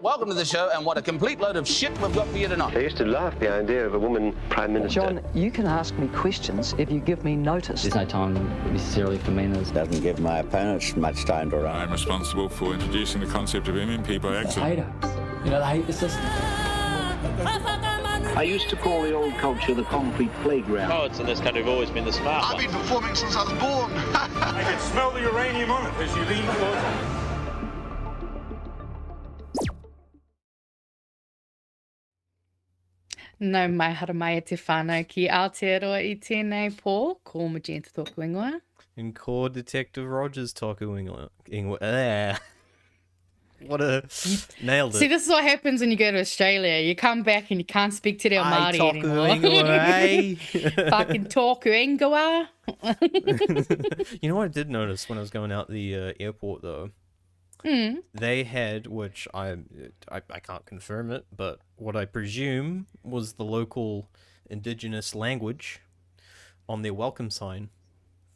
Welcome to the show, and what a complete load of shit we've got for you tonight. I used to laugh at the idea of a woman prime minister. John, you can ask me questions if you give me notice. There's no time necessarily for manners. Doesn't give my opponents much time to run. I'm responsible for introducing the concept of MMP by accident. Potatoes. You know, they hate the system. I used to call the old culture the concrete playground. Poets in this country have always been the smart ones. I've been performing since I was born. I can smell the uranium on it as you lean closer. No mai hara mai e te whānau ki Aotearoa I tēnei pō, ko Magenta tōku ingoa. And core Detective Rogers tōku ingoa. What a... Nailed it. See, this is what happens when you go to Australia. You come back and you can't speak te reo Māori anymore. Fucking tōku ingoa. You know what I did notice when I was going out the airport, though? They had, which I can't confirm it, but what I presume was the local indigenous language on their welcome sign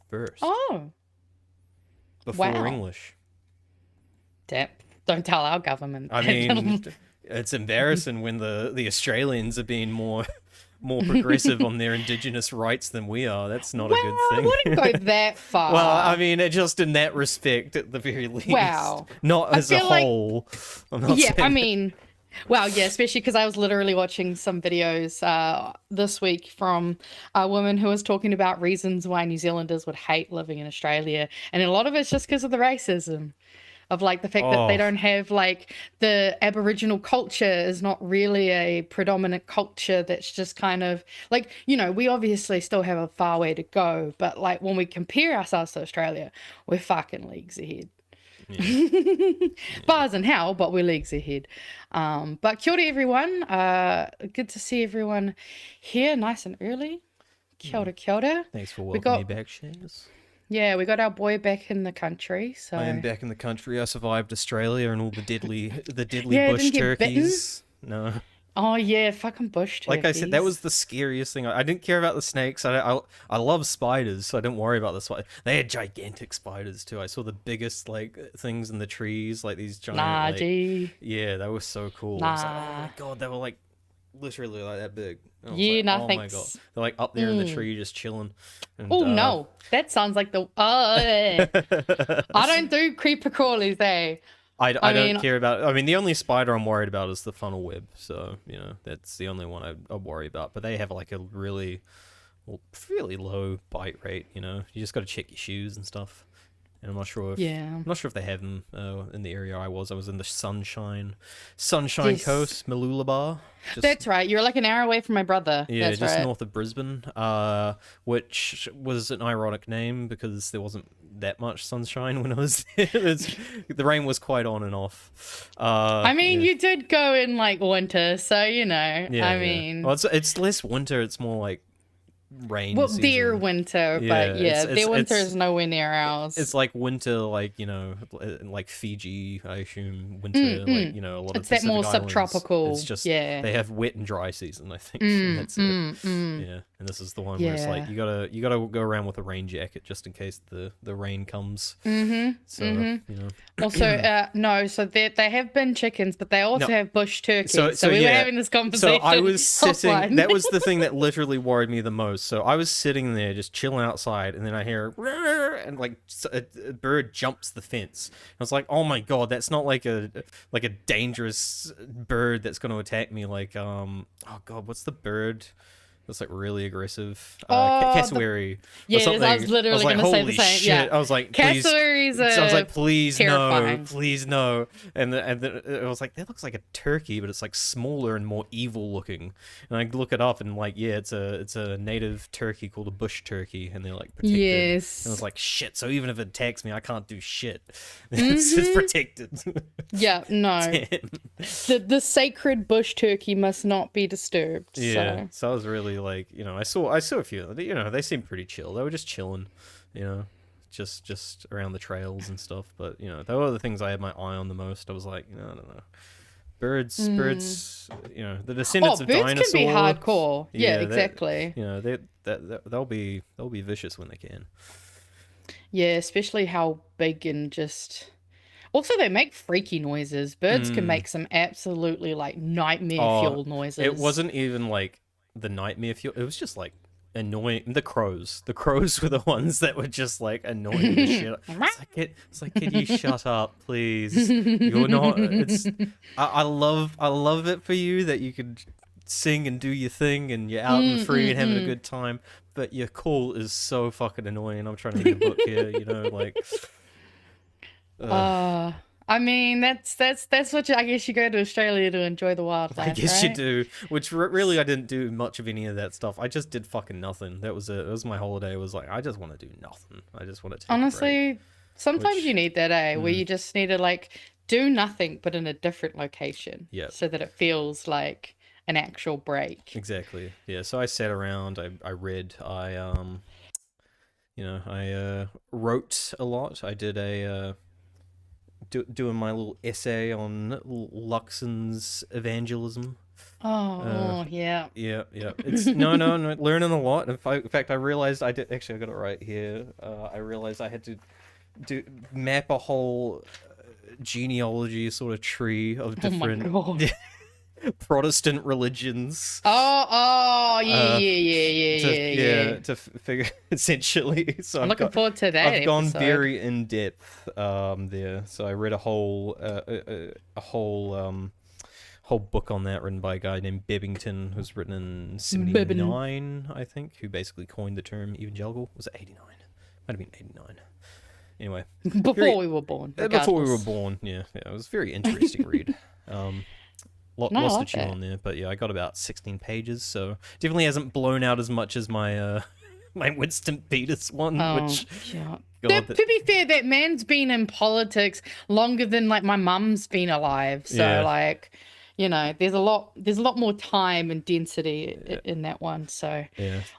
first. Oh. Before Wow. English. Don't tell our government. I mean, it's embarrassing when the Australians are being more progressive on their indigenous rights than we are. That's not a good thing. I wouldn't go that far. Well, I mean, just in that respect, at the very least. Wow. Not as a whole. I'm not yeah, saying I mean, well, yeah, especially because I was literally watching some videos this week from a woman who was talking about reasons why New Zealanders would hate living in Australia. And a lot of it's just because of the racism. Of like the fact that they don't have like the Aboriginal culture is not really a predominant culture that's just kind of like, you know, we obviously still have a far way to go, but like when we compare ourselves to Australia, we're fucking leagues ahead. Yeah. Bars in hell, but we're leagues ahead. But kia ora everyone. Good to see everyone here nice and early. Kia ora, kia ora. Thanks for welcoming me back, Shaz. Yeah, we got our boy back in the country. So I am back in the country. I survived Australia and all the deadly yeah, bush turkeys. No. Oh yeah, fucking bush turkeys. Like I said, that was the scariest thing. I didn't care about the snakes. I love spiders, so I didn't worry about the spiders. They had gigantic spiders too. I saw the biggest like things in the trees, like these giant. Yeah, they were so cool. I was like, oh my god, they were like literally like that big. Yeah, like, nothing. Oh my god, they're like up there in the tree just chilling. Oh no, that sounds like the. I don't do creeper crawlies, eh? I don't care about. I mean, the only spider I'm worried about is the funnel web. So you know, that's the only one I worry about. But they have like a really, fairly low bite rate. You know, you just got to check your shoes and stuff. And I'm not sure if they have them in the area I was. I was in the Sunshine Coast, Mooloolaba. That's right. You're like an hour away from my brother. Yeah, that's just right. north of Brisbane, which was an ironic name because there wasn't that much sunshine when I was there. The rain was quite on and off. I mean, you did go in like winter, so you know. Yeah, I mean, well, it's less winter. It's more like rain season. Their winter, but their winter is nowhere near ours. It's like winter, like, you know, like Fiji, I assume, winter, like, you know, a lot of Pacific that more Islands. Subtropical. It's just, they have wet and dry season, I think. And that's it. Yeah, and this is the one where it's like, you gotta go around with a rain jacket just in case the rain comes. So, you know. Also, no, so they have bin chickens, but they also have bush turkeys. So we were having this conversation. So I was sitting, that was the thing that literally worried me the most. So I was sitting there just chilling outside, and then I hear and like a bird jumps the fence. I was like, oh my god, that's not like a dangerous bird that's going to attack me. Like oh god, what's the bird that's like really aggressive? Cassowary. Yeah, I was literally going to say the same. Shit. Yeah, I was like, please. Cassowaries I was like, please terrifying. no, please no. And then I was like, that looks like a turkey, but it's like smaller and more evil looking. And I look it up, and like, yeah, it's a native turkey called a bush turkey, and they're like protected. Yes. And I was like, shit. So even if it attacks me, I can't do shit. It's protected. Yeah, no. The sacred bush turkey must not be disturbed. Yeah. So I was really like, you know, I saw a few, you know, they seemed pretty chill. They were just chilling, you know, just around the trails and stuff. But, you know, they were the things I had my eye on the most. I was like, no, I don't know. Birds, you know, the descendants of dinosaurs. Birds can be hardcore. Yeah, exactly. You know, they'll be vicious when they can. Yeah, especially how big and just... Also, they make freaky noises. Birds can make some absolutely like nightmare fuel noises. It wasn't even like the nightmare fuel. It was just like annoying. The crows were the ones that were just like annoying the shit. It's like, can you shut up, please? You're not. I love it for you that you could sing and do your thing and you're out and free and having a good time. But your call is so fucking annoying. I'm trying to read a book here, like. I mean, that's what I guess you go to Australia to enjoy the wildlife. I guess right? you do. Which really, I didn't do much of any of that stuff. I just did fucking nothing. That was it. It was my holiday. It was like I just want to do nothing. I just want to take Honestly, a break. sometimes you need that, where you just need to like do nothing but in a different location. Yeah. So that it feels like an actual break. Exactly. Yeah. So I sat around. I read. I wrote a lot. I did a. Doing my little essay on Luxon's evangelism. Yeah. Yeah. It's no, learning a lot. In fact, I realized I got it right here. I realized I had to map a whole genealogy sort of tree of different Protestant religions. Yeah. To figure essentially. So I'm looking forward to that. I've gone episode. very in depth there. So I read a whole book on that written by a guy named Bebbington, who's written in 79, I think, who basically coined the term evangelical. Was it 89? Might have been 89. Anyway, before we were born. Before we were born, yeah. It was a very interesting read. Lots to chew on there, but yeah, I got about 16 pages, so definitely hasn't blown out as much as my my Winston Peters one. Which, yeah. God, To be fair, that man's been in politics longer than like my mum's been alive. So like, there's a lot more time and density in that one. So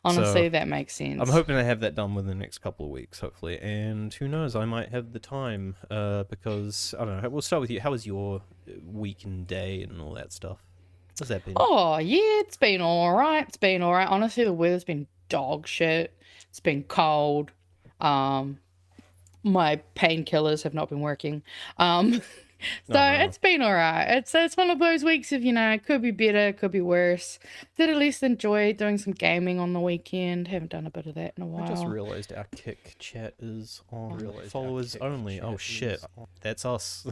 honestly, that makes sense. I'm hoping to have that done within the next couple of weeks, hopefully. And who knows, I might have the time because I don't know. We'll start with you. How was your week and day and all that stuff? How's that been? Oh yeah, it's been all right. Honestly, the weather's been dog shit. It's been cold. My painkillers have not been working. It's been all right. It's one of those weeks of, it could be better, could be worse. Did at least enjoy doing some gaming on the weekend. Haven't done a bit of that in a while. I just realized our Kick chat is on followers only. Oh shit, that's us.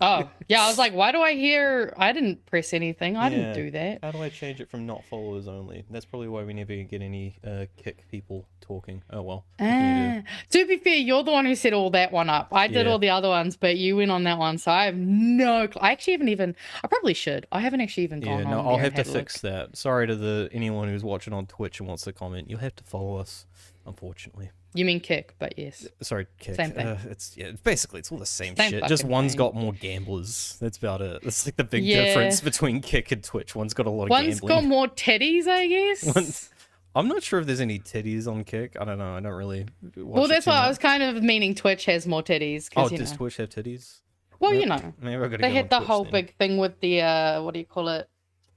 Oh, yeah, I was like, why do I hear... I didn't press anything. I didn't do that. How do I change it from not followers only? That's probably why we never get any Kick people talking. Oh, well. To be fair, you're the one who set all that one up. I did all the other ones, but you went on that one, so I have no... I actually haven't even... I probably should. I haven't actually even gone on there. I'll have to fix that. Sorry to anyone who's watching on Twitch and wants to comment. You'll have to follow us, unfortunately. You mean Kick, but yes. Sorry, Kick. Same thing. It's all the same shit. Just one's got more gamblers. That's about it. That's like the big difference between Kick and Twitch. One's got a lot of gambling. One's got more titties, I guess. I'm not sure if there's any titties on Kick. I don't know. I don't really watch Well, that's why I was kind of meaning Twitch has more titties. Oh, does Twitch have titties? Well, Maybe I gotta they go had on the Twitch whole then. big thing with the, what do you call it?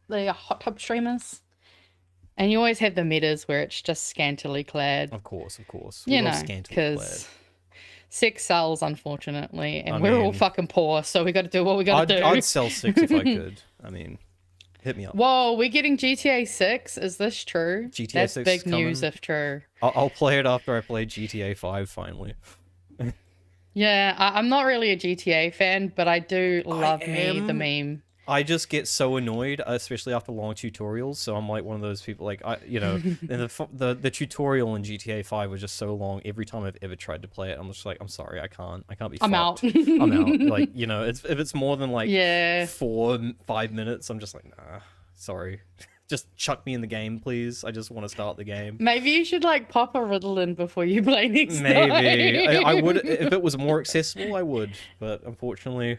The hot tub streamers. And you always have the metas where it's just scantily clad. Of course. Because sex sells, unfortunately, and we're all fucking poor, so we got to do what we got to do. I'd sell 6 if I could. I mean, hit me up. Whoa, we're getting GTA 6? Is this true? GTA That's 6 big is coming. news if true. I'll play it after I play GTA 5 finally. Yeah, I'm not really a GTA fan, but I do love the meme. I just get so annoyed, especially after long tutorials. So I'm like one of those people, like and the tutorial in GTA 5 was just so long. Every time I've ever tried to play it, I'm just like, I'm sorry, I can't be. I'm out. I'm out. Like if it's more than like 4-5 minutes, I'm just like, nah, sorry. Just chuck me in the game, please. I just want to start the game. Maybe you should like pop a riddle in before you play next Maybe time. I would if it was more accessible. I would, but unfortunately.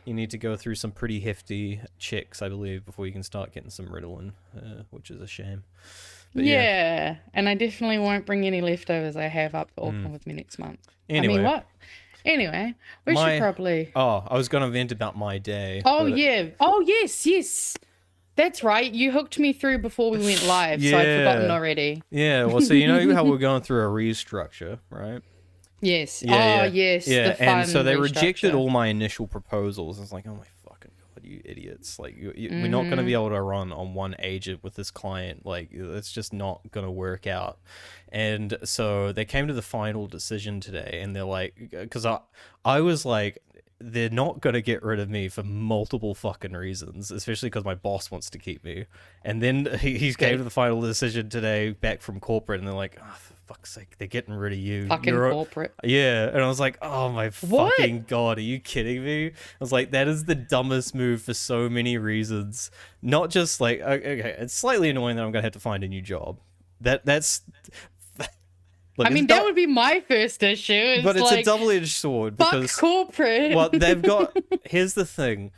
You need to go through some pretty hefty checks, I believe, before you can start getting some Ritalin, which is a shame. But yeah, and I definitely won't bring any leftovers I have up to Auckland with me next month. Anyway. I mean, what? Anyway, we should probably... Oh, I was going to vent about my day. Oh, yeah. Oh, yes. That's right. You hooked me through before we went live, so I'd forgotten already. Yeah, well, so you know how we're going through a restructure, right? Yes. Yeah, yes. Yeah, The and so fund they rejected restructure. all my initial proposals. It's like, oh my fucking god, you idiots! Like, we're not going to be able to run on one agent with this client. Like, it's just not going to work out. And so they came to the final decision today, and they're like, because I was like, they're not going to get rid of me for multiple fucking reasons, especially because my boss wants to keep me. And then he came to the final decision today back from corporate, and they're like, oh, for fuck's sake, they're getting rid of you. Fucking corporate. Yeah, and I was like, oh my fucking god, are you kidding me? I was like, that is the dumbest move for so many reasons. Not just like, okay, it's slightly annoying that I'm going to have to find a new job. That's... Look, I mean, that would be my first issue. But it's like, a double-edged sword fuck because corporate. well, they've got. Here's the thing: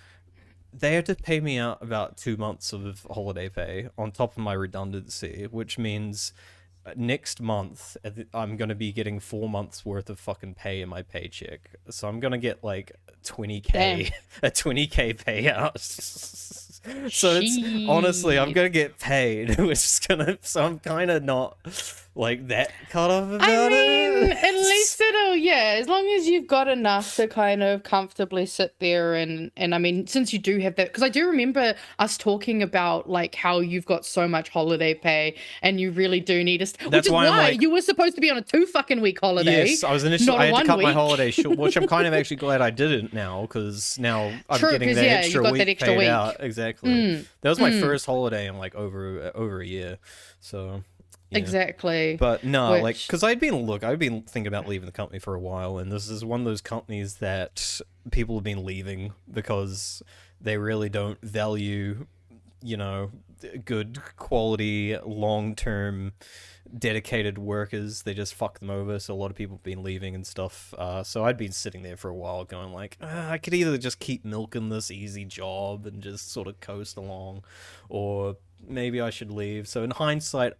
they had to pay me out about 2 months of holiday pay on top of my redundancy, which means next month I'm gonna be getting 4 months worth of fucking pay in my paycheck. So I'm gonna get like 20k, Damn. a 20k payout. So it's honestly, I'm gonna get paid, which is gonna. So I'm kind of not like that cut off about I mean, it. at least as long as you've got enough to kind of comfortably sit there and I mean, since you do have that, because I do remember us talking about like how you've got so much holiday pay and you really do need which is why I'm like, you were supposed to be on a 2 fucking week holiday. Yes, I was initially. not I had to 1 cut my week. holiday short, which I'm kind of actually glad I didn't now, because now I'm True, getting 'cause, that yeah, extra you got week that extra paid week. out. Exactly. That was my first holiday in like over a year. So. Yeah. Exactly. But no, like, Which- because I'd been thinking about leaving the company for a while, and this is one of those companies that people have been leaving because they really don't value, good quality, long-term, dedicated workers. They just fuck them over. So a lot of people have been leaving and stuff. So I'd been sitting there for a while going like, I could either just keep milking this easy job and just sort of coast along, or maybe I should leave. So in hindsight,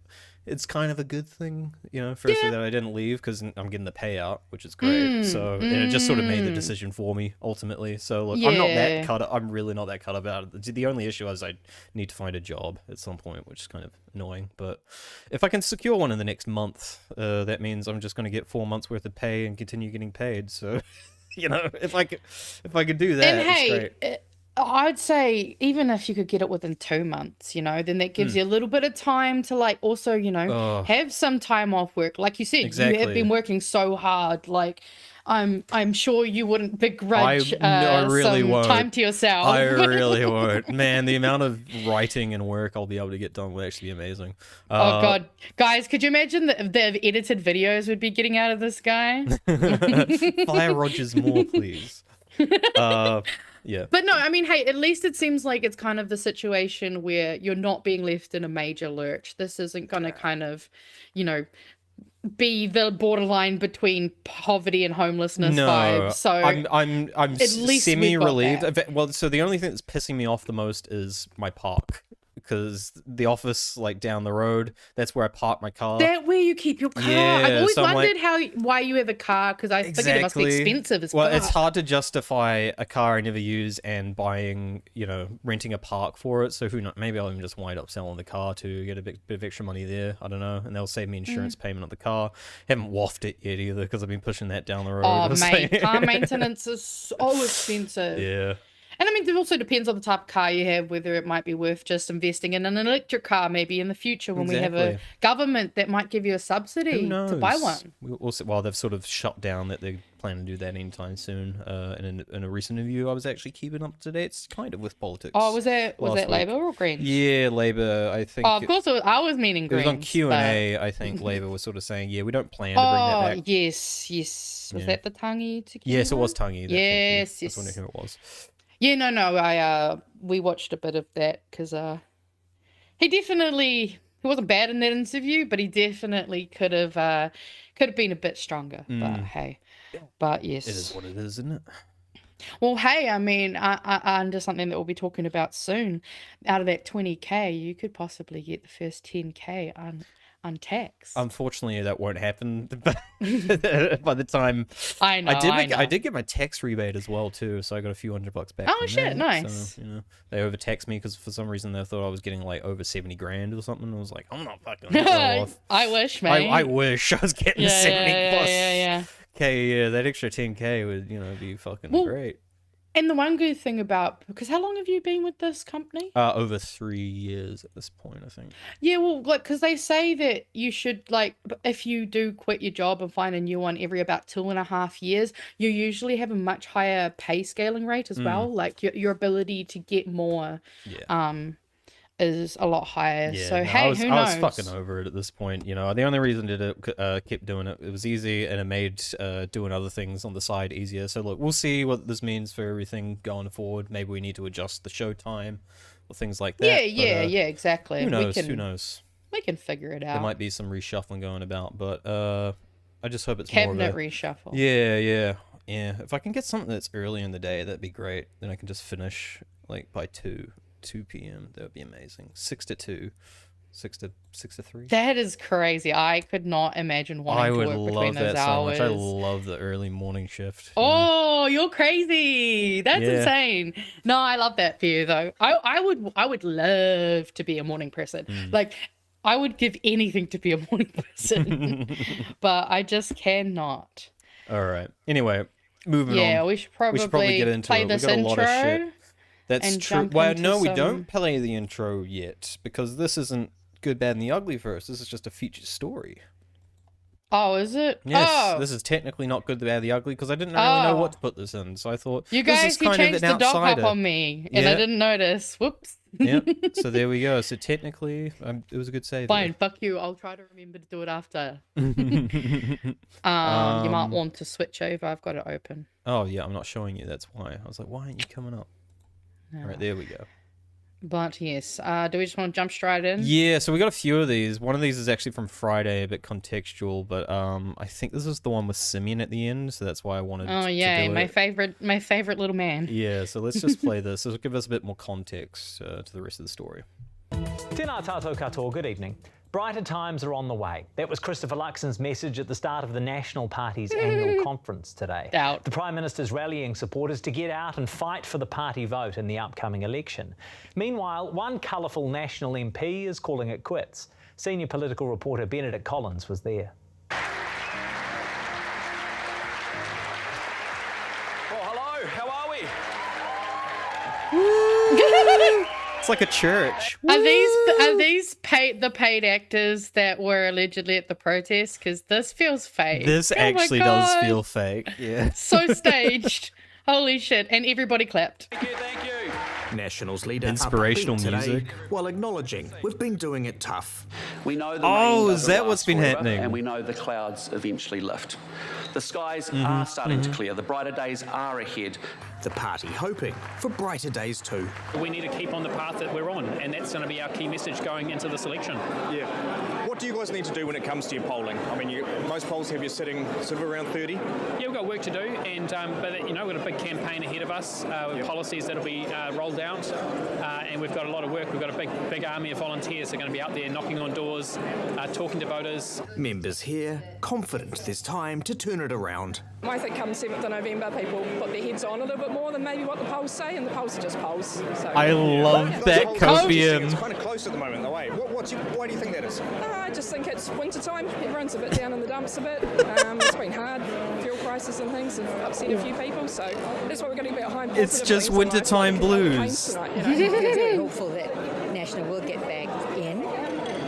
it's kind of a good thing, firstly that I didn't leave because I'm getting the payout, which is great. And it just sort of made the decision for me ultimately. So look, I'm not that cut. I'm really not that cut about it. The only issue is I need to find a job at some point, which is kind of annoying. But if I can secure one in the next month, that means I'm just going to get 4 months worth of pay and continue getting paid. So, if I could do that, and it's hey, great. I'd say even if you could get it within 2 months, then that gives you a little bit of time to like also, have some time off work. Like you said, you have Exactly. been working so hard. Like I'm sure you wouldn't begrudge I really some won't. time to yourself. I really won't. Man, the amount of writing and work I'll be able to get done will actually be amazing. Oh god, guys, could you imagine the edited videos we'd be getting out of this guy? Fire Rogers more, please. Yeah. But no, I mean, hey, at least it seems like it's kind of the situation where you're not being left in a major lurch. This isn't going to kind of, be the borderline between poverty and homelessness vibes. So I'm at least semi-relieved. we've got Well, so the only thing that's pissing me off the most is my park. Because the office, like, down the road, that's where I park my car. that where you keep your car. Yeah, I've always so I'm wondered why you have a car, because I think it must be expensive as well, fuck. it's hard to justify a car I never use and buying, renting a park for it. So who knows? Maybe I'll even just wind up selling the car to get a bit of extra money there. I don't know. And they'll save me insurance payment on the car. Haven't waffed it yet either because I've been pushing that down the road. Oh, mate, car maintenance is so expensive. Yeah. And I mean, it also depends on the type of car you have, whether it might be worth just investing in an electric car maybe in the future when we have a government that might give you a subsidy to buy one. Well, they've sort of shut down that they plan to do that anytime soon. In a recent interview, I was actually keeping up to date. It's kind of with politics. Oh, was that week. Labour or Greens? Yeah, Labour, I think. Oh, of course, I was meaning It Greens. was on Q&A, I think Labour was sort of saying, we don't plan to bring that back. Yes. Was that the Tangi tequila? Yes, it was Tangi. Yes. I was wondering who it was. Yeah, no, we watched a bit of that because he wasn't bad in that interview, but he definitely could have been a bit stronger. But hey, yes, It is what it is, isn't it? Well, hey, I mean, under something that we'll be talking about soon, out of that 20k, you could possibly get the first 10k untaxed. Unfortunately, that won't happen by the time. I know. I did get my tax rebate as well too, so I got a few $100 back. Oh from shit, that. nice. So, they overtaxed me because for some reason they thought I was getting like over 70 grand or something. I was like, I'm not fucking off. I wish, man. I wish I was getting 70 plus. Yeah. yeah, that extra 10K would, be fucking great. And the one good thing about, because how long have you been with this company? Over 3 years at this point, I think. Yeah, well, like, because they say that you should, like, if you do quit your job and find a new one every about 2.5 years, you usually have a much higher pay scaling rate as well. Like, your ability to get more is a lot higher. Yeah, so, hey, who knows? I was fucking over it at this point. The only reason I kept doing it, it was easy and it made doing other things on the side easier. So look, we'll see what this means for everything going forward. Maybe we need to adjust the show time or things like that. Yeah, exactly. Who knows? We can figure it out. There might be some reshuffling going about, but I just hope it's cabinet more of a reshuffle. Yeah. If I can get something that's early in the day, that'd be great. Then I can just finish like by 2 p.m. That would be amazing. 6 to 2, 6 to 3. That is crazy. I could not imagine wanting to work between those hours. So much. I love the early morning shift. Oh, you're crazy. That's insane. No, I love that for you though. I would love to be a morning person. Like, I would give anything to be a morning person, but I just cannot. All right. Anyway, moving on. Yeah, we should probably get into play it. this We got a lot of shit. intro. That's true. Well, no, we don't play the intro yet because this isn't Good, Bad, and the Ugly first. This is just a featured story. Oh, is it? Yes, this is technically not Good, the Bad, the Ugly because I didn't really know what to put this in. So I thought you guys this is kind changed of an the doc outsider. up on me, and I didn't notice. Whoops. Yeah. So there we go. So technically, it was a good save. Fine. Fuck you. I'll try to remember to do it after. You might want to switch over. I've got it open. Oh yeah, I'm not showing you. That's why. I was like, why aren't you coming up? No. All right, there we go. But yes, do we just want to jump straight in? Yeah, so we got a few of these. One of these is actually from Friday, a bit contextual, but I think this is the one with Simeon at the end, so that's why I wanted to do my it. my favorite little man. Yeah, so let's just play this. This will give us a bit more context to the rest of the story. Tēnā tātou katoa, good evening. Brighter times are on the way. That was Christopher Luxon's message at the start of the National Party's annual conference today. The Prime Minister's rallying supporters to get out and fight for the party vote in the upcoming election. Meanwhile, one colourful National MP is calling it quits. Senior political reporter Benedict Collins was there. Well, hello, how are we? It's like a church. Are these the paid actors that were allegedly at the protest? Because this feels fake. This actually does feel fake. Yeah. So staged. Holy shit! And everybody clapped. Thank you. Nationals leader inspirational today, music while acknowledging we've been doing it tough. We know the rain is that what's been happening? And we know the clouds eventually lift. The skies are starting to clear. The brighter days are ahead. The party hoping for brighter days too. We need to keep on the path that we're on, and that's going to be our key message going into this election. Yeah. What do you guys need to do when it comes to your polling? I mean, most polls have you sitting sort of around 30. Yeah, we've got work to do, and but we've got a big campaign ahead of us with policies that'll be rolled out, and we've got a lot of work. We've got a big army of volunteers that are going to be out there knocking on doors, talking to voters. Members here confident there's time to turn it around. I think come 7th of November, people put their heads on a little bit more than maybe what the polls say, and the polls are just polls. So. I love that copium. It's kind of close at the moment, though, eh? Why do you think that is? I just think it's winter time. Everyone's a bit down in the dumps a bit. It's been hard. Fuel prices and things have upset a few people, so that's why we're getting a bit behind. It's just wintertime blues. Tonight, very hopeful that National will get back in.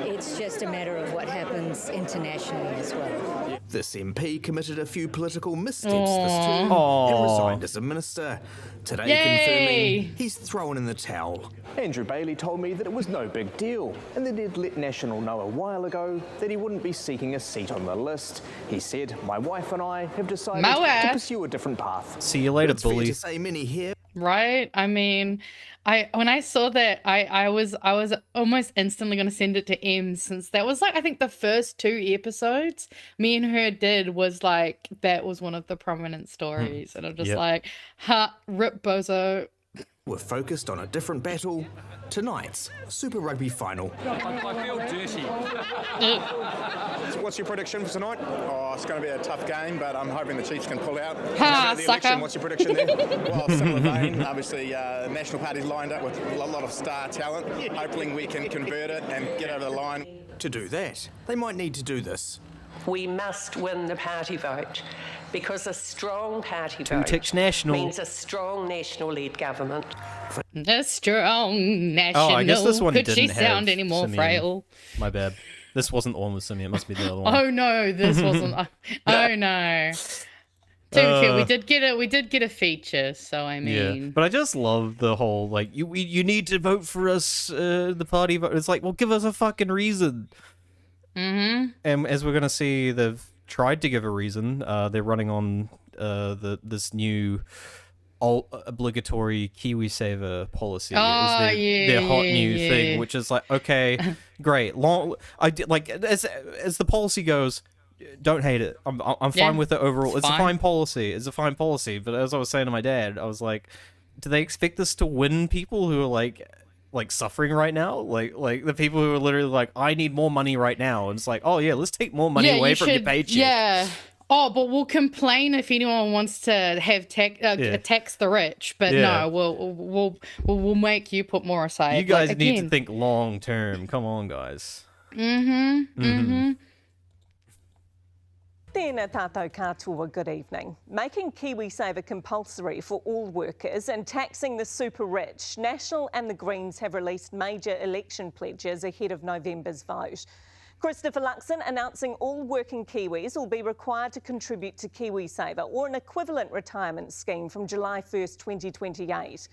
It's just a matter of what happens internationally as well. This MP committed a few political missteps this term and resigned as a minister. Today confirming he's thrown in the towel. Andrew Bailey told me that it was no big deal and that he'd let National know a while ago that he wouldn't be seeking a seat on the list. He said, "My wife and I have decided to pursue a different path." See you later, It's fair bully. to say many here. Right? I mean, when I saw that, I was almost instantly going to send it to Em, since that was like, I think the first 2 episodes me and her did was like, that was one of the prominent stories. And I'm just like, ha, rip bozo. We're focused on a different battle, tonight's Super Rugby final. I feel dirty. So what's your prediction for tonight? Oh, it's going to be a tough game, but I'm hoping the Chiefs can pull out. Ha, the sucker. election, what's your prediction there? Well, similar vein. Obviously, the National Party's lined up with a lot of star talent. Hoping we can convert it and get over the line. To do that, they might need to do this. We must win the party vote. Because a strong party Too vote Tech National means a strong national-led government. A strong national. Oh, I guess this one Could didn't she sound have any more Simeon. frail? My bad. This wasn't the one with Simeon. It must be the other one. Oh no, this wasn't. Oh no. To be fair, we did get a feature, so I mean. Yeah, but I just love the whole like you need to vote for us, the party vote. It's like, well, give us a fucking reason. Mm-hmm. And as we're gonna see, they've tried to give a reason. They're running on this new obligatory KiwiSaver policy. Oh, their hot new thing, which is like, okay, great. As the policy goes. Don't hate it. I'm fine with it overall. It's a fine policy. It's a fine policy. But as I was saying to my dad, I was like, do they expect us to win people who are like suffering right now? Like the people who are literally like, I need more money right now. And it's like, oh yeah, let's take more money away from your paycheck. Yeah. Oh, but we'll complain if anyone wants to have tax the rich. But no, we'll make you put more aside. You guys need to think long term. Come on, guys. Mm-hmm. Mm-hmm. Tēnā tātou katoa, good evening. Making KiwiSaver compulsory for all workers and taxing the super rich, National and the Greens have released major election pledges ahead of November's vote. Christopher Luxon announcing all working Kiwis will be required to contribute to KiwiSaver or an equivalent retirement scheme from July 1st, 2028.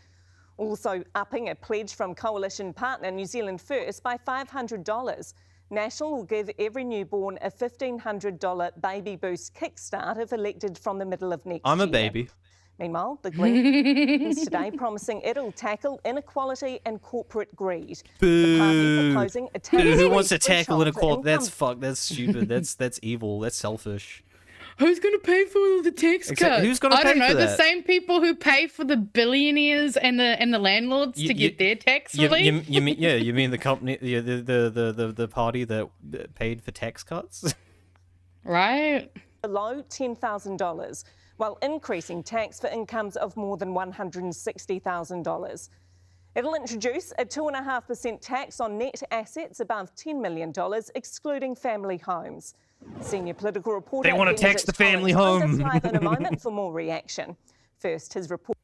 Also upping a pledge from coalition partner New Zealand First by $500. National will give every newborn a $1,500 baby boost kickstart if elected from the middle of next year. I'm a baby. Meanwhile, the Greens today promising it'll tackle inequality and corporate greed. Boo. The party proposing a tax Who wants to tackle inequality? That's stupid. That's evil. That's selfish. Who's going to pay for all the tax cuts? Who's going to pay for that? I don't know. The same people who pay for the billionaires and the landlords to get their tax relief. You mean the company, the party that paid for tax cuts? Right. Below $10,000, while increasing tax for incomes of more than $160,000. It'll introduce a 2.5% tax on net assets above $10 million, excluding family homes. Senior political reporter. They want to tax the family home. Live in a moment for more reaction. First, his report.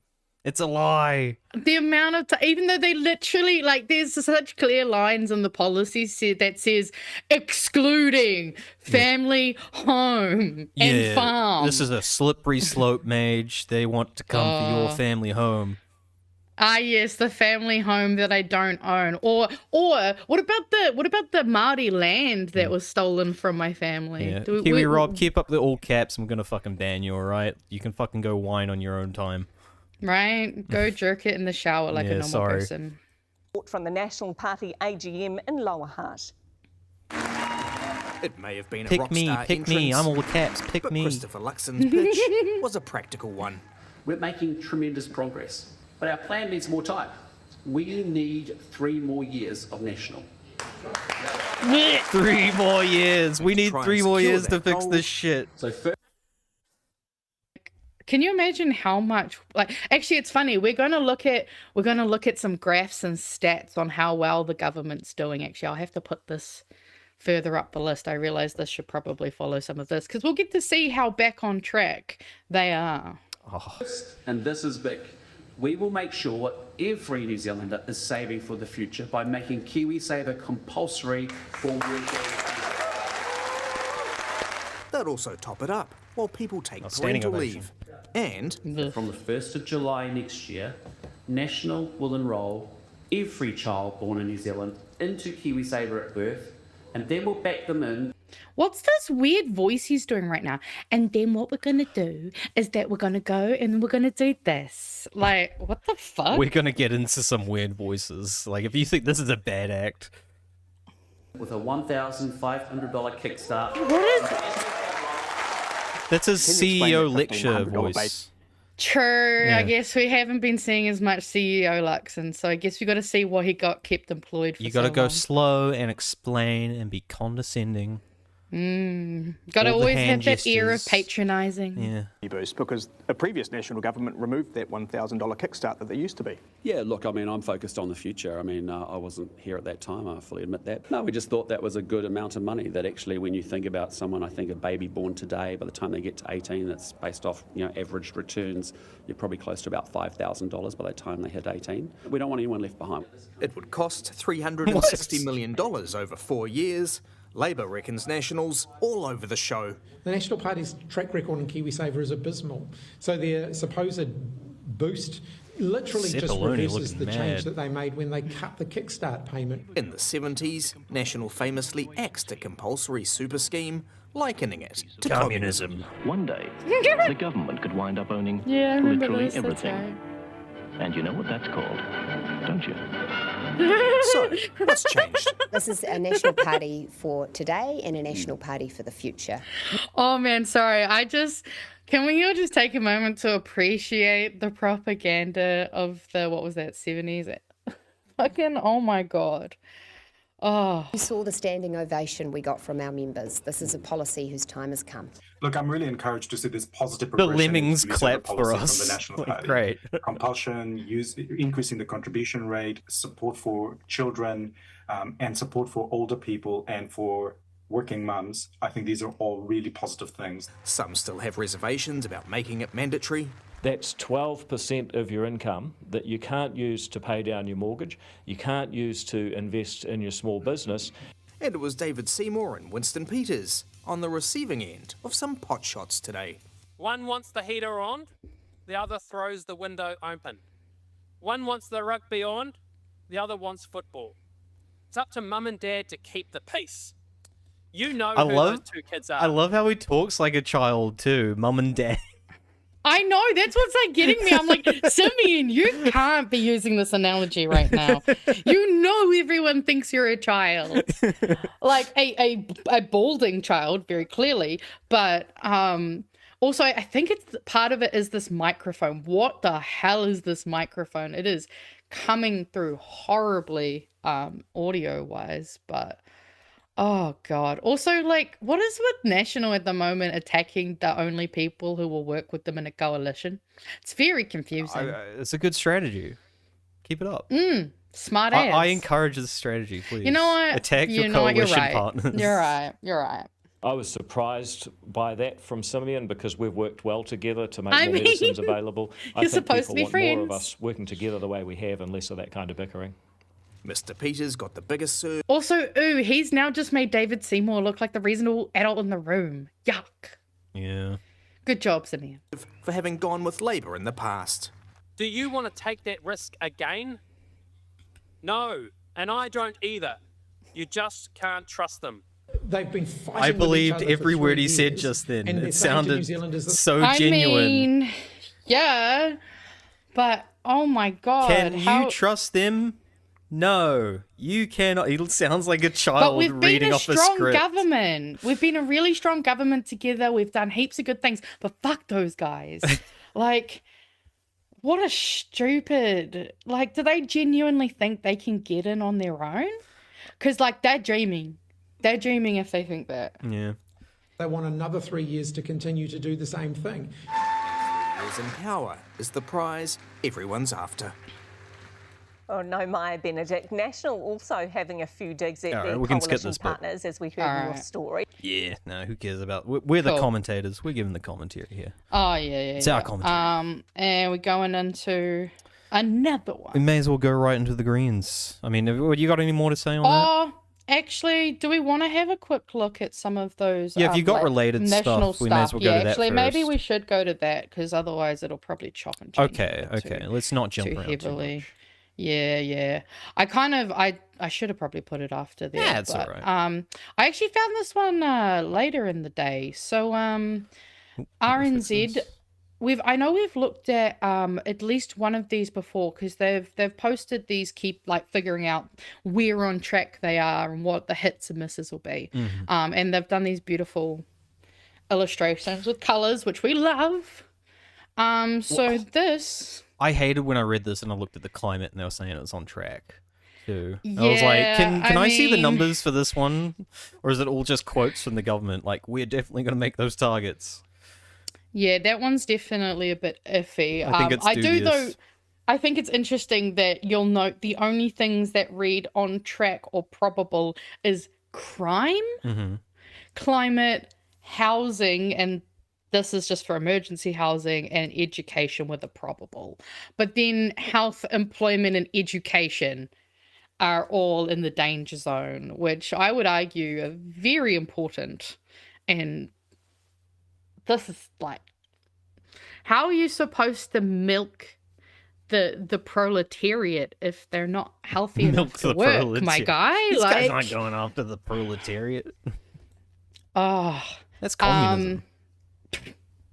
It's a lie. The amount of even though they literally there's such clear lines in the policy that says excluding family home and farm. This is a slippery slope, Mage. They want to come for your family home. Ah, yes, the family home that I don't own. Or what about the Māori land that was stolen from my family? Yeah. Kiwi Rob, keep up the all caps. I'm gonna fucking ban you, alright? You can fucking go whine on your own time. Right? Go jerk it in the shower like a normal person. From the National Party AGM in Lower Hutt. It may have been pick a rock star pick me. I'm all the caps. Pick but me. Christopher Luxon's pitch was a practical one. We're making tremendous progress, but our plan needs more time. We need 3 more years of National. 3 more years. We need 3 more years to fix this shit. So can you imagine how much? Actually, it's funny. We're gonna look at some graphs and stats on how well the government's doing. Actually, I'll have to put this further up the list. I realize this should probably follow some of this because we'll get to see how back on track they are. Oh. And this is big. We will make sure every New Zealander is saving for the future by making KiwiSaver compulsory for workers. They'll also top it up while people take standing parental ovation. leave. And from the 1st of July next year, National will enrol every child born in New Zealand into KiwiSaver at birth, and then we'll back them in. What's this weird voice he's doing right now? And then what we're going to do is that we're going to go and we're going to do this. Like, what the fuck? We're going to get into some weird voices. Like, if you think this is a bad act. With a $1,500 kickstart. What is... That's his CEO lecture voice. True. Yeah. I guess we haven't been seeing as much CEO Luxon, so I guess we got to see what he got kept employed for. You got to so go long. slow and explain and be condescending. Got to All the always hand have that air of gestures. patronising. Yeah. Boost because a previous national government removed that $1,000 kickstart that they used to be. Yeah, look, I mean, I'm focused on the future. I mean, I wasn't here at that time, I fully admit that. No, we just thought that was a good amount of money, that actually when you think about someone, I think a baby born today, by the time they get to 18, that's based off, average returns, you're probably close to about $5,000 by the time they hit 18. We don't want anyone left behind. It would cost $360 million over 4 years. Labour reckons Nationals all over the show. The National Party's track record in KiwiSaver is abysmal. So their supposed boost literally just reverses the change that they made when they cut the kickstart payment. In the 70s, National famously axed a compulsory super scheme, likening it to communism. One day, the government could wind up owning literally everything. And you know what that's called, don't you? So, what's changed? This is a national party for today and a national party for the future. Oh man, sorry. Can we all just take a moment to appreciate the propaganda of the, 70s? Fucking, oh my God. Oh. You saw the standing ovation we got from our members. This is a policy whose time has come. Look, I'm really encouraged to see this positive The progression. lemmings in KiwiSaver clap policy for from us. the National Like, Party. great. Compulsion, increasing the contribution rate, support for children, and support for older people and for working mums. I think these are all really positive things. Some still have reservations about making it mandatory. That's 12% of your income that you can't use to pay down your mortgage, you can't use to invest in your small business. And it was David Seymour and Winston Peters on the receiving end of some pot shots today. One wants the heater on, the other throws the window open. One wants the rugby on, the other wants football. It's up to mum and dad to keep the peace. You know who those two kids are. I love how he talks like a child too, mum and dad. I know, that's what's like getting me. I'm like, Simeon, you can't be using this analogy right now. You know everyone thinks you're a child. Like a balding child, very clearly. But also, I think it's part of it is this microphone. What the hell is this microphone? It is coming through horribly audio-wise, but... Oh, God. Also, like, what is with National at the moment attacking the only people who will work with them in a coalition? It's very confusing. It's a good strategy. Keep it up. Smart ass. I encourage this strategy, please. You know what? Attack your coalition partners. You're right. You're right. I was surprised by that from Simeon because we've worked well together to make more medicines available. I think supposed to be people want more of friends. us working together the way we have and less of that kind of bickering. Mr. Peters got the biggest serve. Also, he's now just made David Seymour look like the reasonable adult in the room. Yuck. Yeah. Good job, Simeon. For having gone with Labour in the past. Do you want to take that risk again? No, and I don't either. You just can't trust them. They've been fighting I with each believed other for every 3 word he said years, just then. and they're It saying to New sounded Zealanders that- so I genuine. mean, yeah, but oh my God. Can you trust them? No, you cannot. He sounds like a But child we've been reading a off a strong script. government. We've been a really strong government together. We've done heaps of good things. But fuck those guys. Like, what a stupid... Like, do they genuinely think they can get in on their own? Because, like, they're dreaming. They're dreaming if they think that. Yeah. They want another 3 years to continue to do the same thing. Years in power is the prize everyone's after. Oh no, Maya Benedict. National also having a few digs at All right, their we can skip coalition this bit. partners, as we heard in your story. Yeah, no, who cares about... We're the Cool. commentators. We're giving the commentary here. Oh, yeah. It's our commentary. And we're going into another one. We may as well go right into the Greens. I mean, you got any more to say on that? Oh, actually, do we want to have a quick look at some of those? Yeah, if you got like, related national stuff, we may as well go to that actually, maybe first. we should go to that because otherwise it'll probably chop and change. Okay. Let's not jump too around heavily. too much. Yeah. I should have probably put it after that. Yeah, it's but, all right. I actually found this one later in the day. So RNZ. I know we've looked at least one of these before because they've posted these, keep like figuring out where on track they are and what the hits and misses will be. Mm-hmm. And they've done these beautiful illustrations with colors, which we love. So this. I hated when I read this and I looked at the climate and they were saying it was on track. too. I was like, Yeah, can I see the mean- numbers for this one? Or is it all just quotes from the government? Like, we're definitely going to make those targets. Yeah, that one's definitely a bit iffy. I think it's I do though. dubious. I think it's interesting that you'll note the only things that read on track or probable is crime, Mm-hmm. climate, housing, and this is just for emergency housing, and education with a probable. But then health, employment, and education are all in the danger zone, which I would argue are very important. And this is like, how are you supposed to milk the proletariat if they're not healthy enough Milk to the work, proletariat. my guy? These like, guys aren't going after the proletariat. Oh, That's communism.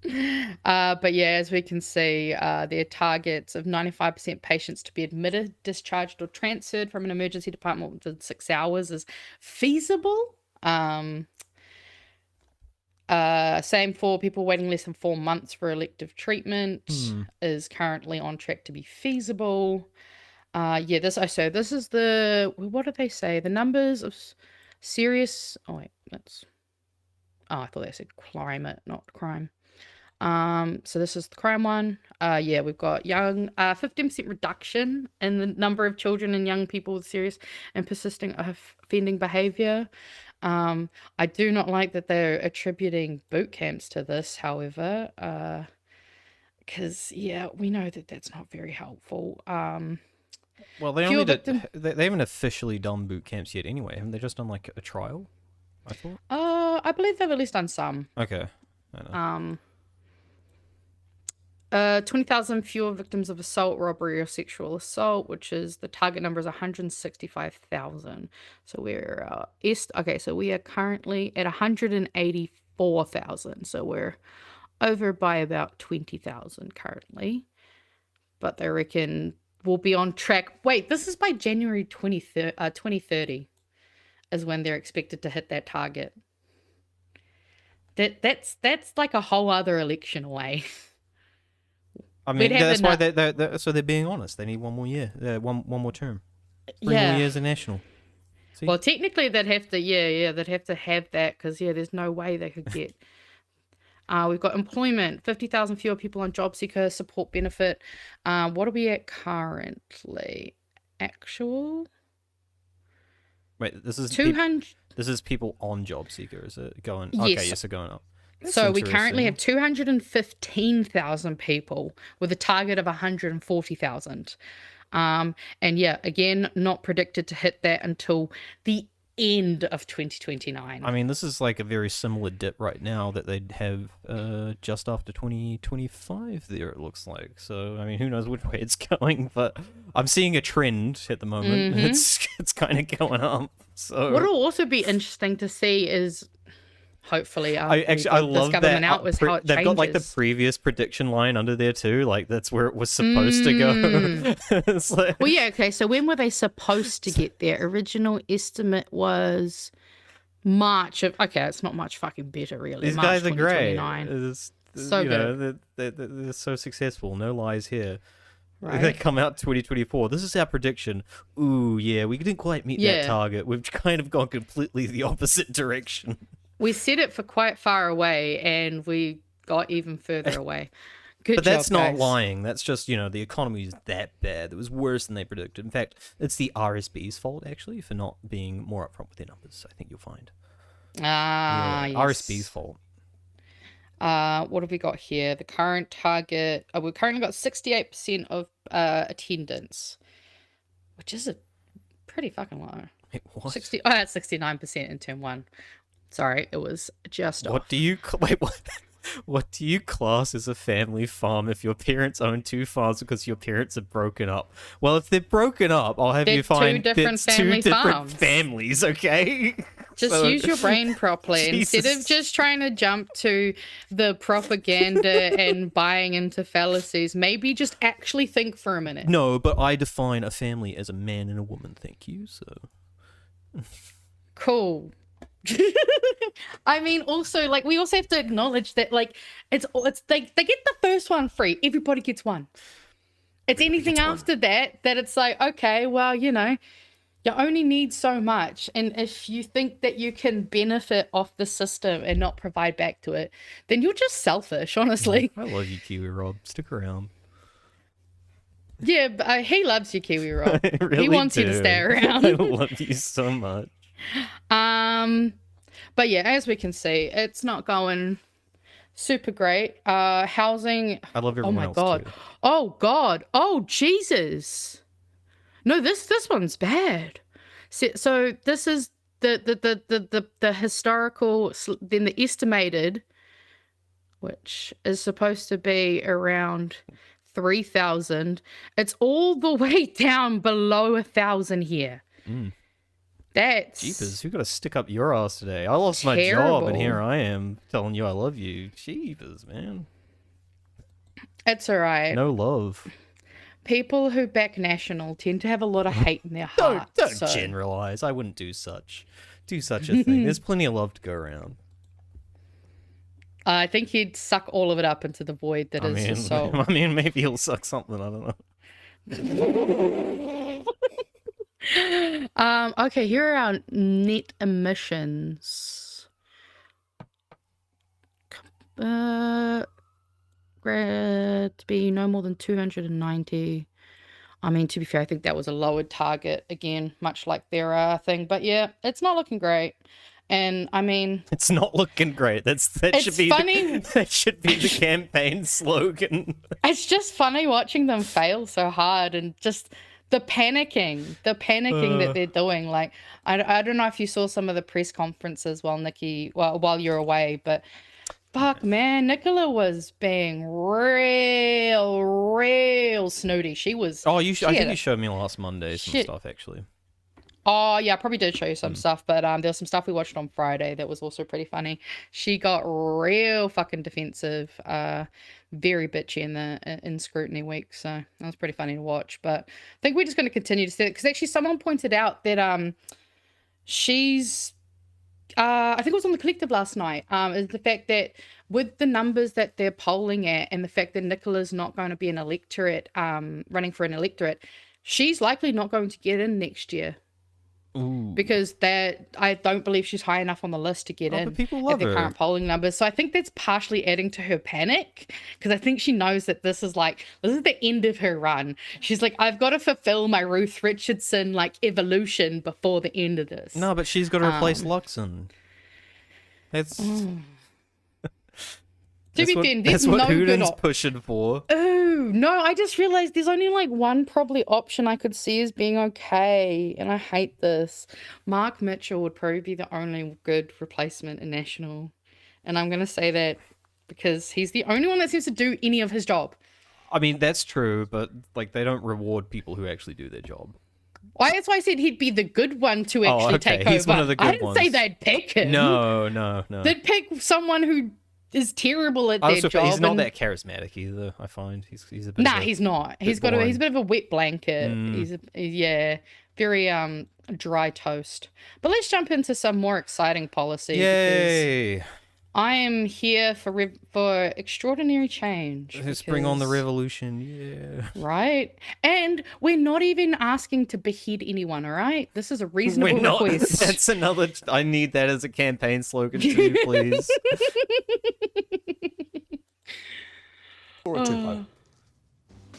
But yeah, as we can see, their targets of 95% patients to be admitted, discharged, or transferred from an emergency department within 6 hours is feasible. Same for people waiting less than 4 months for elective treatment is currently on track to be feasible. Yeah, this is the, what did they say? The numbers of serious. Oh wait, that's. Oh, I thought they said climate, not crime. So this is the crime one. Yeah, we've got 15% reduction in the number of children and young people with serious and persisting offending behavior. I do not like that they're attributing boot camps to this, however, because yeah, we know that that's not very helpful. Well, they haven't officially done boot camps yet anyway. Haven't they just done like a trial? I thought. I believe they've at least done some. Okay. I know. 20,000 fewer victims of assault, robbery, or sexual assault, which is the target number is 165,000. So we're so we are currently at 184,000. So we're over by about 20,000 currently. But they reckon we'll be on track. Wait, this is by January 2030 is when they're expected to hit that target. That's like a whole other election away. I mean, that's why they're being honest. They need 1 more year, one more term. 3 more years of national. See? Well, technically they'd have to, they'd have to have that because there's no way they could get. We've got employment, 50,000 fewer people on job seeker support benefit. What are we at currently? Actual. Wait, this is 200. This is people on job seeker. Is it going? Yes. Okay, yes, they're going up. That's So we currently interesting. have 215,000 people with a target of 140,000. And yeah, again, not predicted to hit that until the end of 2029. I mean, this is like a very similar dip right now that they'd have just after 2025 there, it looks like. So, I mean, who knows which way it's going, but I'm seeing a trend at the moment. Mhm. It's kind of going up. So What'll also be interesting to see is, hopefully, I love this government that out was how it they've got like the changes. previous prediction line under there too. Like that's where it was supposed to go. It's like, Well, yeah, okay. So when were they supposed to get there? Original estimate was March of. Okay, it's not much fucking better, really. these March guys are great. 2029. So So good. they're so successful. No lies here. Right. They come out 2024. This is our prediction. Ooh, yeah, we didn't quite meet Yeah. that target. We've kind of gone completely the opposite direction. We set it for quite far away, and we got even further away. Good But that's job, not guys. lying. That's just, the economy is that bad. It was worse than they predicted. In fact, it's the RSB's fault, actually, for not being more upfront with their numbers, I think you'll find. Yes. RSB's fault. What have we got here? The current target. We've currently got 68% of attendance, which is a pretty fucking low. It was. 60. Oh, that's 69% in term 1. Sorry, it was just off. What do you What do you class as a family farm if your parents own 2 farms because your parents are broken up? Well, if they're broken up, I'll have They're you find two different it's family 2 different farms. families, okay? Just So- use your brain properly instead of Jesus. just trying to jump to the propaganda and buying into fallacies. Maybe just actually think for a minute. No, but I define a family as a man and a woman, thank you, so... Cool. I mean, also, like, we also have to acknowledge that, like, it's they get the first one free. Everybody gets one. It's anything after that it's like, okay, well, You only need so much, and if you think that you can benefit off the system and not provide back to it, then you're just selfish, honestly. I love you, Kiwi Rob. Stick around. Yeah, but he loves you, Kiwi Rob. I really He wants you to do. stay around. I love you so much. But yeah, as we can see, it's not going super great. Housing. I love Oh everyone my else god. too. Oh god. Oh Jesus. No, this one's bad. So this is the historical, then the estimated, which is supposed to be around 3,000. It's all the way down below 1,000 here. That's Jeepers, who got to stick up your ass today? I lost my job terrible. and here I am telling you I love you. Jeepers, man. It's all right. No love. People who back National tend to have a lot of hate in their hearts. Don't generalize. I wouldn't do such a thing. There's plenty of love to go around. I think he'd suck all of it up into the void that is his soul. I mean, maybe he'll suck something. I don't know. Okay, here are our net emissions. To be no more than 290. I mean, to be fair, I think that was a lowered target again, much like their thing. But yeah, it's not looking great. And I mean, it's not looking great. That should be funny. That should be the campaign slogan. It's just funny watching them fail so hard and just the panicking that they're doing. Like, I don't know if you saw some of the press conferences while you're away, but fuck, man, Nicola was being real snooty. She was. Oh, I think you showed me last Monday some stuff actually. Oh yeah, I probably did show you some stuff, but there was some stuff we watched on Friday that was also pretty funny. She got real fucking defensive, very bitchy in scrutiny week, so that was pretty funny to watch. But I think we're just going to continue to see it because actually someone pointed out that she's. I think it was on the Collective last night, is the fact that with the numbers that they're polling at and the fact that Nicola's not going to be an electorate, running for an electorate, she's likely not going to get in next year. Ooh. Because I don't believe she's high enough on the list to get in but people love at the her. current polling numbers. So I think that's partially adding to her panic because I think she knows that this is the end of her run. She's like, I've got to fulfill my Ruth Richardson evolution before the end of this. No, but she's got to replace Luxon. That's That's what no Hoodin's good pushing for. Oh, no, I just realized there's only one probably option I could see as being okay, and I hate this. Mark Mitchell would probably be the only good replacement in National, and I'm going to say that because he's the only one that seems to do any of his job. I mean, that's true, but they don't reward people who actually do their job. Well, that's why I said he'd be the good one to actually take over. He's one of the good I didn't say ones. they'd pick him. No. They'd pick someone who is terrible at their job. He's not that charismatic either. I find he's a bit. He's not. He's a bit of a wet blanket. He's very dry toast. But let's jump into some more exciting policy. Yay! Because I am here for extraordinary change. Let's bring on the revolution. Yeah. Right? And we're not even asking to behead anyone, all right? This is a reasonable request. That's another. I need that as a campaign slogan too, please.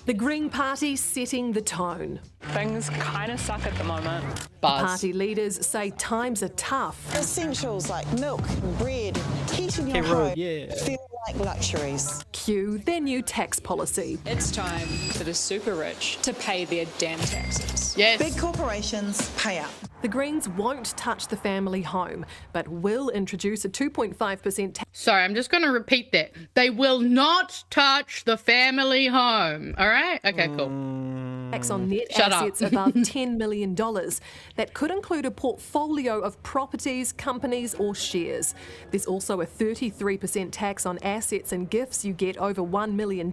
The Green Party setting the tone. Things kind of suck at the moment. Party leaders say times are tough. Essentials like milk, bread, heating your home feel like luxuries. Cue their new tax policy. It's time for the super rich to pay their damn taxes. Yes. Big corporations pay up. The Greens won't touch the family home, but will introduce a 2.5% tax. Sorry, I'm just going to repeat that. They will not touch the family home. All right? Okay, cool. Tax on net Shut up. assets above $10 million. That could include a portfolio of properties, companies or shares. There's also a 33% tax on assets and gifts you get over $1 million,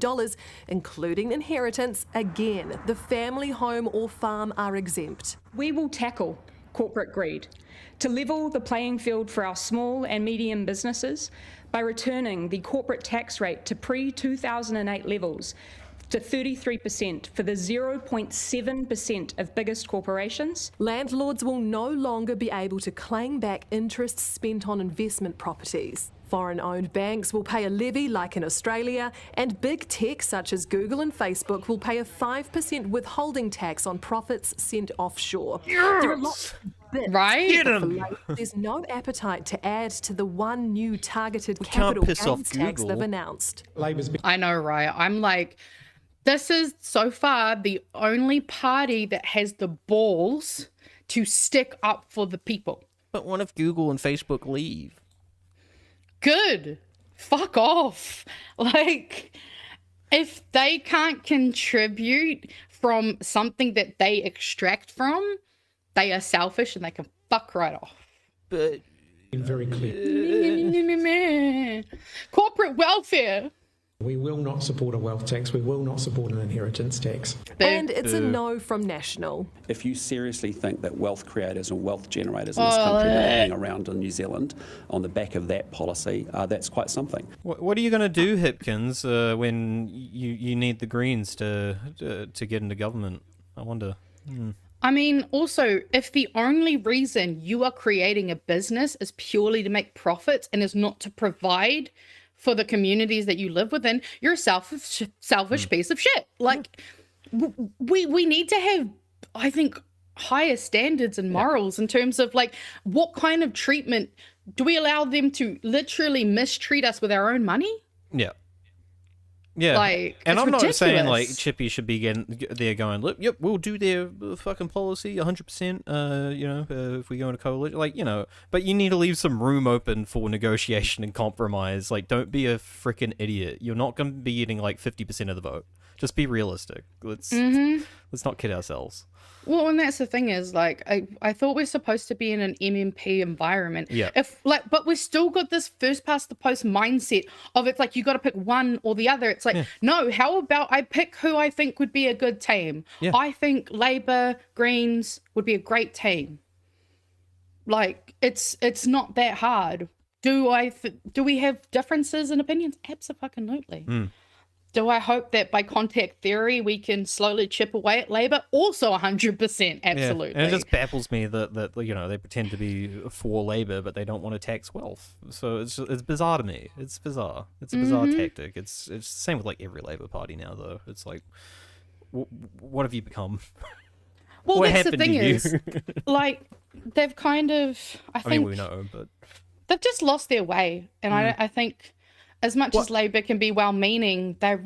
including inheritance. Again, the family home or farm are exempt. We will tackle corporate greed to level the playing field for our small and medium businesses by returning the corporate tax rate to pre-2008 levels to 33% for the 0.7% of biggest corporations. Landlords will no longer be able to claim back interest spent on investment properties. Foreign-owned banks will pay a levy like in Australia, and big tech such as Google and Facebook will pay a 5% withholding tax on profits sent offshore. Yes! There are lots of bits, right? but there's no appetite to add to the one new targeted capital gains tax they've announced. I know, right? I'm like, this is so far the only party that has the balls to stick up for the people. But what if Google and Facebook leave? Good. Fuck off. Like, if they can't contribute from something that they extract from, they are selfish and they can fuck right off. But very clear. Corporate welfare. We will not support a wealth tax. We will not support an inheritance tax. And it's a no from National. If you seriously think that wealth creators and wealth generators in this country are hanging around in New Zealand on the back of that policy, that's quite something. What are you going to do, Hipkins, when you need the Greens to get into government? I wonder. I mean, also, if the only reason you are creating a business is purely to make profits and is not to provide for the communities that you live within, you're a selfish piece of shit. Like, we need to have, I think, higher standards and morals in terms of, like, what kind of treatment do we allow them to literally mistreat us with our own money? Yeah. Yeah, like, and I'm ridiculous. not saying like Chippy should be getting there going, look, yep, we'll do their fucking policy 100%. If we go into coalition, like, but you need to leave some room open for negotiation and compromise. Like, don't be a freaking idiot. You're not going to be getting like 50% of the vote. Just be realistic. Let's not kid ourselves. Well, and that's the thing is, like, I thought we're supposed to be in an MMP environment. Yeah. But we've still got this first past the post mindset of it's like you got to pick one or the other. It's like, no, how about I pick who I think would be a good team? Yeah. I think Labour, Greens would be a great team. Like, it's not that hard. Do we have differences in opinions? Absolutely. Do I hope that by contact theory we can slowly chip away at Labour? Also 100%, absolutely. Yeah. And it just baffles me that they pretend to be for Labour, but they don't want to tax wealth. So it's bizarre to me. It's bizarre. It's a bizarre tactic. It's the same with like every Labour party now, though. It's like, what have you become? Well, what that's the happened thing to you? is, like, they've kind of, I think mean, we know, but they've just lost their way, and I think. As much as Labour can be well-meaning, they're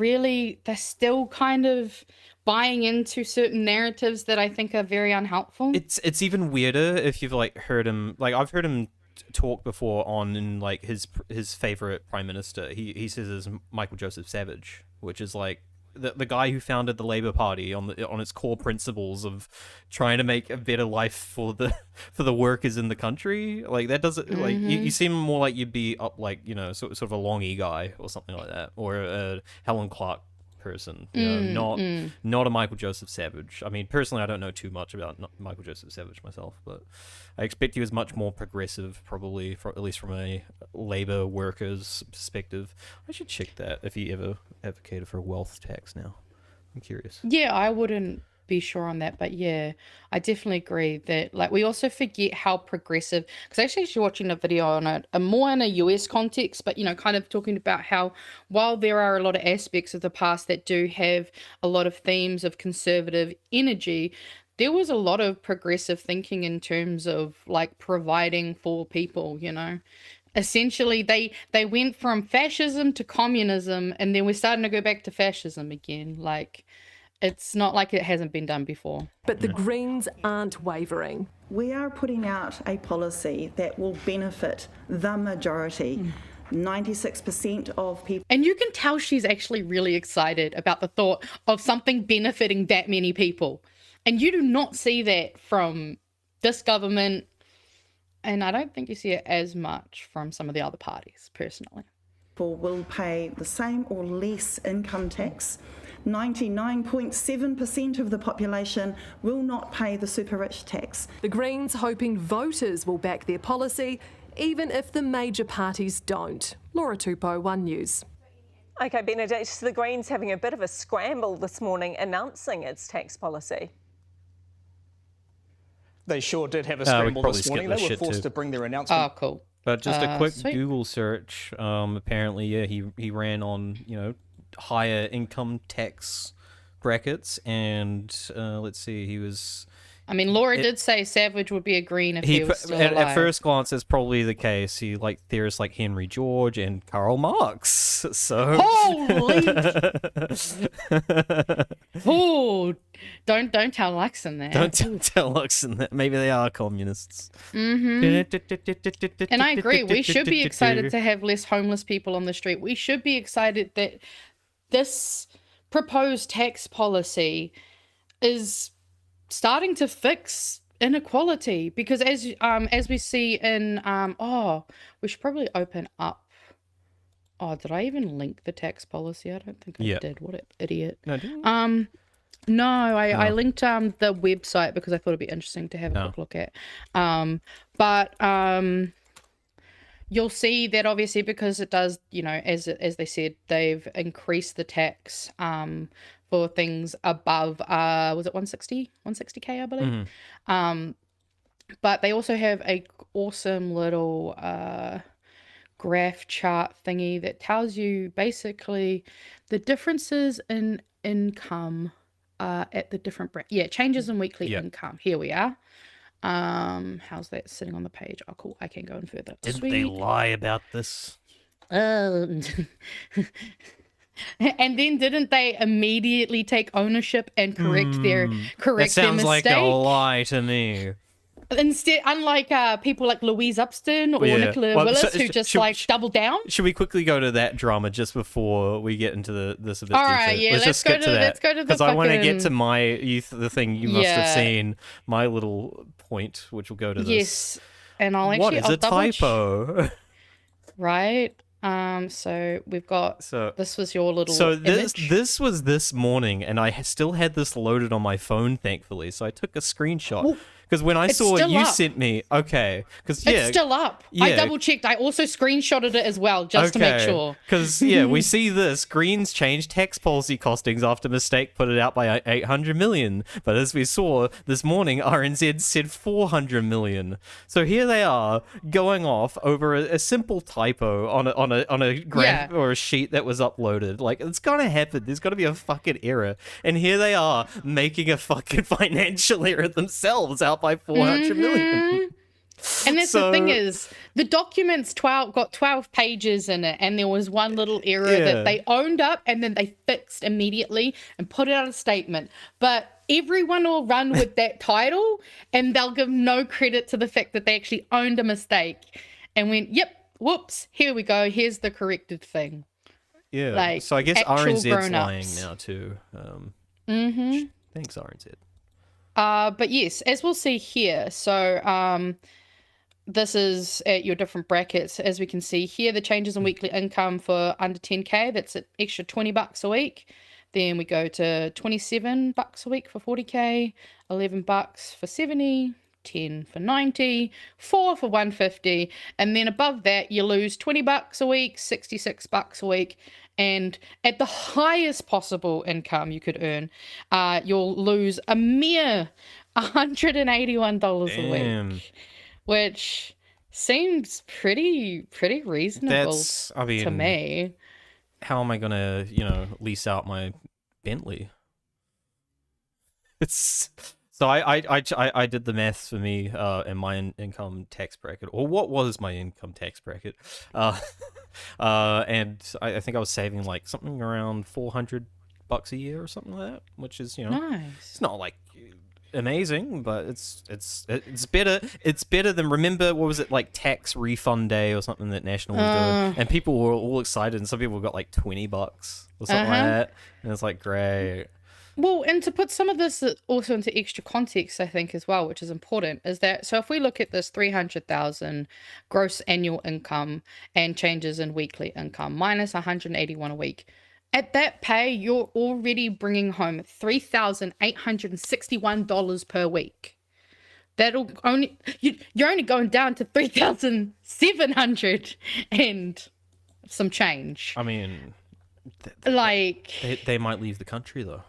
still kind of buying into certain narratives that I think are very unhelpful. It's even weirder if you've like heard him. Like, I've heard him talk before on like his favorite prime minister. He says is Michael Joseph Savage, which is like the guy who founded the Labour Party on its core principles of trying to make a better life for the workers in the country. Like, that doesn't like you seem more like you'd be up like sort of a Long E guy or something like that, or a Helen Clark person, not a Michael Joseph Savage. I mean, personally, I don't know too much about Michael Joseph Savage myself, but I expect he was much more progressive, probably, at least from a Labour workers' perspective. I should check that if he ever advocated for a wealth tax now. I'm curious. Yeah, I wouldn't be sure on that, but yeah, I definitely agree that, like, we also forget how progressive, because I was actually watching a video on it, more in a US context, but kind of talking about how while there are a lot of aspects of the past that do have a lot of themes of conservative energy, there was a lot of progressive thinking in terms of like providing for people. Essentially they went from fascism to communism, and then we're starting to go back to fascism again. Like, it's not like it hasn't been done before. But the Greens aren't wavering. We are putting out a policy that will benefit the majority. 96% of people. And you can tell she's actually really excited about the thought of something benefiting that many people. And you do not see that from this government. And I don't think you see it as much from some of the other parties, personally. People will pay the same or less income tax. 99.7% of the population will not pay the super rich tax. The Greens hoping voters will back their policy, even if the major parties don't. Laura Tupou, One News. OK, Benedict, the Greens having a bit of a scramble this morning announcing its tax policy. They sure did have a scramble this morning. They were forced to bring their announcement. Oh, cool. But just a quick sweet. Google search. Apparently, yeah, he ran on, you know, higher income tax brackets, and let's see, he was. I mean, Laura did say Savage would be a Green if he was still alive. At first glance, it's probably the case. He theorists like Henry George and Karl Marx. So. Holy! Oh, don't tell Luxon that. Don't tell Luxon that. Maybe they are communists. Mm-hmm. And I agree. We should be excited to have less homeless people on the street. We should be excited that this proposed tax policy is starting to fix inequality, because as we see in we should probably open up. Oh, did I even link the tax policy? I don't think I did. What an idiot. No, didn't you? I linked the website because I thought it'd be interesting to have a quick look at. But you'll see that obviously, because it does, you know, as they said, they've increased the tax for things above was it 160k, I believe. Mm-hmm. But they also have a awesome little graph chart thingy that tells you basically the differences in income at the different changes in weekly income. Here we are. How's that sitting on the page? Oh, cool. I can go in further. Didn't they lie about this? And then didn't they immediately take ownership and correct their That sounds mistake? like a lie to me. Instead, unlike people like Louise Upston or Nicola Willis, who just doubled down. Should we quickly go to that drama just before we get into this a bit? All right, yeah, let's just skip to that. Let's go to the because I want to get to the thing you must have Yeah. seen, my little point, which will go to this. Yes, and I'll What actually is a typo? Right. So we've got. So this was your little. So image. this was this morning, and I still had this loaded on my phone, thankfully. So I took a screenshot. Because when I It's saw still you up. sent me, okay, because It's still up. I double checked. I also screenshotted it as well, just to make sure. Because we see this. Greens changed tax policy costings after mistake put it out by 800 million. But as we saw this morning, RNZ said 400 million. So here they are going off over a simple typo on a graph or a sheet that was uploaded. Like, it's gonna happen. There's gotta be a fucking error. And here they are making a fucking financial error themselves out by 400 million. And that's the thing is, the document's got 12 pages in it, and there was one little error that they owned up and then they fixed immediately and put out a statement. But everyone will run with that title, and they'll give no credit to the fact that they actually owned a mistake and went, yep, whoops, here we go, here's the corrected thing. Yeah. Like, so I guess actual RNZ's grown-ups. lying now too. Thanks, RNZ. But yes, as we'll see here, so this is at your different brackets. As we can see here, the changes in weekly income for under 10k, that's an extra $20 a week. Then we go to $27 a week for 40k, $11 for 70, 10 for 90, 4 for 150, and then above that you lose $20 a week, $66 a week, and at the highest possible income you could earn, you'll lose a mere $181 a week, which seems pretty reasonable to me. How am I gonna, lease out my Bentley? It's so I did the maths for me and my income tax bracket, or what was my income tax bracket, and I think I was saving like something around $400 a year or something like that, which is nice. It's not like amazing, but it's better. It's better than, remember, what was it, like tax refund day or something that National was doing, and people were all excited, and some people got like $20 or something like that, and it's like great. Well, and to put some of this also into extra context, I think as well, which is important, is that, so if we look at this 300,000 gross annual income and changes in weekly income minus 181 a week, at that pay, you're already bringing home $3,861 per week. That'll only, you're only going down to 3,700 and some change. I mean, Like they might leave the country though.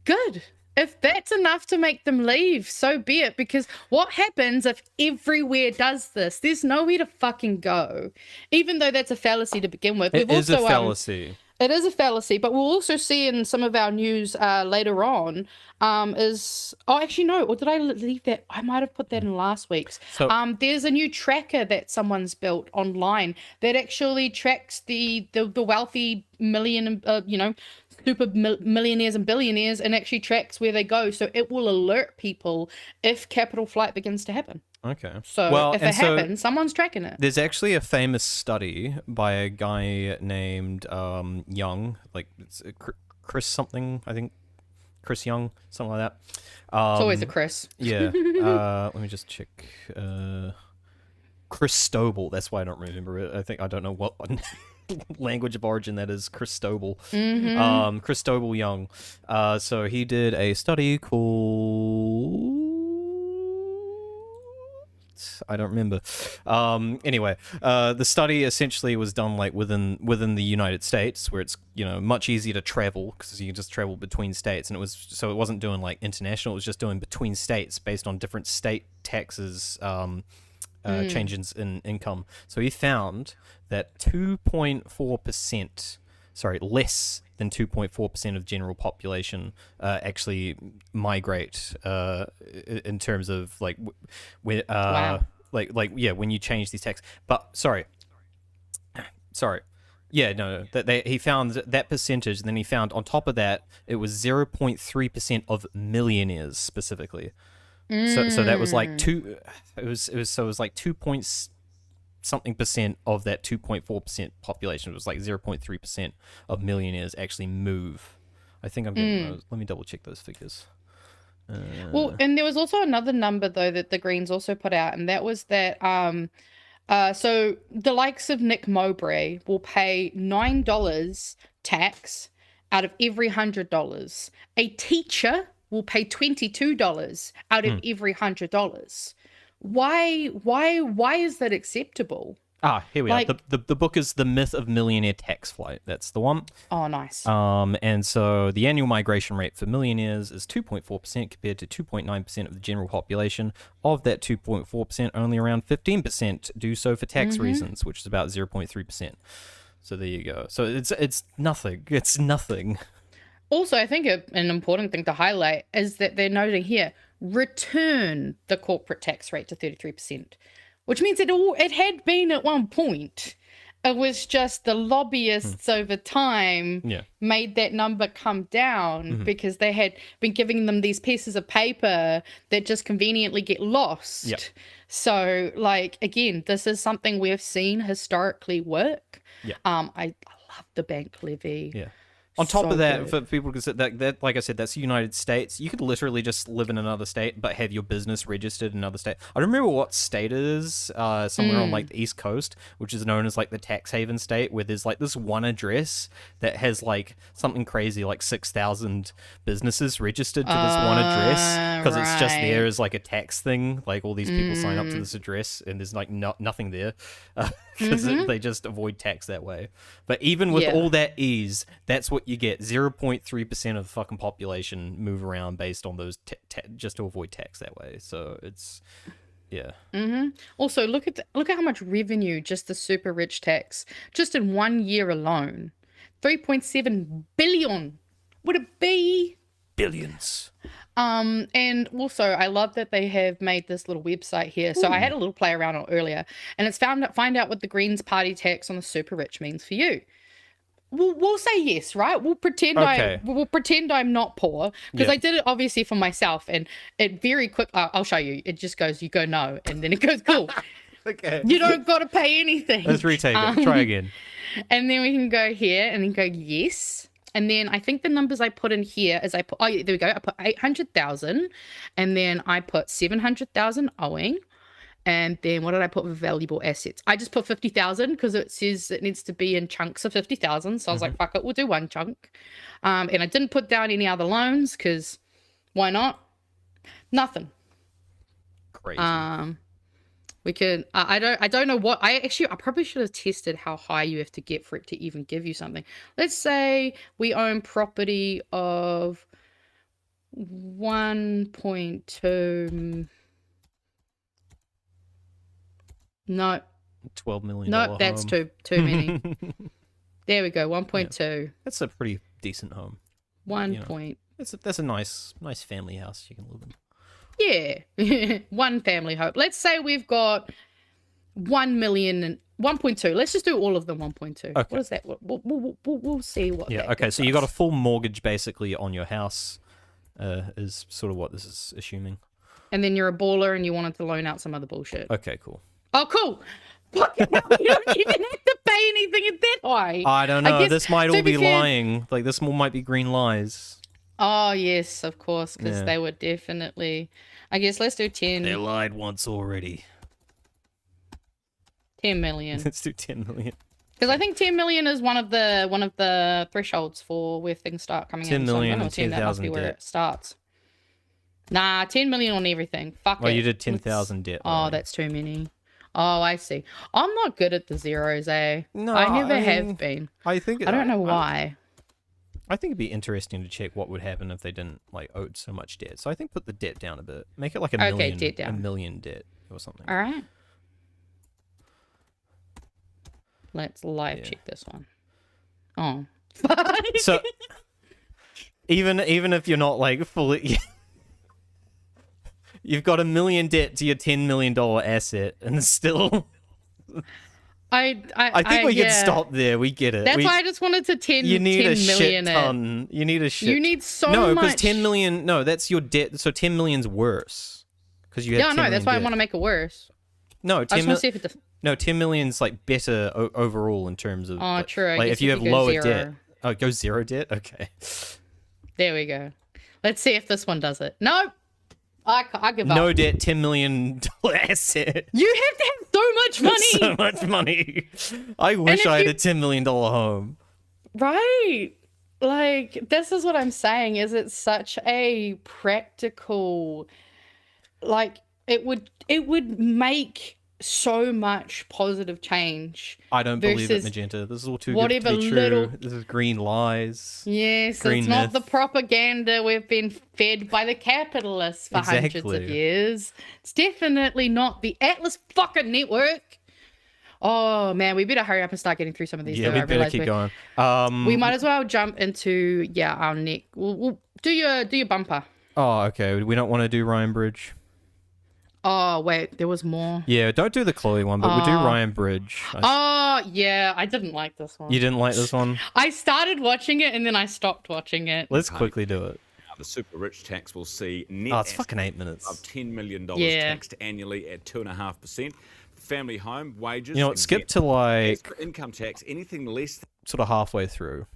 Good. If that's enough to make them leave, so be it. Because what happens if everywhere does this? There's nowhere to fucking go. Even though that's a fallacy to begin with. It is a fallacy. It is a fallacy, but we'll also see in some of our news later on actually no, or did I leave that? I might have put that in last week's. So, there's a new tracker that someone's built online that actually tracks the wealthy super millionaires and billionaires and actually tracks where they go. So it will alert people if capital flight begins to happen. Okay. So if it happens, someone's tracking it. There's actually a famous study by a guy named Young, like it's Chris something, I think. Chris Young, something like that. It's always a Chris. Yeah. Let me just check. Chris Stobel. That's why I don't remember it. I don't know what language of origin that is. Chris Stobel. Mm-hmm. Chris Stobel Young. So he did a study called... I don't remember. Anyway, the study essentially was done like within the United States, where it's much easier to travel because you can just travel between states, and it wasn't doing like international. It was just doing between states based on different state taxes, changes in income. So he found that 2.4%, less than 2.4% of general population actually migrate in terms of like when when you change these taxes. But he found that percentage, and then he found on top of that it was 0.3% of millionaires specifically. So that was like it was like 2 something percent of that 2.4% population. It was like 0.3% of millionaires actually move. I think I'm getting those. Let me double check those figures. Well, and there was also another number though that the Greens also put out, and that was that so the likes of Nick Mowbray will pay $9 tax out of every $100. A teacher will pay $22 out of every $100. Why is that acceptable? Here we are. The book is The Myth of Millionaire Tax Flight. That's the one. Oh, nice. And so the annual migration rate for millionaires is 2.4% compared to 2.9% of the general population. Of that 2.4%, only around 15% do so for tax reasons, which is about 0.3%. So there you go. So it's nothing. It's nothing. Also, I think an important thing to highlight is that they're noting here, return the corporate tax rate to 33%, which means it had been at one point. It was just the lobbyists over time made that number come down because they had been giving them these pieces of paper that just conveniently get lost. Yep. So, like, again, this is something we've seen historically work. I love the bank levy. Yeah. On top of that, good. for people who said that, like I said, that's the United States. You could literally just live in another state, but have your business registered in another state. I don't remember what state it is, somewhere on like the East Coast, which is known as like the tax haven state, where there's like this one address that has like something crazy, like 6,000 businesses registered to this one address, because it's just there as like a tax thing. Like all these people sign up to this address, and there's like nothing there, because they just avoid tax that way. But even with all that ease, that's what you get. 0.3% of the fucking population move around based on those just to avoid tax that way. So it's Also, look at how much revenue just the super rich tax just in 1 year alone. 3.7 billion. Would it be billions? And also I love that they have made this little website here. So I had a little play around on it earlier, and it's find out what the Greens party tax on the super rich means for you. We'll say yes, right? We'll pretend I'm not poor, because I did it obviously for myself, and it very quick. I'll show you. It just goes, you go no, and then it goes cool. Okay. You don't got to pay anything. Let's retake it. Try again. And then we can go here and then go yes. And then I think the numbers I put in here is there we go. I put 800,000, and then I put 700,000 owing. And then what did I put for valuable assets? I just put 50,000 because it says it needs to be in chunks of 50,000. So I was like, fuck it, we'll do one chunk. And I didn't put down any other loans because why not? Nothing. Crazy. We can. I don't know what. I probably should have tested how high you have to get for it to even give you something. Let's say we own property of 1.2. No. $12 million. No, that's home. too many. There we go. 1.2. Yeah. That's a pretty decent home. 1 point. That's a nice family house you can live in. Yeah, one family home. Let's say we've got 1 million and 1.2. Let's just do all of them 1.2. Okay. What is that? We'll see what. Yeah. Okay. So you got a full mortgage basically on your house, is sort of what this is assuming. And then you're a baller and you wanted to loan out some other bullshit. Okay. Cool. Oh, cool. Fucking hell, you don't even have to pay anything at that high. I don't know. guess, this might to all be fair- lying. Like this might be green lies. Oh yes, of course, because Yeah. they were definitely. I guess let's do 10. They lied once already. 10 million. Let's do 10 million. Because I think 10 million is one of the thresholds for where things start coming 10 in. million So and 10,000 that must be 10,000 where debt. it starts. Nah, 10 million on everything. Fuck Oh, it. you did 10,000 debt. Oh, that's too many. Oh, I see. I'm not good at the zeros, eh? No, I never I mean, have been. I think I don't know why. I think it'd be interesting to check what would happen if they didn't like owe so much debt. So I think put the debt down a bit. Make it like a Okay, million, debt down. a million debt or something. All right. Let's live check this one. Oh. So even if you're not like fully, you've got $1 million debt to your $10 million asset, and still. I think we yeah. can stop there. We get it. That's why I just wanted to 10 You need 10 a shit million it. ton. You need a shit. You need so no, much. because 10 million. No, that's your debt. So 10 million's worse because you have. Yeah, 10 no, million that's why I debt. want to make it worse. No, I 10 just want to see if it. No, 10 million's like better overall in terms of. Oh, true. I Like guess if you have go lower zero. debt. Oh, it goes zero debt. Okay. There we go. Let's see if this one does it. No, I give up. No debt, $10 million asset. You have to have so much money. So much money. I wish if I had you- a $10 million home. Right. Like, this is what I'm saying, is it's such a practical, like, it would make so much positive change. I don't believe it, versus Magenta. This is all too whatever good to be true. little- This is green lies. Yes, Green it's not myth. the propaganda we've been fed by the capitalists for hundreds of Exactly. years. It's definitely not the Atlas fucking network. Oh man, we better hurry up and start getting through some of these. Yeah, though. we I better realise keep we're- going. We might as well jump into our neck. We'll do your bumper. Oh, okay. We don't want to do Ryan Bridge. Oh wait, there was more. Yeah, don't do the Chloe one, but we'll do Oh. Ryan Bridge. Oh yeah, I didn't like this one. You didn't like this one? I started watching it and then I stopped watching it. Let's quickly do it. The super rich tax will see net Oh, it's fucking 8 minutes. of $10 million Yeah. taxed annually at 2.5%. Family home wages. You know what? Skip exempt. to like As for income tax, anything less sort of halfway through.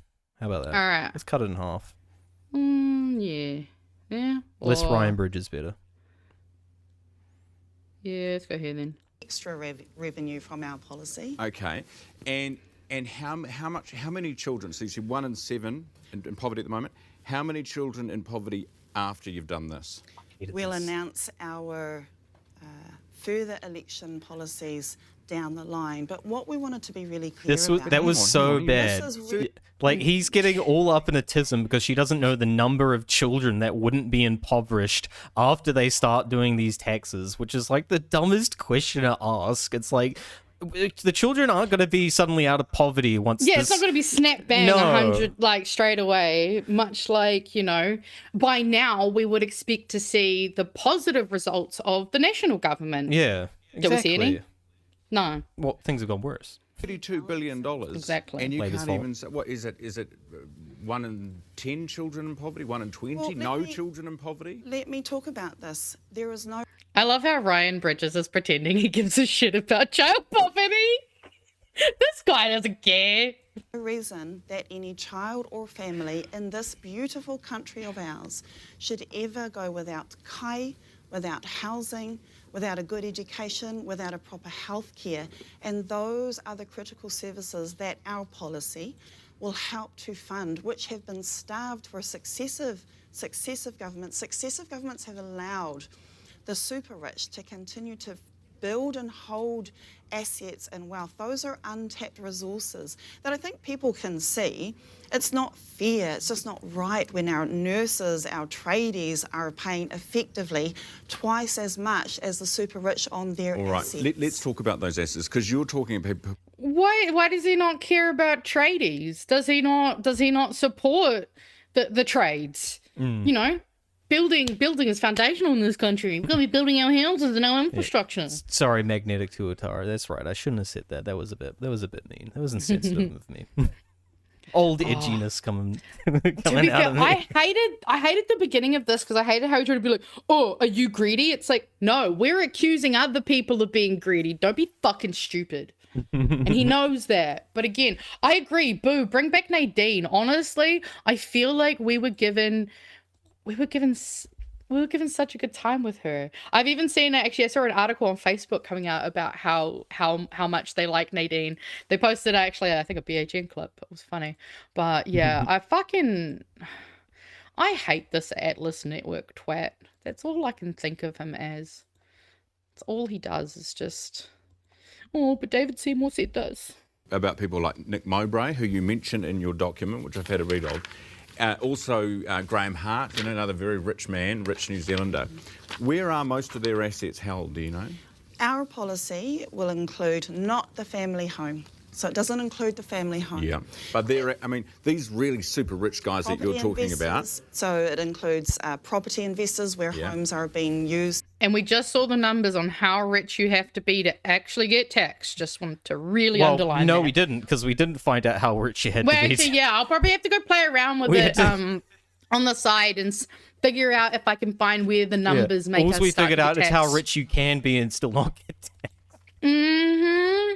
How about that? All right. Let's cut it in half. Yeah. Yeah. Less Or- Ryan Bridge is better. Yeah, let's go here then. Extra revenue from our policy. Okay, and how many children? So you said 1 in 7 in poverty at the moment. How many children in poverty after you've done this? We'll announce our further election policies down the line. But what we wanted to be really clear about... That was so bad. This is Like he's getting all up in a tism because she doesn't know the number of children that wouldn't be impoverished after they start doing these taxes, which is like the dumbest question to ask. It's like the children aren't going to be suddenly out of poverty once. Yeah, it's not going to be snap bang No. 100 like straight away. Much like, you know, by now we would expect to see the positive results of the national government. Yeah, Do we see any? exactly. No. Well, things have gone worse. $32 billion. Exactly. And you Labour's can't fault. even say, what is it? Is it 1 in 10 children in poverty? 1 in 20? Well, let No me- children in poverty? Let me talk about this. There is no I love how Ryan Bridges is pretending he gives a shit about child poverty. This guy doesn't care. reason that any child or family in this beautiful country of ours should ever go without kai, without housing, without a good education, without a proper health care. And those are the critical services that our policy will help to fund, which have been starved for successive governments. Successive governments have allowed the super rich to continue to build and hold assets and wealth. Those are untapped resources that I think people can see. It's not fair, it's just not right when our nurses, our tradies are paying effectively twice as much as the super rich on their assets. Let's talk about those assets, because you're talking about... Why does he not care about tradies? Does he not support the trades? You know? Building is foundational in this country. We're going to be building our houses and our infrastructure. Yeah. Sorry, magnetic Tuatara. That's right. I shouldn't have said that. That was a bit mean. That was insensitive of me. Old edginess coming out of me. I hated the beginning of this because I hated how he tried to be like, oh, are you greedy? It's like, no, we're accusing other people of being greedy. Don't be fucking stupid. And he knows that. But again, I agree. Boo, bring back Nadine. Honestly, I feel like we were given such a good time with her. I've even seen actually I saw an article on Facebook coming out about how much they like Nadine. They posted actually I think a BHN clip. It was funny. But yeah, I hate this Atlas Network twat. That's all I can think of him as. That's all he does is just but David Seymour said this. About people like Nick Mowbray, who you mentioned in your document, which I've had a read of. Also, Graham Hart, another very rich man, rich New Zealander. Where are most of their assets held, do you know? Our policy will include not the family home. So it doesn't include the family home. Yeah, but these really super rich guys that you're talking about. So it includes property investors where homes are being used. And we just saw the numbers on how rich you have to be to actually get taxed. Just wanted to really underline that. No, we didn't, because we didn't find out how rich you had to be. Actually, yeah, I'll probably have to go play around with it on the side and figure out if I can find where the numbers make us All we figured out is how taxed. rich you can be and still not get taxed. Mm-hmm.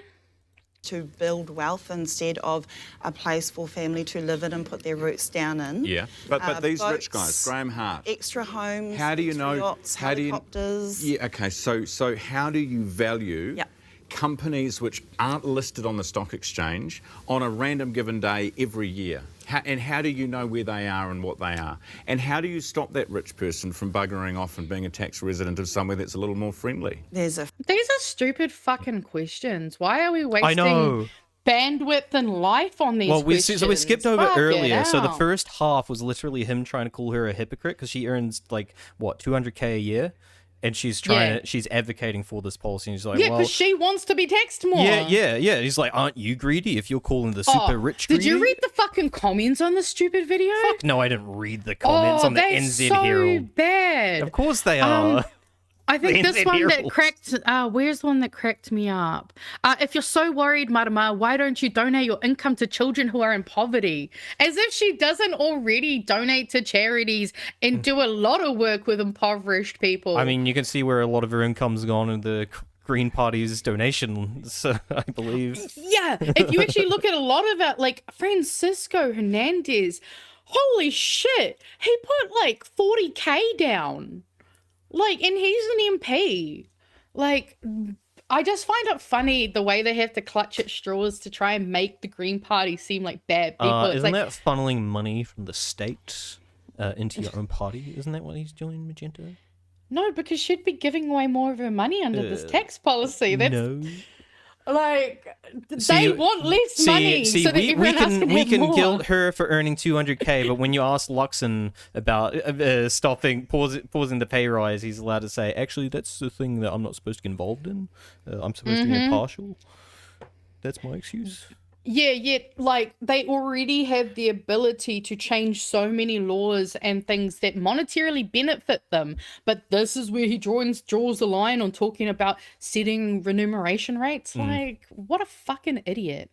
To build wealth instead of a place for family to live in and put their roots down in. Yeah, but these boats, rich guys, Graham Hart. Extra homes, how do you know? yachts, helicopters. Yeah, okay, so how do you value companies which aren't listed on the stock exchange on a random given day every year? And how do you know where they are and what they are? And how do you stop that rich person from buggering off and being a tax resident of somewhere that's a little more friendly? These are stupid fucking questions. Why are we wasting bandwidth and life on these questions? So we skipped over earlier. So the first half was literally him trying to call her a hypocrite because she earns like, what, $200K a year? And she's she's advocating for this policy. And she's like, because she wants to be taxed more. Yeah. He's like, aren't you greedy if you're calling the super rich greedy? Did you read the fucking comments on the stupid video? Fuck no, I didn't read the comments on the NZ Herald. So bad. Of course they are. I think this one that cracked, where's the one that cracked me up? If you're so worried, Marama, why don't you donate your income to children who are in poverty? As if she doesn't already donate to charities and do a lot of work with impoverished people. I mean, you can see where a lot of her income's gone in the Green Party's donations, I believe. Yeah, if you actually look at a lot of it, like Francisco Hernandez, holy shit, he put like 40K down. Like, and he's an MP. Like, I just find it funny the way they have to clutch at straws to try and make the Green Party seem like bad people. Isn't that funneling money from the state into your own party? Isn't that what he's doing, Magenta? No, because she'd be giving away more of her money under this tax policy. That's, no. Like, they want less money so that everyone else can we have can more. guilt her for earning 200K, but when you ask Luxon about pausing the pay rise, he's allowed to say, actually, that's the thing that I'm not supposed to get involved in. I'm supposed to be impartial. That's my excuse. Yeah, yet, like, they already have the ability to change so many laws and things that monetarily benefit them. But this is where he draws the line on talking about setting remuneration rates. Like, what a fucking idiot.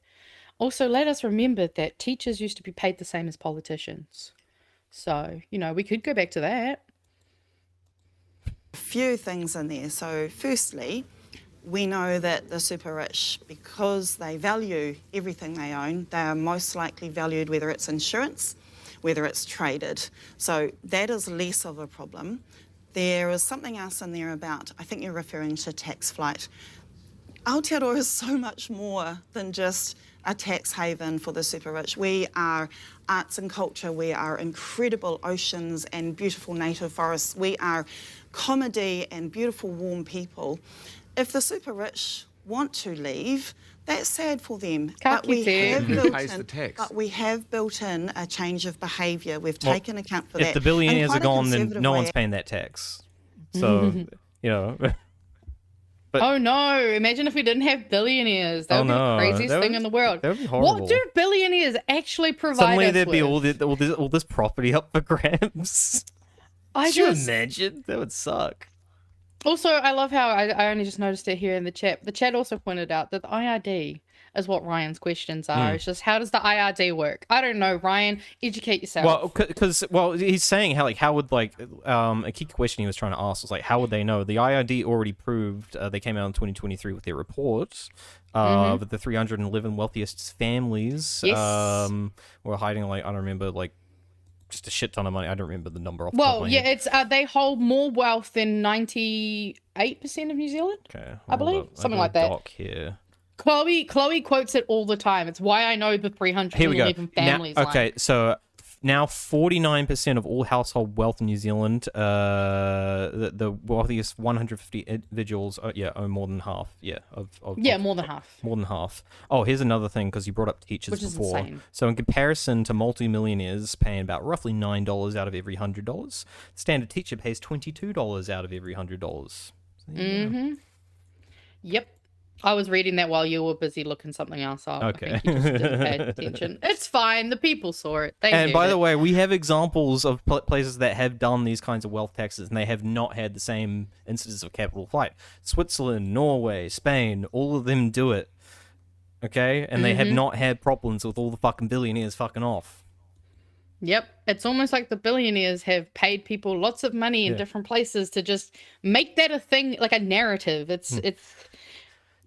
Also, let us remember that teachers used to be paid the same as politicians. So, you know, we could go back to that. A few things in there. So, firstly, we know that the super rich, because they value everything they own, they are most likely valued whether it's insurance, whether it's traded. So that is less of a problem. There is something else in there about, I think you're referring to tax flight. Aotearoa is so much more than just a tax haven for the super rich. We are arts and culture, we are incredible oceans and beautiful native forests, we are comedy and beautiful warm people. If the super rich want to leave, that's sad for them. But we have built in a change of behaviour. We've taken account for that. If the billionaires are gone, then no one's paying that tax. So, But, oh no, imagine if we didn't have billionaires. That would be the craziest thing in the world. That would be horrible. What do billionaires actually provide Suddenly us there'd be with? all this property up for grabs. Could you imagine? That would suck. Also, I love how I only just noticed it here in the chat. The chat also pointed out that the IRD is what Ryan's questions are. It's just, how does the IRD work? I don't know, Ryan. Educate yourself. Well, because he's saying how would a key question he was trying to ask was like, how would they know? The IRD already proved they came out in 2023 with their report. With the 311 wealthiest families were hiding I don't remember just a shit ton of money. I don't remember the number off the top of my head. It's they hold more wealth than 98% of New Zealand. Okay, I believe something like that. Doc here. Chloe quotes it all the time. It's why I know the 311 families. Okay, so now 49% of all household wealth in New Zealand, the wealthiest 150 individuals, own more than half. More than half. More than half. Oh, here's another thing, because you brought up teachers before. Insane. So in comparison to multi-millionaires paying about roughly $9 out of every $100, standard teacher pays $22 out of every $100. So, Yep. I was reading that while you were busy looking something else up. Okay. I think you just didn't pay attention. It's fine. The people saw it. And by the way, we have examples of places that have done these kinds of wealth taxes, and they have not had the same incidence of capital flight. Switzerland, Norway, Spain, all of them do it. Okay? And they have not had problems with all the fucking billionaires fucking off. Yep. It's almost like the billionaires have paid people lots of money in different places to just make that a thing, like a narrative. It's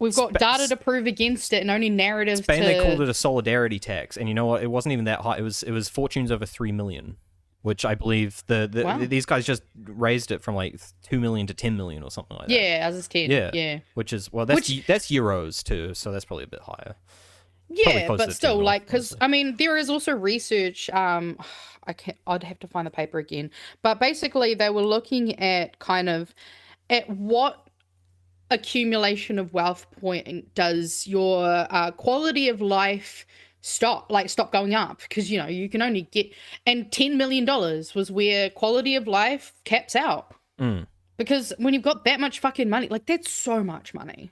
we've got data to prove against it, and only narratives. Spain, they called it a solidarity tax, and you know what? It wasn't even that high. It was fortunes over 3 million, which I believe these guys just raised it from 2 million to 10 million or something like that. Yeah, as is 10. Yeah. Which is that's euros too, so that's probably a bit higher. Yeah, but still, because I mean, there is also research. I'd have to find the paper again, but basically, they were looking at at what accumulation of wealth point does your quality of life stop going up, because you can only get, and $10 million was where quality of life caps out. Because when you've got that much fucking money, that's so much money.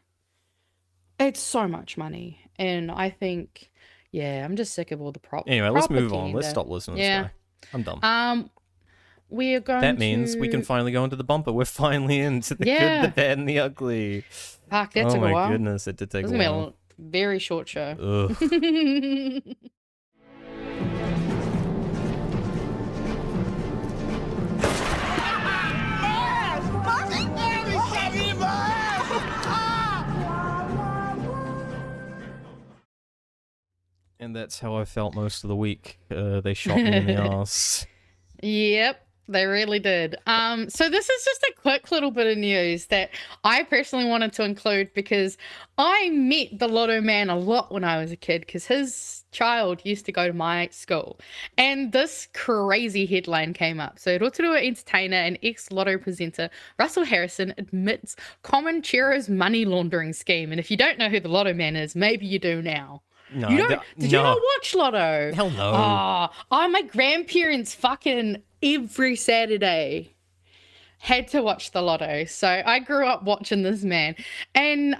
It's so much money. And I think, I'm just sick of all the Anyway, let's move on. Let's stop listening to this guy. I'm done. We are going That means we can finally go into the bumper. We're finally into the good, the bad, and the ugly. Fuck, that took a while. Oh my goodness, it did take a while. This is going to be a very short show. Ugh. And that's how I felt most of the week. They shot me in the ass. Yep, they really did. So this is just a quick little bit of news that I personally wanted to include, because I met the Lotto man a lot when I was a kid, because his child used to go to my school. And this crazy headline came up. So Aotearoa entertainer and ex-Lotto presenter Russell Harrison admits Comanchero's money laundering scheme. And if you don't know who the Lotto man is, maybe you do now. No, you don't? Did you not watch Lotto? Hell no. My grandparents fucking every Saturday had to watch the Lotto. So I grew up watching this man. And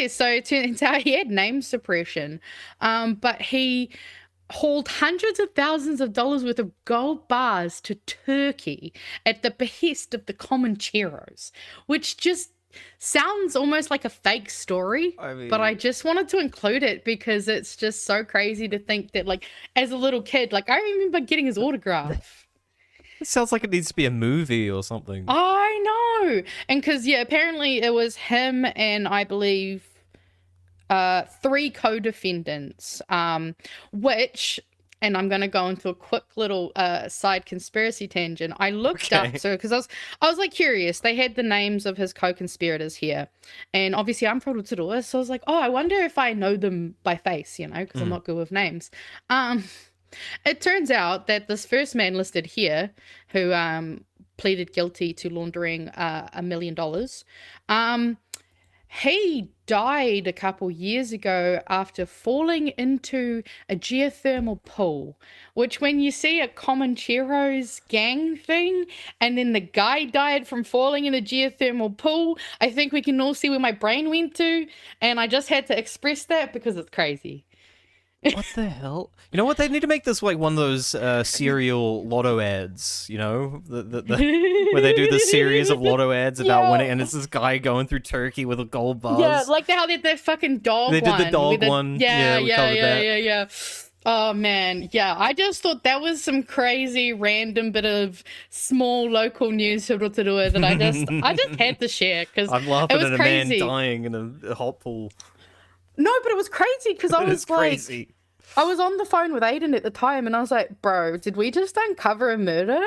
so it turns out he had name suppression. But he hauled hundreds of thousands of dollars worth of gold bars to Turkey at the behest of the Comancheros, which just sounds almost like a fake story. But I just wanted to include it because it's just so crazy to think that, as a little kid, I remember getting his autograph. It sounds like it needs to be a movie or something. I know. And because, apparently it was him and I believe 3 co-defendants, which... And I'm going to go into a quick little side conspiracy tangent. I looked up, because I was curious. They had the names of his co-conspirators here. And obviously I'm from Aotearoa, so I was like, I wonder if I know them by face, because I'm not good with names. It turns out that this first man listed here, who pleaded guilty to laundering $1 million, He died a couple years ago after falling into a geothermal pool, which when you see a Comancheros gang thing and then the guy died from falling in a geothermal pool, I think we can all see where my brain went to, and I just had to express that because it's crazy. What the hell? You know what? They need to make this like one of those cereal lotto ads, you know? Where they do the series of lotto ads about winning, and it's this guy going through Turkey with a gold bars. Yeah, like how they did the fucking dog They one. did the dog one. Yeah. Oh, man. Yeah, I just thought that was some crazy random bit of small local news to Rotorua that I just had to share because I'm laughing it was at a crazy. man dying in a hot pool. No, but it was crazy because I was like, crazy. I was on the phone with Aiden at the time and I was like, bro, did we just uncover a murder?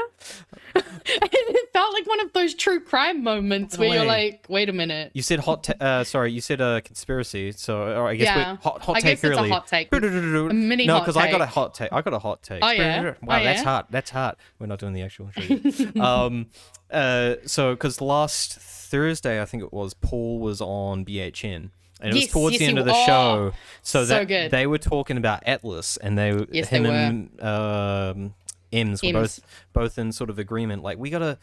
And it felt like one of those true crime moments where you're like, wait a minute. You said you said conspiracy. So or I guess Yeah, hot I take guess it's early. a hot take. A mini No, hot because I got a take. hot take. I got a hot take. Oh, yeah? Wow, Oh, that's yeah? hot. That's hot. We're not doing the actual show. So because last Thursday I think it was, Paul was on BHN. And it was towards the end of the show, so that good. they were talking about Atlas, and him and Ems were both in sort of agreement. Like we gotta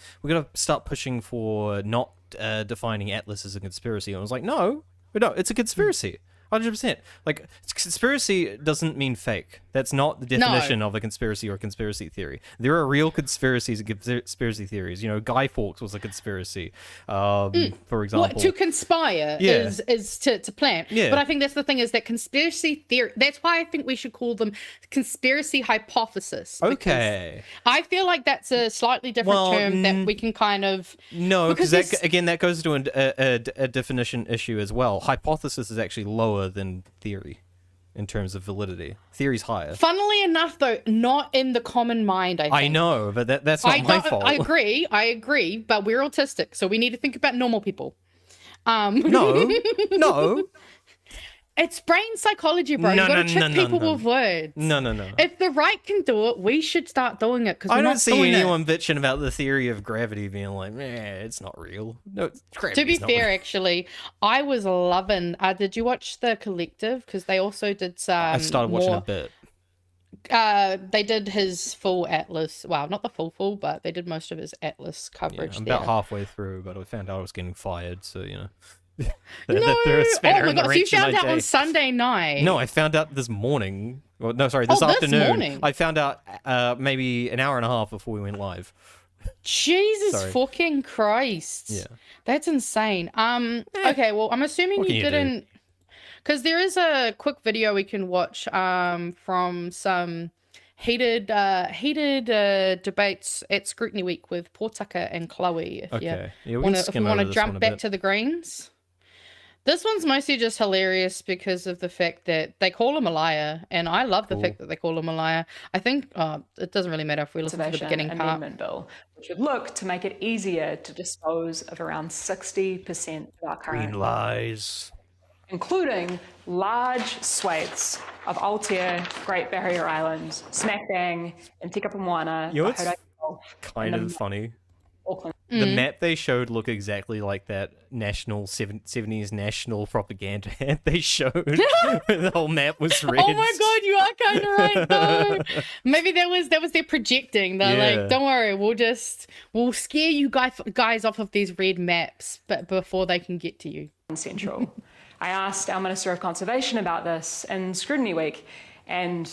start pushing for not defining Atlas as a conspiracy. And I was like, no, it's a conspiracy. 100%. Like, conspiracy doesn't mean fake. That's not the definition of a conspiracy or a conspiracy theory. There are real conspiracies and conspiracy theories. You know, Guy Fawkes was a conspiracy, for example. What, to conspire is to plan. Yeah. But I think that's the thing, is that conspiracy theory, that's why I think we should call them conspiracy hypothesis. Okay. I feel like that's a slightly different term that we can kind of... No, because that goes to a definition issue as well. Hypothesis is actually lower than theory in terms of validity. Theory's higher. Funnily enough, though, not in the common mind, I think. I know, but that's not my fault. I agree, but we're autistic, so we need to think about normal people. No. It's brain psychology, bro. You gotta trick people with words. No. If the right can do it, we should start doing it. I don't see anyone bitching about the theory of gravity being like, it's not real. No, to be fair, actually, I was loving. Did you watch The Collective? Because they also did some. I started watching a bit. They did his full Atlas. Well, not the full, but they did most of his Atlas coverage. Yeah, I'm about halfway through, but I found out I was getting fired, so you know. Oh my god! So you found out on Sunday night? No, I found out this morning. Well, no, sorry, this afternoon. This morning. I found out maybe an hour and a half before we went live. Jesus fucking Christ! Yeah, that's insane. Okay, well, I'm assuming you didn't, because there is a quick video we can watch from some heated debates at Scrutiny Week with Potaka and Chloe. If you want to jump back to the Greens. This one's mostly just hilarious because of the fact that they call him a liar, and I love the fact that they call him a liar. I think it doesn't really matter if we listen to the beginning part. Amendment bill, which would look to make it easier to dispose of around 60% of our current green lies, including large swathes of Aotearoa, Great Barrier Island, smack bang in Te Kapamoana. You know what's kind of funny? Auckland. The map they showed looked exactly like that national 70s national propaganda ad they showed. The whole map was red. Oh my god, you are kind of right though. Maybe that was their projecting. They're like, don't worry, we'll scare you guys off of these red maps, but before they can get to you. Central. I asked our Minister of Conservation about this in Scrutiny Week, and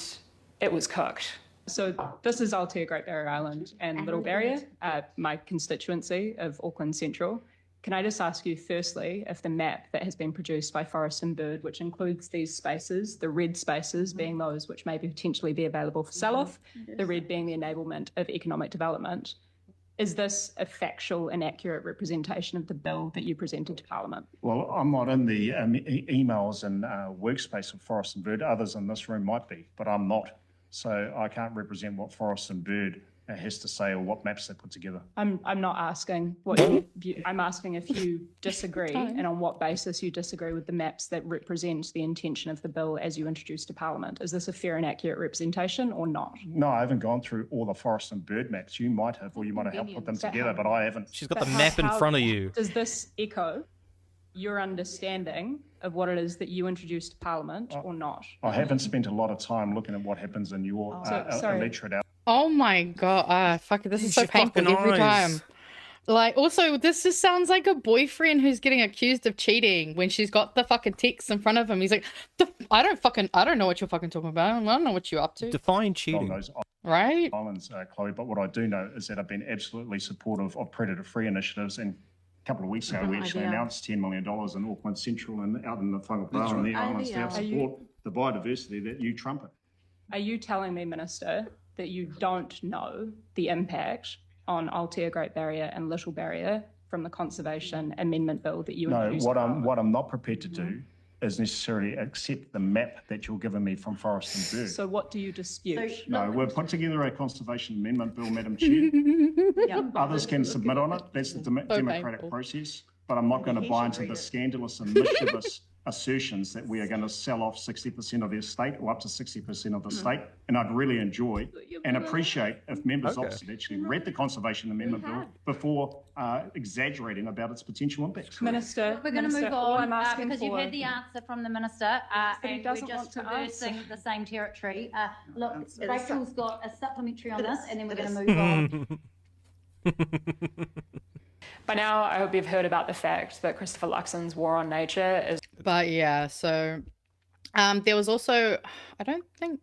it was cooked. So this is Aotearoa, Great Barrier Island and Little Barrier, my constituency of Auckland Central. Can I just ask you firstly if the map that has been produced by Forest and Bird, which includes these spaces, the red spaces being those which may potentially be available for sell-off, the red being the enablement of economic development, is this a factual and accurate representation of the bill that you presented to Parliament? Well, I'm not in the emails and workspace of Forest and Bird. Others in this room might be, but I'm not. So I can't represent what Forest and Bird has to say or what maps they put together. I'm not asking what you view. I'm asking if you disagree and on what basis you disagree with the maps that represent the intention of the bill as you introduced to Parliament. Is this a fair and accurate representation or not? No, I haven't gone through all the Forest and Bird maps. You might have, or you might have helped put them together, but I haven't. She's got the map in front of you. Does this echo your understanding of what it is that you introduced to Parliament or not? I haven't spent a lot of time looking at what happens in your electorate. Oh my god, fuck it, this is so painful every time. Like, also, this just sounds like a boyfriend who's getting accused of cheating when she's got the fucking text in front of him. He's like, I don't know what you're fucking talking about. I don't know what you're up to. Define cheating. Right? Islands, Chloe, but what I do know is that I've been absolutely supportive of predator-free initiatives, and a couple of weeks ago we actually announced $10 million in Auckland Central and out in the Whangaparā and the islands to help support the biodiversity that you trumpet. Are you telling me, Minister, that you don't know the impact on Aotearoa Great Barrier and Little Barrier from the Conservation Amendment Bill that you introduced? No, what I'm not prepared to do is necessarily accept the map that you're giving me from Forest and Bird. So what do you dispute? No, we've put together a Conservation Amendment Bill, Madam Chair. Others can submit on it. That's the democratic process. But I'm not going to buy into the scandalous and mischievous assertions that we are going to sell off 60% of the estate or up to 60% of the estate. And I'd really enjoy and appreciate if members had actually read the Conservation Amendment Bill before exaggerating about its potential impacts. Minister, we're going to move on because for... you've had the answer from the Minister and we're just traversing the same territory. Look, Rachel's got a supplementary on this and then we're going to move on. By now, I hope you've heard about the fact that Christopher Luxon's War on Nature is... But yeah, so there was also, I don't think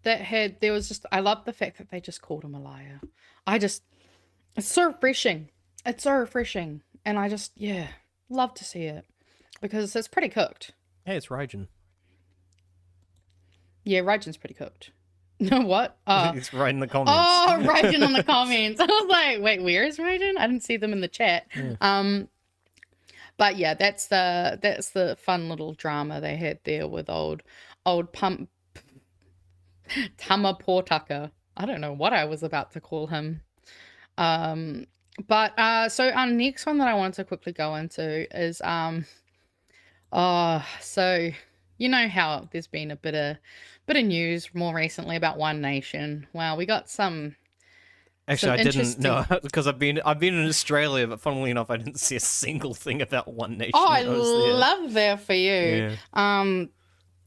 that had, there was just, I love the fact that they just called him a liar. It's so refreshing. It's so refreshing. And I just, yeah, love to see it because it's pretty cooked. Hey, it's Rajan. Yeah, Rajan's pretty cooked. What? It's right in the comments. Oh, Rajan on the comments. I was like, wait, where is Rajan? I didn't see them in the chat. Yeah. But yeah, that's the fun little drama they had there with old Tama Potaka. I don't know what I was about to call him. But so our next one that I wanted to quickly go into is so you know how there's been a bit of news more recently about One Nation. Well, we got some. Actually, I didn't know because I've been in Australia, but funnily enough, I didn't see a single thing about One Nation. Oh, I love that for you. Yeah.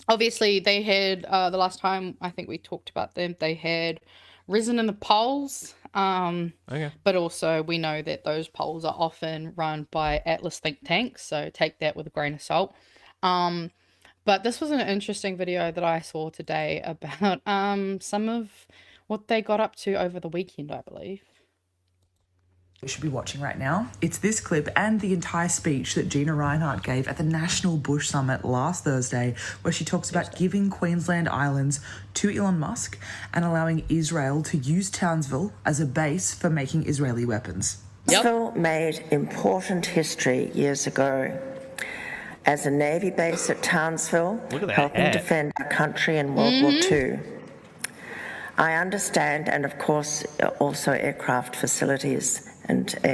Obviously, they had the last time I think we talked about them, they had risen in the polls. But also we know that those polls are often run by Atlas think tanks, so take that with a grain of salt. But this was an interesting video that I saw today about some of what they got up to over the weekend, I believe. We should be watching right now. It's this clip and the entire speech that Gina Reinhardt gave at the National Bush Summit last Thursday, where she talks about giving Queensland Islands to Elon Musk and allowing Israel to use Townsville as a base for making Israeli weapons. Townsville made important history years ago as a Navy base at Townsville, helping defend our country in World War II. I understand, and of course also aircraft facilities and of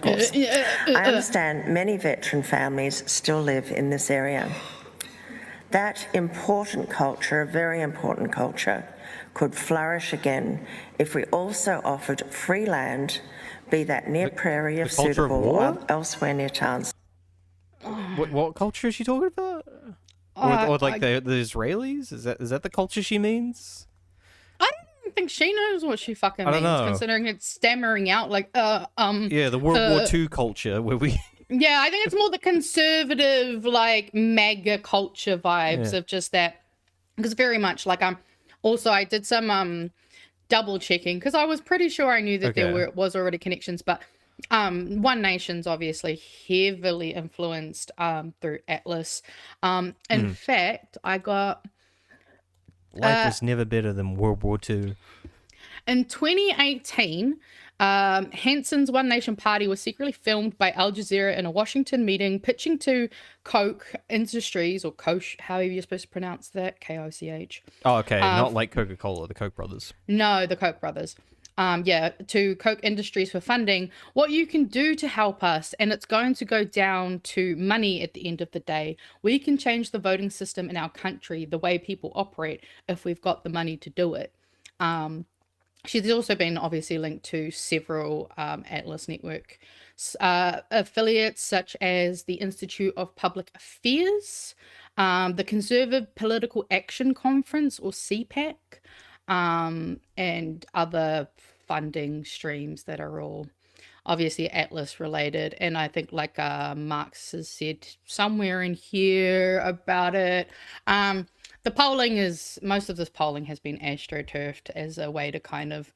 course. I understand many veteran families still live in this area. That important culture, very important culture, could flourish again if we also offered free land, be that near Prairie if suitable or elsewhere near towns. What culture is she talking about? Or like the Israelis? Is that the culture she means? I don't think she knows what she fucking means, considering it's stammering out like yeah, the World War II culture where we yeah, I think it's more the conservative like MAGA culture vibes of just that, because very much like also I did some double checking because I was pretty sure I knew that there was already connections, but One Nation's obviously heavily influenced through Atlas. In fact, I got life was never better than World War II. In 2018, Hanson's One Nation party was secretly filmed by Al Jazeera in a Washington meeting, pitching to Koch Industries, or Koch, however you're supposed to pronounce that, K-O-C-H. Oh, okay, not like Coca-Cola, the Koch brothers. No, the Koch brothers. To Koch Industries for funding, what you can do to help us, and it's going to go down to money at the end of the day. We can change the voting system in our country, the way people operate, if we've got the money to do it. She's also been obviously linked to several Atlas Network affiliates, such as the Institute of Public Affairs, the Conservative Political Action Conference, or CPAC, and other funding streams that are all obviously Atlas related. And I think, like Marx has said somewhere in here about it, the polling is, most of this polling has been astroturfed as a way to kind of,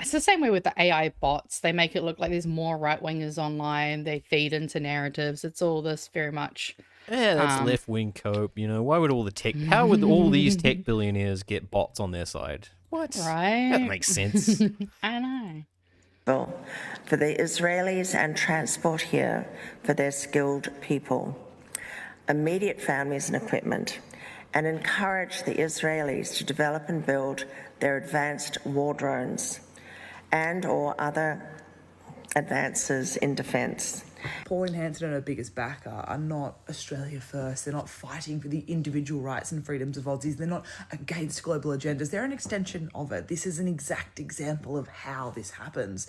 it's the same way with the AI bots. They make it look like there's more right-wingers online. They feed into narratives. It's all this very much. Yeah, that's left-wing cope, you know. Why would all the tech, how would all these tech billionaires get bots on their side? What? Right? That makes sense. I know. For the Israelis and transport here for their skilled people, immediate families and equipment, and encourage the Israelis to develop and build their advanced war drones and or other advances in defence. Pauline Hanson and her biggest backer are not Australia first. They're not fighting for the individual rights and freedoms of Aussies. They're not against global agendas. They're an extension of it. This is an exact example of how this happens.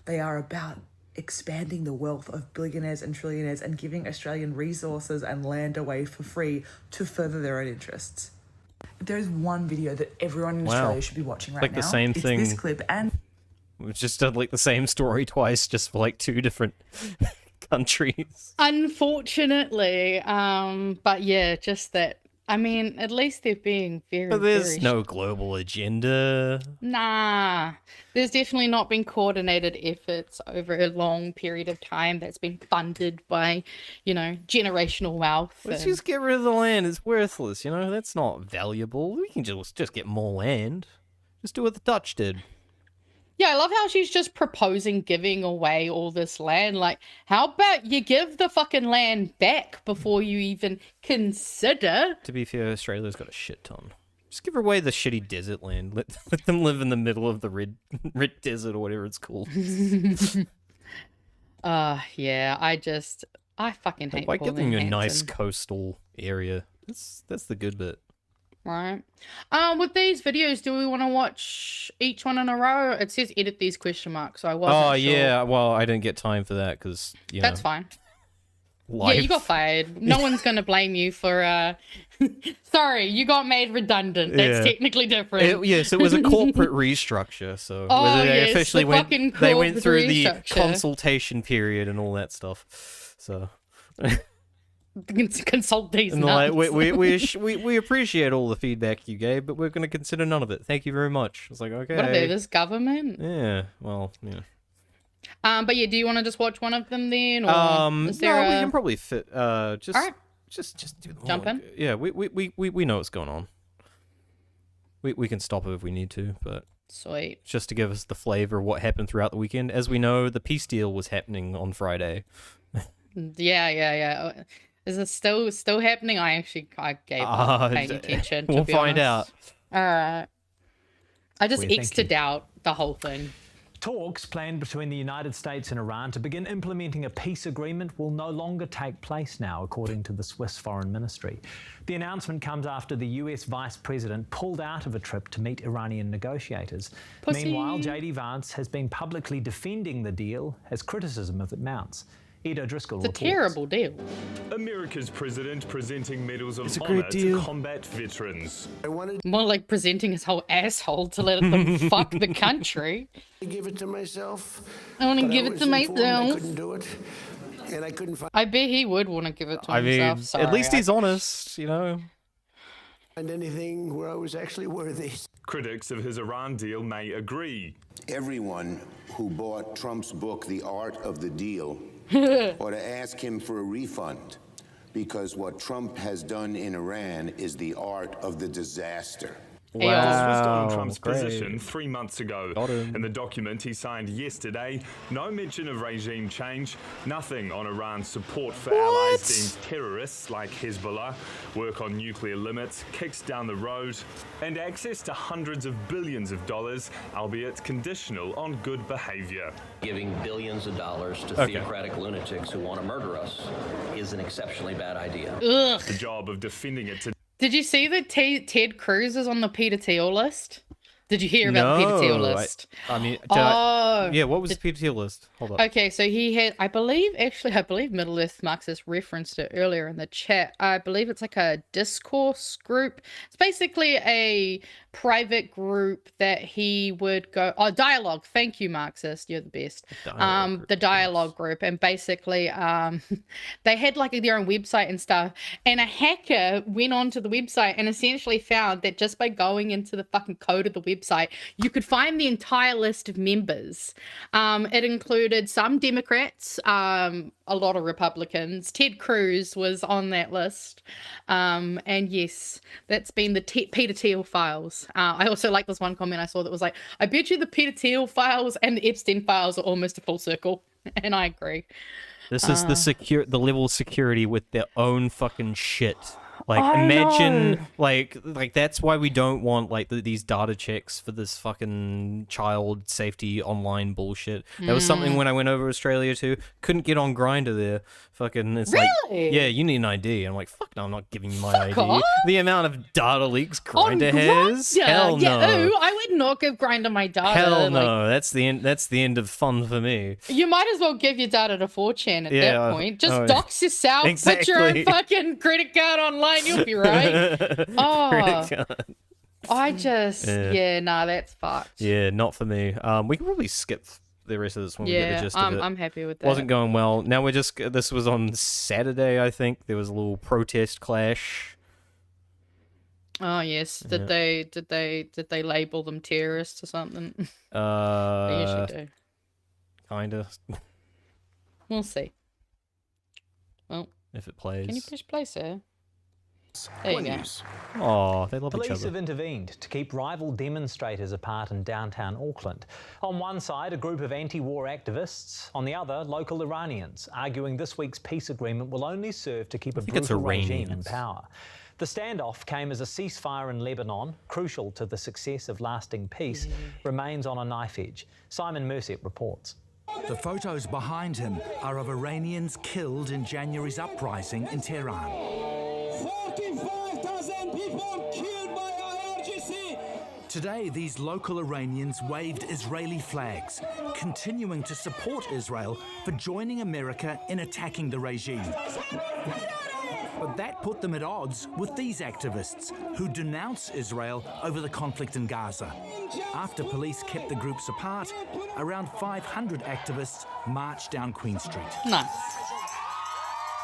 They are about expanding the wealth of billionaires and trillionaires and giving Australian resources and land away for free to further their own interests. If there is one video that everyone in Australia should be watching right now, the same thing. It's this clip. And we've just done like the same story twice, just for like 2 different countries. Unfortunately, but yeah, just that. I mean, at least they're being very. But there's very no global agenda. Nah, there's definitely not been coordinated efforts over a long period of time that's been funded by, you know, generational wealth. Let's just get rid of the land. It's worthless, you know. That's not valuable. We can just get more land. Just do what the Dutch did. Yeah, I love how she's just proposing giving away all this land. Like, how about you give the fucking land back before you even consider? To be fair, Australia's got a shit ton. Just give away the shitty desert land. Let them live in the middle of the red desert or whatever it's called. Yeah, I fucking hate By giving you a Pauline nice Hanson. coastal area. That's the good bit. Right. With these videos, do we want to watch each one in a row? It says edit these question marks, so I wasn't sure. Yeah, well, I didn't get time for that because, you know. That's fine. Life. Yeah, you got fired. No one's going to blame you for, sorry, you got made redundant. That's technically different. Yes, it was a corporate restructure, so yes, officially they went through the consultation period and all that stuff, so... Consult these and nuts. like, we appreciate all the feedback you gave, but we're going to consider none of it. Thank you very much. It's like, okay. What are they, this government? Yeah, well, yeah. But yeah, do you want to just watch one of them then? Or is there we can probably fit. Just, all right. just do the jump in. Yeah, we know what's going on. We can stop it if we need to, but sweet. Just to give us the flavor of what happened throughout the weekend. As we know, the peace deal was happening on Friday. Yeah. Is it still happening? I gave up paying attention. We'll find out. All right. I just X'd to doubt the whole thing. Talks planned between the United States and Iran to begin implementing a peace agreement will no longer take place now, according to the Swiss Foreign Ministry. The announcement comes after the US Vice President pulled out of a trip to meet Iranian negotiators. Pussy. Meanwhile, JD Vance has been publicly defending the deal as criticism of it mounts. Edo Driscoll reports. It's a terrible deal. America's president presenting medals of honor to combat veterans. More like presenting his whole asshole to let them fuck the country. I give it to myself. I want to give it to myself. I couldn't do it, and I couldn't find. I bet he would want to give it to himself. Sorry, at least he's honest, you know. And anything where I was actually worthy. Critics of his Iran deal may agree. Everyone who bought Trump's book, The Art of the Deal, or to ask him for a refund, because what Trump has done in Iran is the art of the disaster. Wow. This was Donald Trump's position 3 months ago. In the document he signed yesterday, no mention of regime change, nothing on Iran's support for allies deemed terrorists like Hezbollah, work on nuclear limits, kicks down the road, and access to hundreds of billions of dollars, albeit conditional on good behavior. Giving billions of dollars to theocratic lunatics who want to murder us is an exceptionally bad idea. Ugh. The job of defending it to... Did you see that Ted Cruz is on the Peter Thiel list? Did you hear about the Peter Thiel list? I mean, Oh. yeah, what was the Peter Thiel list? Hold up. Okay, so he had, I believe Middle Earth Marxist referenced it earlier in the chat. I believe it's like a discourse group. It's basically a private group that he would go, dialogue. Thank you, Marxist. You're the best. The dialogue group. And basically, they had like their own website and stuff. And a hacker went onto the website and essentially found that just by going into the fucking code of the website, you could find the entire list of members. It included some Democrats, a lot of Republicans. Ted Cruz was on that list. And yes, that's been the Peter Thiel files. I also like this one comment I saw that was like, I bet you the Peter Thiel files and the Epstein files are almost a full circle. And I agree. This is the level of security with their own fucking shit. Like, I imagine, know. like that's why we don't want like these data checks for this fucking child safety online bullshit. That was something when I went over to Australia too. Couldn't get on Grindr there. Fucking, it's like, yeah, you need an ID. I'm like, fuck no, I'm not giving you my ID. off. The amount of data leaks Grindr has, hell no. Yeah, ooh, I would not give Grindr my data. Hell no, that's the end. That's the end of fun for me. You might as well give your data to 4chan at that point. Just dox yourself, exactly. put your own fucking credit card online, you'll be right. I just, nah, that's fucked. Yeah, not for me. We can probably skip the rest of this one. We get the gist of it. I'm happy with that. Wasn't going well. Now we're just, this was on Saturday, I think. There was a little protest clash. Oh yes, did they label them terrorists or something? They usually do. Kinda. We'll see. Well, if it plays. Can you push play, sir? There you go. Oh, they love each Police other. have intervened to keep rival demonstrators apart in downtown Auckland. On one side, a group of anti-war activists. On the other, local Iranians, arguing this week's peace agreement will only serve to keep a brutal regime in power. The standoff came as a ceasefire in Lebanon, crucial to the success of lasting peace, remains on a knife edge. Simon Mercier reports. The photos behind him are of Iranians killed in January's uprising in Tehran. 45,000 people killed by IRGC. Today, these local Iranians waved Israeli flags, continuing to support Israel for joining America in attacking the regime. But that put them at odds with these activists, who denounce Israel over the conflict in Gaza. After police kept the groups apart, around 500 activists marched down Queen Street. Nice.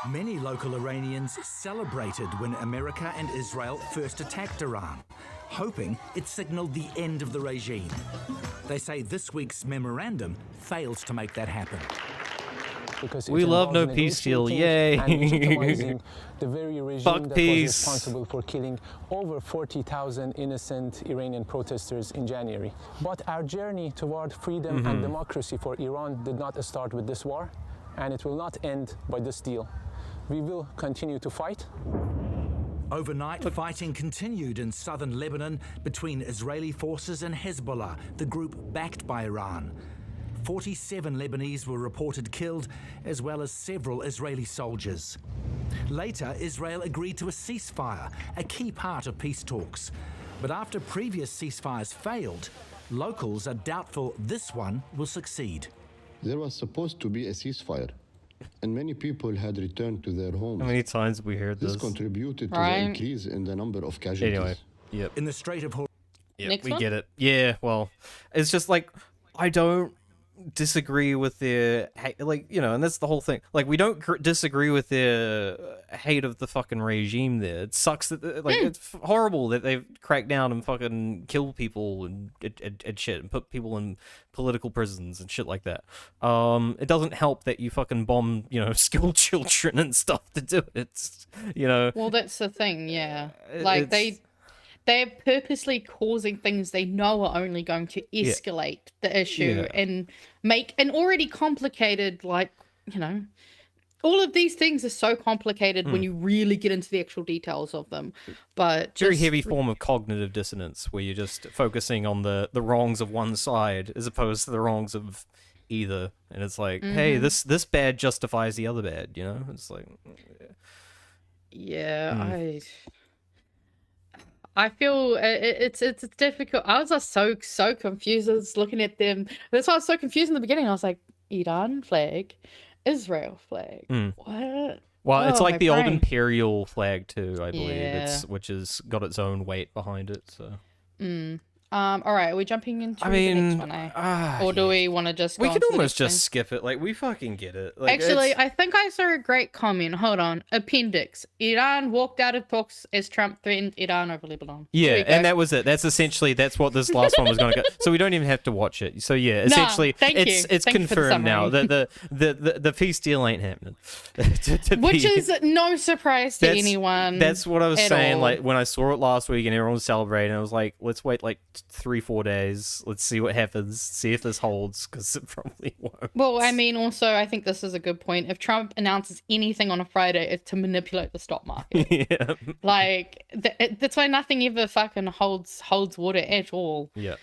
Many local Iranians celebrated when America and Israel first attacked Iran, hoping it signaled the end of the regime. They say this week's memorandum failed to make that happen. We love no peace deal, yay! The very regime Fuck that peace. was responsible for killing over 40,000 innocent Iranian protesters in January. But our journey toward freedom and democracy for Iran did not start with this war, and it will not end by this deal. We will continue to fight. Overnight, fighting continued in southern Lebanon between Israeli forces and Hezbollah, the group backed by Iran. 47 Lebanese were reported killed, as well as several Israeli soldiers. Later, Israel agreed to a ceasefire, a key part of peace talks. But after previous ceasefires failed, locals are doubtful this one will succeed. There was supposed to be a ceasefire, and many people had returned to their homes. How many times have we heard this? This contributed to the increase in the number of casualties. Anyway, yep. In the Strait of Hormuz. Yep, we get it. Yeah, well, it's just like, I don't disagree with their like, you know, and that's the whole thing. Like, we don't disagree with their hate of the fucking regime there. It sucks that like it's horrible that they've cracked down and fucking killed people and shit and put people in political prisons and shit like that. It doesn't help that you fucking bomb, you know, school children and stuff to do it. It's, you know, well, that's the thing, yeah. Like they're purposely causing things they know are only going to escalate the issue and make an already complicated, like, you know, all of these things are so complicated when you really get into the actual details of them. But very heavy form of cognitive dissonance where you're just focusing on the wrongs of one side as opposed to the wrongs of either. And it's like, hey, this bad justifies the other bad, you know? It's like, I feel it's difficult. I was just so confused. I was looking at them. That's why I was so confused in the beginning. I was like, Iran flag, Israel flag. What? Well, it's like the old brain. imperial flag too, I believe. Yeah. Which has got its own weight behind it. So. All right, are we jumping into the next one, or do we want to just go We on could to the almost next just thing? skip it. Like, we fucking get it. Like, Actually, I think I saw a great comment. Hold on. Appendix. Iran walked out of talks as Trump threatened Iran over Lebanon. yeah, and that was it. That's essentially what this last one was going to go. So we don't even have to watch it. So yeah, essentially, thank you. it's Thank you for the confirmed now summary. that the peace deal ain't happening. Which is no surprise to anyone. That's what I was at saying. all. Like when I saw it last week and everyone was celebrating, I was like, let's wait like 3-4 days. Let's see what happens. See if this holds, because it probably won't. Well, I mean, also, I think this is a good point. If Trump announces anything on a Friday, it's to manipulate the stock market. Yeah. Like, that's why nothing ever fucking holds water at all. Yeah.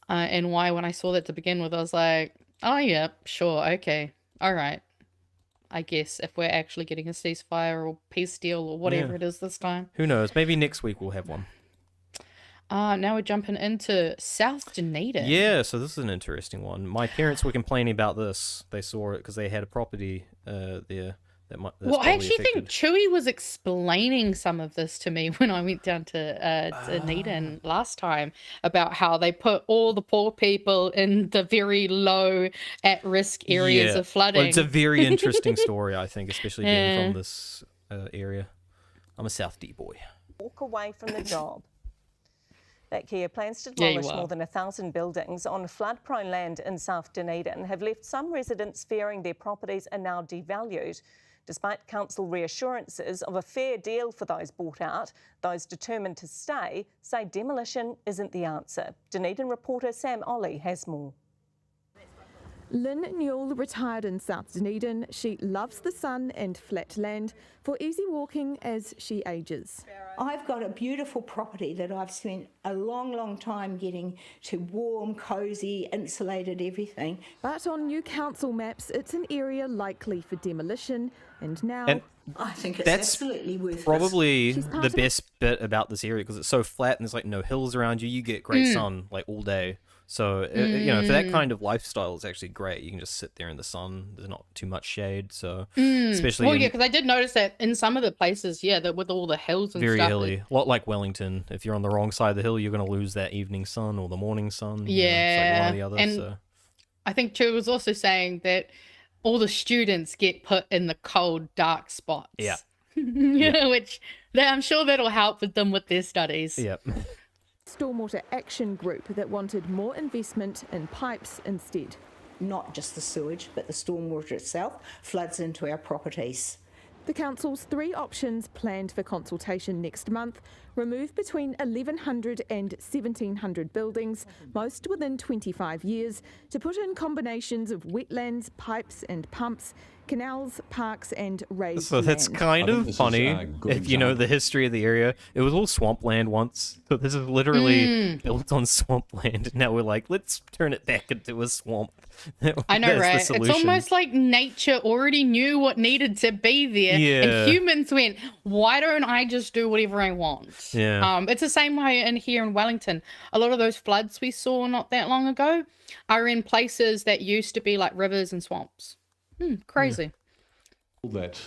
And why, when I saw that to begin with, I was like, oh, yeah, sure, okay, all right. I guess if we're actually getting a ceasefire or peace deal or whatever it is this time. Who knows? Maybe next week we'll have one. Now we're jumping into South Dunedin. Yeah, so this is an interesting one. My parents were complaining about this. They saw it because they had a property there. Well, I actually think Chewy was explaining some of this to me when I went down to Dunedin last time, about how they put all the poor people in the very low at-risk areas of flooding. Well, it's a very interesting story, I think, especially being from this area. I'm a South D boy. Walk away from the job. That Kia plans to demolish more than 1,000 buildings on flood-prone land in South Dunedin have left some residents fearing their properties are now devalued. Despite council reassurances of a fair deal for those bought out, those determined to stay say demolition isn't the answer. Dunedin reporter Sam Ollie has more. Lynn Newell retired in South Dunedin. She loves the sun and flat land for easy walking as she ages. I've got a beautiful property that I've spent a long time getting to warm, cosy, insulated everything. But on new council maps, it's an area likely for demolition, and now I think it's that's absolutely worth probably the best bit about this area, because it's so flat and there's like no hills around you. You get great sun like all day. So, you know, for that kind of lifestyle, it's actually great. You can just sit there in the sun. There's not too much shade. So, especially... Well, yeah, because I did notice that in some of the places, that with all the hills and very stuff. Very hilly. A lot like Wellington. If you're on the wrong side of the hill, you're going to lose that evening sun or the morning sun. Yeah. It's like one or the other, and so. I think Chu was also saying that all the students get put in the cold, dark spots. Yeah. Which I'm sure that'll help with them with their studies. Yep. Stormwater Action Group that wanted more investment in pipes instead. Not just the sewage, but the stormwater itself floods into our properties. The council's 3 options planned for consultation next month remove between 1,100 and 1,700 buildings, most within 25 years, to put in combinations of wetlands, pipes and pumps, canals, parks and raised So that's land. kind of funny if you know the history of the area. It was all swampland once. So this is literally built on swampland. Now we're like, let's turn it back into a swamp. I know, right? It's almost like nature already knew what needed to be there. Yeah. And humans went, why don't I just do whatever I want? Yeah. It's the same way here in Wellington. A lot of those floods we saw not that long ago are in places that used to be like rivers and swamps. Crazy. That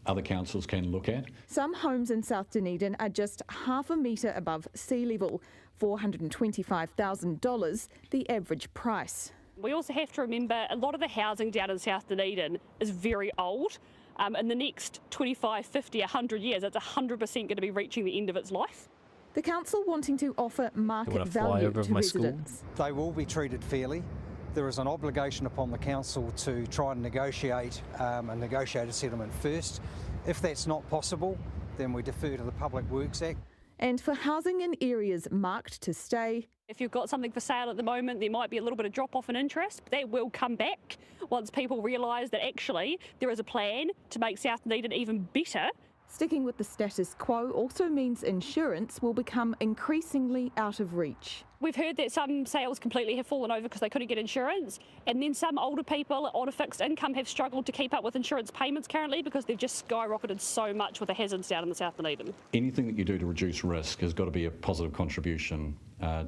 other councils can look at. Some homes in South Dunedin are just half a metre above sea level, $425,000, the average price. We also have to remember a lot of the housing down in South Dunedin is very old. In the next 25, 50, 100 years, it's 100% going to be reaching the end of its life. The council wanting to offer market value to residents. They will be treated fairly. There is an obligation upon the council to try and negotiate a negotiated settlement first. If that's not possible, then we defer to the Public Works Act. And for housing in areas marked to stay. If you've got something for sale at the moment, there might be a little bit of drop-off in interest. That will come back once people realise that actually there is a plan to make South Dunedin even better Sticking with the status quo also means insurance will become increasingly out of reach. We've heard that some sales completely have fallen over because they couldn't get insurance, and then some older people on a fixed income have struggled to keep up with insurance payments currently because they've just skyrocketed so much with the hazards down in the South Dunedin. Anything that you do to reduce risk has got to be a positive contribution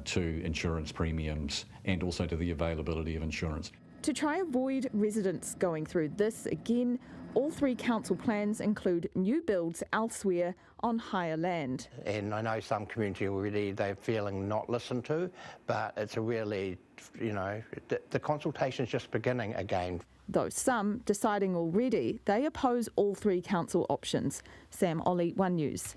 to insurance premiums and also to the availability of insurance. To try avoid residents going through this again, all 3 council plans include new builds elsewhere on higher land. And I know some community already, they're feeling not listened to, but it's a really, the consultation's just beginning again. Though some deciding already they oppose all 3 council options. Sam Ollie, One News.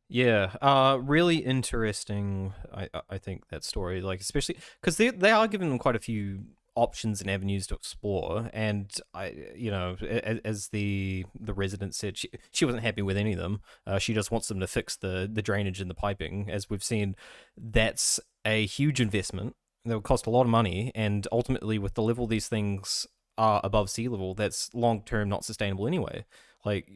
Yeah, really interesting, I think, that story, like, especially because they are giving them quite a few options and avenues to explore, and as the resident said, she wasn't happy with any of them. She just wants them to fix the drainage and the piping. As we've seen, that's a huge investment that will cost a lot of money, and ultimately with the level these things are above sea level, that's long term not sustainable anyway. Like,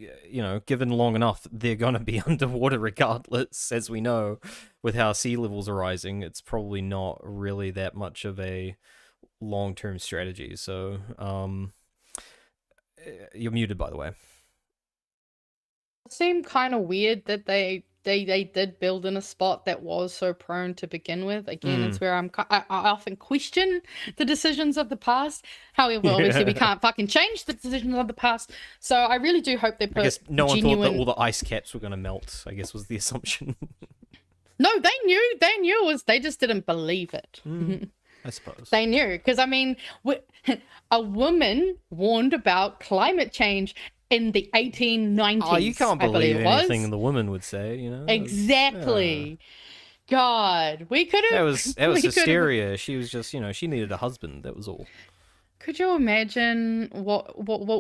given long enough, they're going to be underwater regardless, as we know. With how sea levels are rising, it's probably not really that much of a long-term strategy. So, you're muted, by the way. It seemed kind of weird that they did build in a spot that was so prone to begin with. Again, it's where I often question the decisions of the past. However, obviously we can't fucking change the decisions of the past. So I really do hope they put I guess no one genuine... thought that all the ice caps were going to melt, I guess was the assumption. No, they knew it was, they just didn't believe it. I suppose. They knew, because I mean, a woman warned about climate change in the 1890s. Oh, you can't believe anything the woman would say, Exactly. Yeah. God, we could have. That was hysteria. She was just, she needed a husband. That was all. Could you imagine what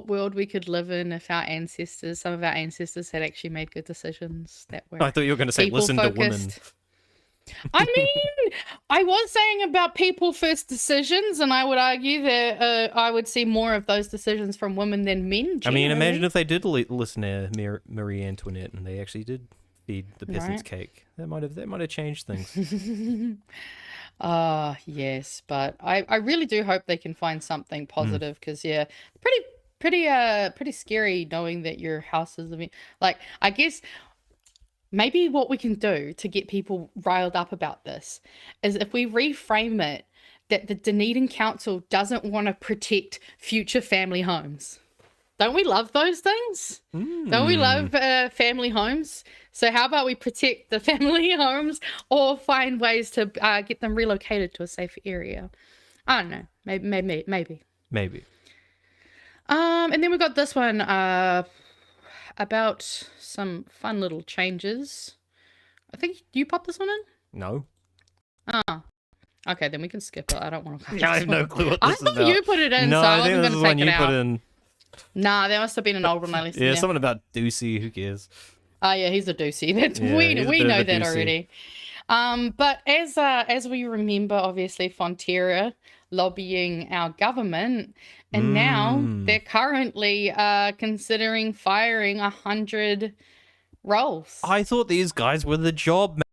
world we could live in if some of our ancestors had actually made good decisions that were I thought you were going to say listen to women. I mean, I was saying about people first decisions, and I would argue that I would see more of those decisions from women than men. Generally. I mean, imagine if they did listen to Marie Antoinette and they actually did feed the peasants cake. That might have changed things. Yes, but I really do hope they can find something positive, because pretty scary knowing that your house is like, I guess. Maybe what we can do to get people riled up about this is if we reframe it that the Dunedin Council doesn't want to protect future family homes. Don't we love those things? Don't we love family homes? So how about we protect the family homes or find ways to get them relocated to a safer area? I don't know. Maybe. And then we got this one about some fun little changes. I think you popped this one in? No. Ah. Okay, then we can skip it. I don't want to. I have no clue what this is about. I thought you put it in, no, so I wasn't going to take it out. Put in. Nah, there must have been an old one I listened to. Yeah, something about Doocy. Who cares? Oh, yeah, he's a Doocy. We know that already. But as we remember, obviously, Fonterra lobbying our government, and now they're currently considering firing 100 roles. I thought these guys were the job man.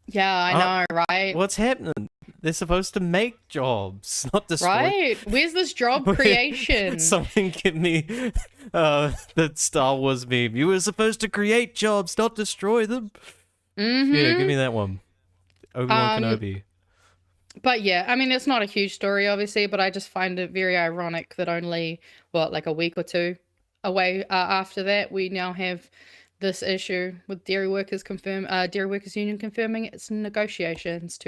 Yeah, I know, right? What's happening? They're supposed to make jobs, not destroy. Right? Where's this job creation? Someone give me that Star Wars meme. You were supposed to create jobs, not destroy them. Yeah, give me that one. Obi-Wan Kenobi. But yeah, I mean, it's not a huge story, obviously, but I just find it very ironic that only, like a week or two away after that, we now have this issue with Dairy Workers Union confirming its negotiations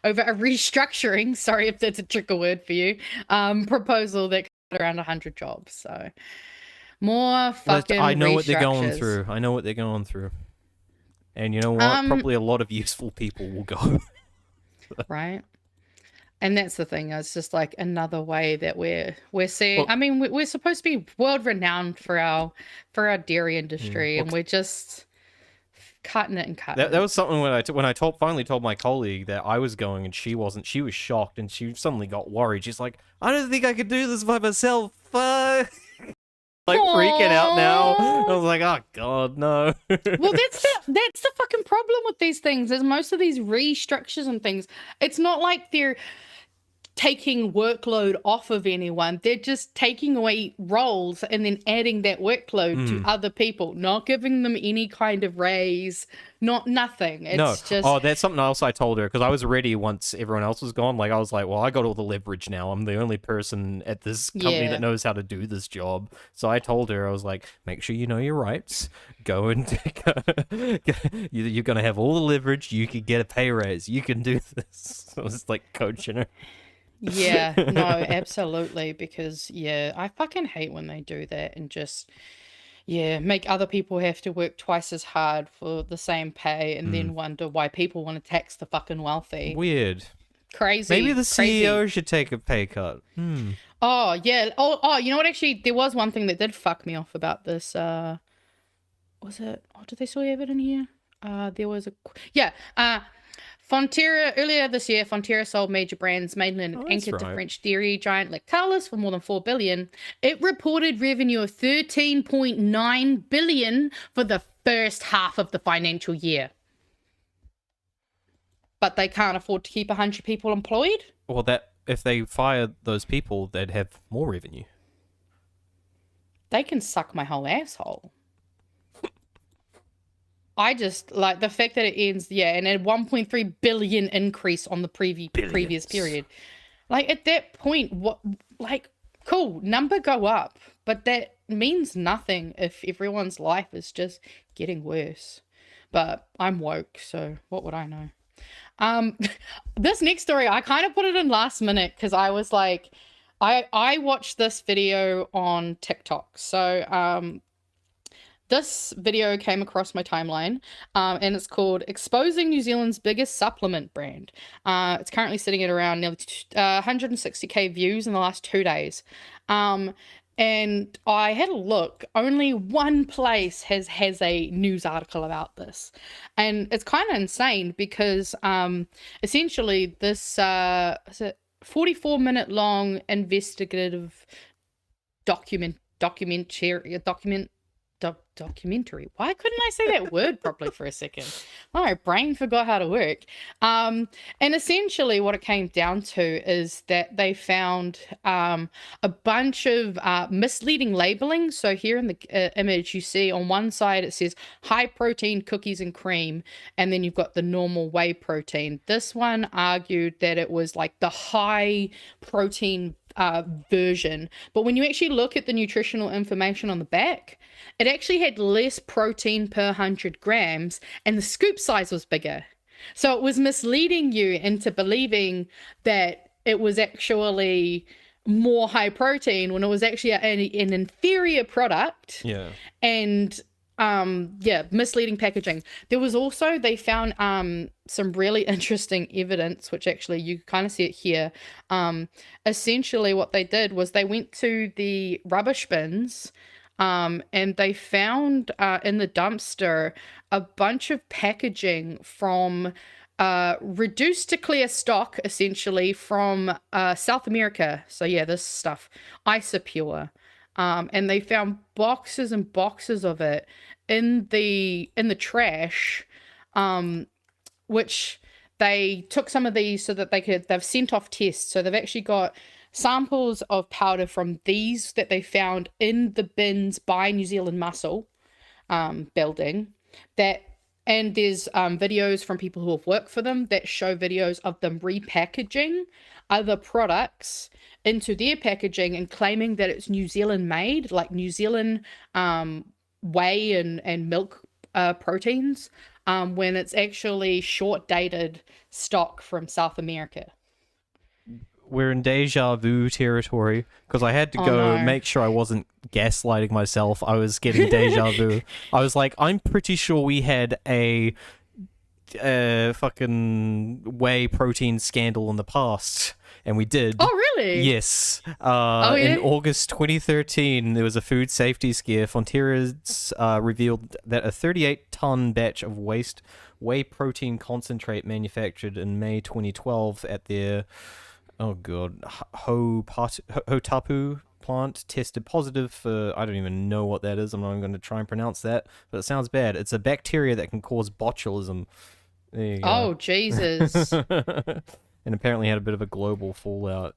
over a restructuring, sorry if that's a trick word for you, proposal that cut around 100 jobs. So more fucking I know what they're going through. And you know what? Probably a lot of useful people will go. Right. And that's the thing. It's just like another way that we're seeing. Well, I mean, we're supposed to be world renowned for our dairy industry, and we're just cutting it and cutting it. That was something when I finally told my colleague that I was going, and she wasn't. She was shocked, and she suddenly got worried. She's like, "I don't think I could do this by myself." like freaking out now. I was like, oh god, no. Well, that's the fucking problem with these things. Is most of these restructures and things, it's not like they're taking workload off of anyone. They're just taking away roles and then adding that workload to other people, not giving them any kind of raise, nothing. It's just... Oh, that's something else I told her, because I was ready once everyone else was gone. Like, I was like, well, I got all the leverage now. I'm the only person at this company that knows how to do this job. So I told her, I was like, make sure you know your rights. Go and you're going to have all the leverage. You can get a pay raise. You can do this. I was like coaching her. Yeah, no, absolutely, because I fucking hate when they do that and just make other people have to work twice as hard for the same pay and then wonder why people want to tax the fucking wealthy. Weird. Crazy. Maybe the CEO should take a pay cut. Oh, yeah. Oh, you know what, actually, there was one thing that did fuck me off about this. Was it? Oh, did they still have it in here? There was Fonterra, earlier this year, Fonterra sold major brands Maitland and Anchor to French dairy giant Lactalis for more than $4 billion. It reported revenue of $13.9 billion for the first half of the financial year. But they can't afford to keep 100 people employed? Well, if they fire those people, they'd have more revenue. They can suck my whole asshole. I just like the fact that it ends, and a 1.3 billion increase on the previous period. Like, at that point, cool, number go up, but that means nothing if everyone's life is just getting worse. But I'm woke, so what would I know? This next story, I kind of put it in last minute because I was like, I watched this video on TikTok. So, this video came across my timeline, and it's called Exposing New Zealand's Biggest Supplement Brand. It's currently sitting at around nearly 160k views in the last 2 days. And I had a look. Only one place has a news article about this. And it's kind of insane because essentially this is a 44-minute long investigative documentary. Why couldn't I say that word properly for a second? My brain forgot how to work. And essentially what it came down to is that they found a bunch of misleading labeling. So here in the image you see on one side it says high protein cookies and cream, and then you've got the normal whey protein. This one argued that it was like the high protein version, but when you actually look at the nutritional information on the back, it actually had less protein per 100 grams and the scoop size was bigger. So it was misleading you into believing that it was actually more high protein when it was actually an inferior product. Yeah. And misleading packaging. There was also, they found some really interesting evidence, which actually you kind of see it here. Essentially what they did was they went to the rubbish bins and they found in the dumpster a bunch of packaging from reduced to clear stock, essentially from South America. So yeah, this stuff, Isopure. And they found boxes and boxes of it in the trash, which they took some of these so that they've sent off tests. So they've actually got samples of powder from these that they found in the bins by New Zealand Muscle building. And there's videos from people who have worked for them that show videos of them repackaging other products into their packaging and claiming that it's New Zealand made, like New Zealand whey and milk proteins, when it's actually short dated stock from South America. We're in deja vu territory because I had to go make sure I wasn't gaslighting myself. I was getting deja vu. I was like, I'm pretty sure we had a fucking whey protein scandal in the past. And we did. Oh, really? Yes. In August 2013, there was a food safety scare. Fonterra's revealed that a 38-ton batch of whey protein concentrate manufactured in May 2012 at their, Hotapu plant tested positive for, I don't even know what that is. I'm not even going to try and pronounce that, but it sounds bad. It's a bacteria that can cause botulism. There you go. Oh, Jesus. And apparently had a bit of a global fallout.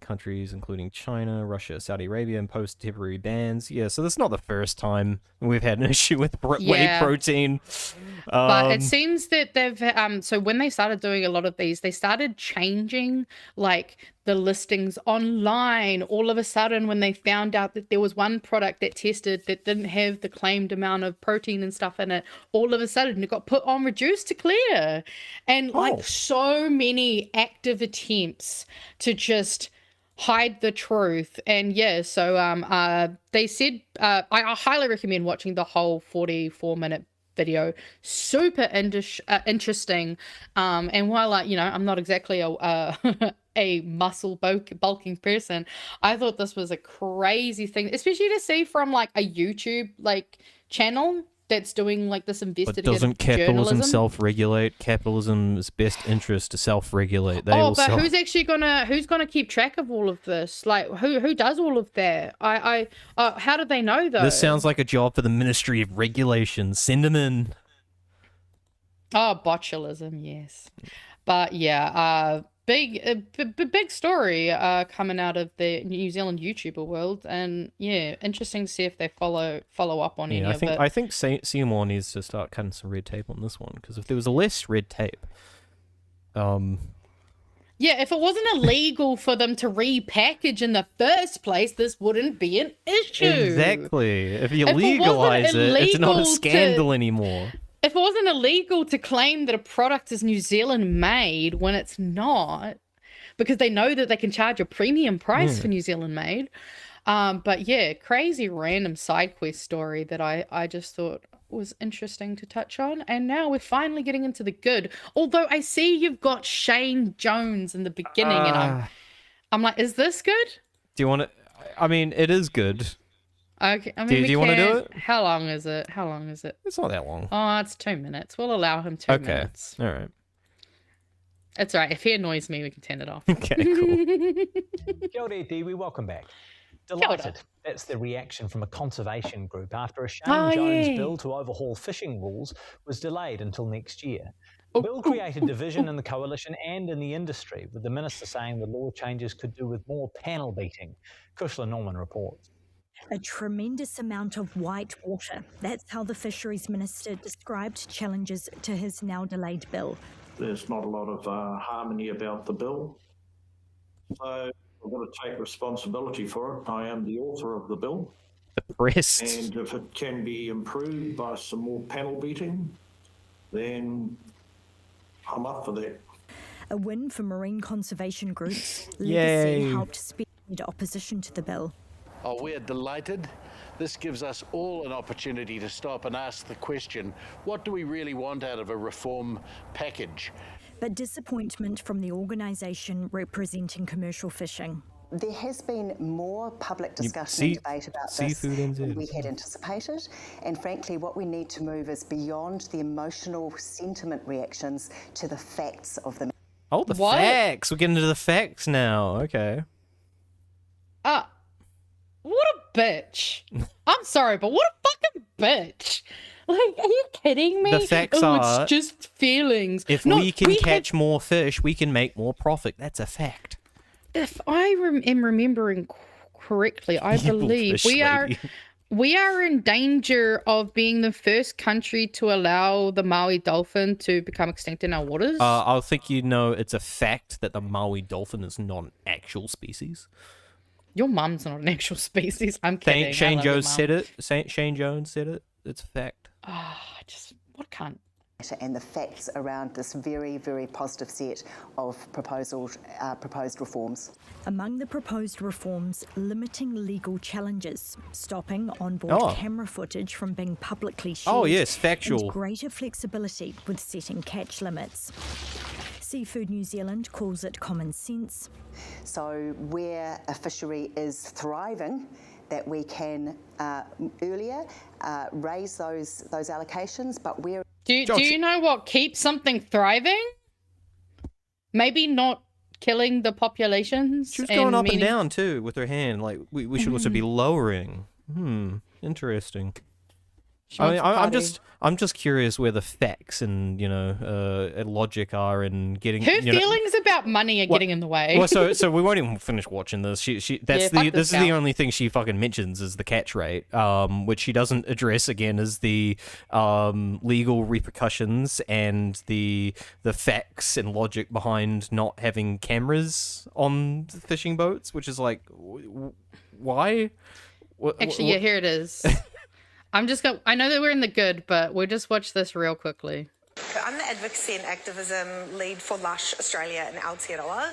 Countries including China, Russia, Saudi Arabia imposed temporary bans. Yeah, so this is not the first time we've had an issue with whey protein. But it seems that they've so when they started doing a lot of these, they started changing like the listings online all of a sudden when they found out that there was one product that tested that didn't have the claimed amount of protein and stuff in it. All of a sudden it got put on reduced to clear, and like so many active attempts to just hide the truth. And yeah, so they said I highly recommend watching the whole 44-minute video. Super interesting. And while I'm not exactly a muscle bulking person, I thought this was a crazy thing, especially to see from like a YouTube like channel that's doing like this investigative But doesn't capitalism journalism. self-regulate? Capitalism's best interest to self-regulate. Who's actually gonna keep track of all of this? Like who does all of that? How do they know though? This sounds like a job for the Ministry of Regulation. Send them in. Oh, botulism, yes. But yeah, big story coming out of the New Zealand YouTuber world, and yeah, interesting to see if they follow up on any of it. I think Seymour needs to start cutting some red tape on this one, because if there was less red tape, yeah, if it wasn't illegal for them to repackage in the first place, this wouldn't be an issue. Exactly. If you legalize it, it's not a scandal anymore. If it wasn't illegal to claim that a product is New Zealand made when it's not, because they know that they can charge a premium price for New Zealand made. But yeah, crazy random side quest story that I just thought was interesting to touch on. And now we're finally getting into the good. Although I see you've got Shane Jones in the beginning, and I'm like, is this good? Do you want to? I mean, it is good. Okay, I mean, do you want to do it? How long is it? It's not that long. Oh, it's 2 minutes. We'll allow him 2 minutes. All right. It's all right. If he annoys me, we can turn it off. Okay, cool. Kia ora, Dewey. Welcome back. Delighted. That's the reaction from a conservation group after a Shane Jones bill to overhaul fishing rules was delayed until next year. The bill created division in the coalition and in the industry, with the minister saying the law changes could do with more panel beating. Kushla Norman reports. A tremendous amount of white water. That's how the Fisheries Minister described challenges to his now delayed bill. There's not a lot of harmony about the bill. So I've got to take responsibility for it. I am the author of the bill. Depressed. And if it can be improved by some more panel beating, then I'm up for that. A win for marine conservation groups. Yay. Legacy helped speed opposition to the bill. Oh, we're delighted. This gives us all an opportunity to stop and ask the question, what do we really want out of a reform package? But disappointment from the organisation representing commercial fishing. There has been more public discussion and debate about this than we had anticipated. And frankly, what we need to move is beyond the emotional sentiment reactions to the facts of the... Oh, the facts. We're getting into the facts now. Okay. What a bitch. I'm sorry, but what a fucking bitch. Like, are you kidding me? The facts are... it's just feelings. If we can catch more fish, we can make more profit. That's a fact. If I am remembering correctly, I believe we are in danger of being the first country to allow the Maui dolphin to become extinct in our waters. I think you know it's a fact that the Maui dolphin is not an actual species. Your mum's not an actual species. I'm kidding. Shane Jones said it. Shane Jones said it. It's a fact. What cunt? And the facts around this very, very positive set of proposed reforms. Among the proposed reforms, limiting legal challenges, stopping onboard camera footage from being publicly shared. Oh yes, factual. And greater flexibility with setting catch limits. Seafood New Zealand calls it common sense. So where a fishery is thriving, that we can earlier raise those allocations, but where... Do you know what keeps something thriving? Maybe not killing the populations. She was going up and down too with her hand. Like we should also be lowering. Interesting. I mean, I'm just curious where the facts and logic are in getting her feelings about money are getting in the way. Well, so we won't even finish watching this. This is the only thing she fucking mentions is the catch rate, which she doesn't address again is the legal repercussions and the facts and logic behind not having cameras on fishing boats, which is like, why? Actually, yeah, here it is. I know that we're in the good, but we'll just watch this real quickly. I'm the advocacy and activism lead for Lush Australia in Aotearoa,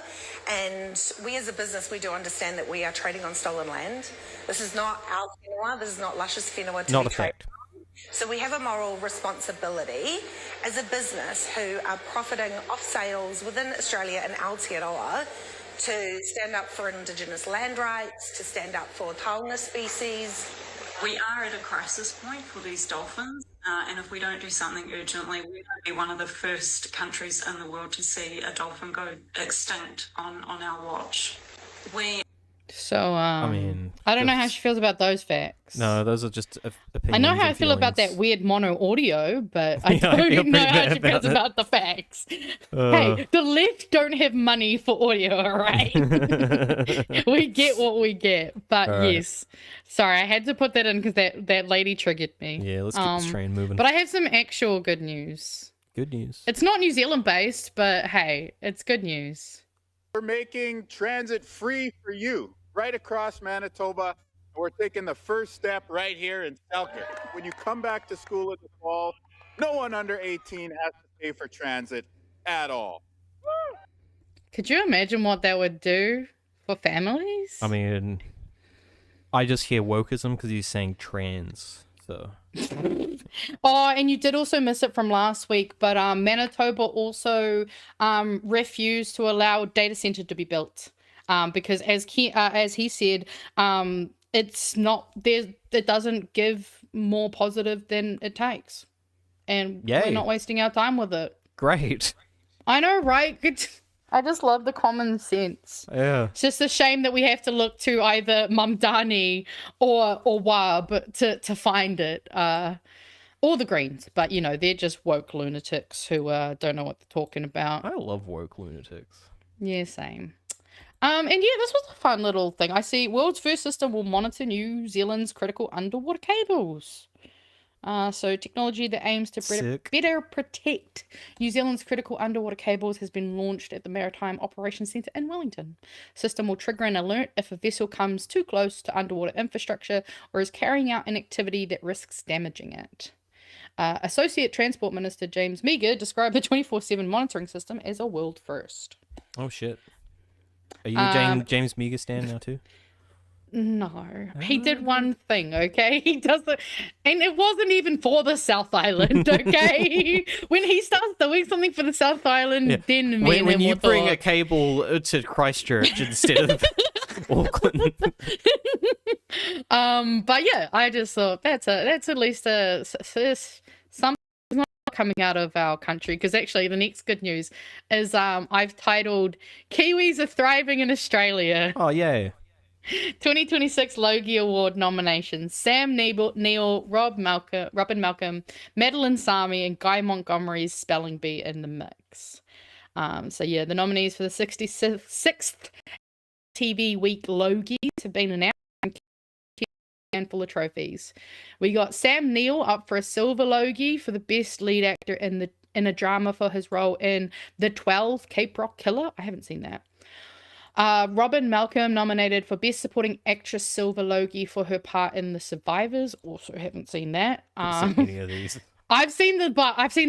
and we as a business, we do understand that we are trading on stolen land. This is not our whenua, this is not Lush's whenua to be traded on. So we have a moral responsibility as a business who are profiting off sales within Australia and Aotearoa to stand up for Indigenous land rights, to stand up for taonga species. We are at a crisis point for these dolphins, and if we don't do something urgently, we might be one of the first countries in the world to see a dolphin go extinct on our watch. So, I don't know how she feels about those facts. No, those are just opinions. I know how I feel about that weird mono audio, but I don't know how she feels about the facts. Hey, the left don't have money for audio, all right? We get what we get, but yes. Sorry, I had to put that in because that lady triggered me. Yeah, let's keep this train moving. But I have some actual good news. Good news. It's not New Zealand based, but hey, it's good news. We're making transit free for you right across Manitoba. We're taking the first step right here in Selkirk. When you come back to school in the fall, no one under 18 has to pay for transit at all. Could you imagine what that would do for families? I mean, I just hear wokeism because he's saying trans, so... Oh, and you did also miss it from last week, but Manitoba also refused to allow a data center to be built because as he said, it's not there. It doesn't give more positive than it takes, and we're not wasting our time with it. Great. I know, right? I just love the common sense. Yeah. It's just a shame that we have to look to either Mamdani or Wab to find it. Or the Greens. But, they're just woke lunatics who don't know what they're talking about. I love woke lunatics. Yeah, same. And yeah, this was a fun little thing. I see world's first system will monitor New Zealand's critical underwater cables. So technology that aims to better protect New Zealand's critical underwater cables has been launched at the Maritime Operations Centre in Wellington. System will trigger an alert if a vessel comes too close to underwater infrastructure or is carrying out an activity that risks damaging it. Associate Transport Minister James Meagher described the 24/7 monitoring system as a world first. Oh shit! Are you James Meagher stan now too? No, he did one thing, okay? He doesn't, and it wasn't even for the South Island, okay? When he starts doing something for the South Island, then when you bring a cable to Christchurch instead of Auckland. But yeah, I just thought that's at least something coming out of our country, because actually the next good news is I've titled Kiwis Are Thriving in Australia. Oh yay. 2026 Logie Award nominations: Sam Neill, Robin Malcolm, Madeline Sami, and Guy Montgomery's spelling bee in the mix. So yeah, the nominees for the 66th TV Week Logies have been announced. Handful of trophies. We got Sam Neill up for a silver Logie for the best lead actor in a drama for his role in The 12 Cape Rock Killer. I haven't seen that. Robin Malcolm nominated for Best Supporting Actress Silver Logie for her part in The Survivors. Also haven't seen that. Any of these. I've seen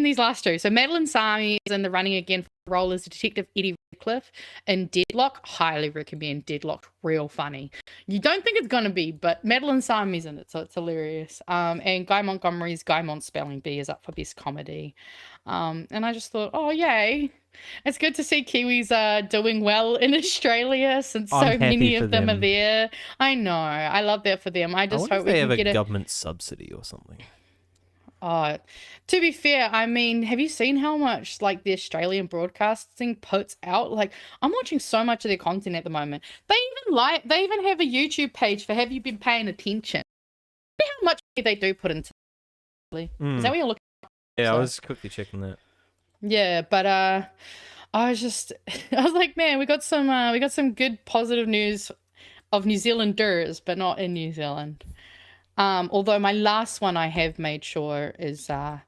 these last two. So Madeline Sami is in the running again for the role as Detective Eddie Redcliffe in Deadlock. Highly recommend Deadlock. Real funny. You don't think it's gonna be, but Madeline Sami's in it, so it's hilarious. And Guy Montgomery's Guy Mont Spelling Bee is up for Best Comedy. And I just thought, oh yay. It's good to see Kiwis doing well in Australia since so many of them are there. I know. I love that for them. I just hope we have a government subsidy or something. To be fair, I mean, have you seen how much like the Australian broadcasting puts out? Like, I'm watching so much of their content at the moment. They even have a YouTube page for Have You Been Paying Attention? See how much they do put into it. Is that what you're looking at? Yeah, I was quickly checking that. Yeah, but I was like, man, we got some good positive news of New Zealanders, but not in New Zealand. Although my last one I have made sure is actually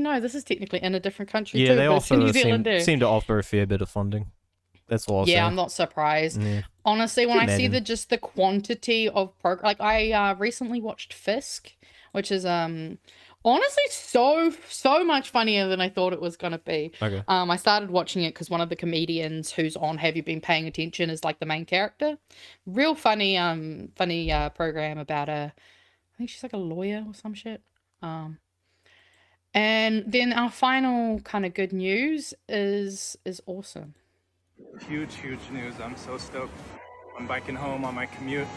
no, this is technically in a different country too. They but it's in New Zealand seem to offer a fair bit of funding. That's all I'll say. Yeah, I'm not surprised. Yeah. Honestly, when I see the quantity of like I recently watched Fisk, which is honestly so much funnier than I thought it was gonna be. Okay. I started watching it because one of the comedians who's on Have You Been Paying Attention is like the main character. Real funny program about I think she's like a lawyer or some shit. And then our final kind of good news is awesome. Huge news. I'm so stoked. I'm biking home on my commute,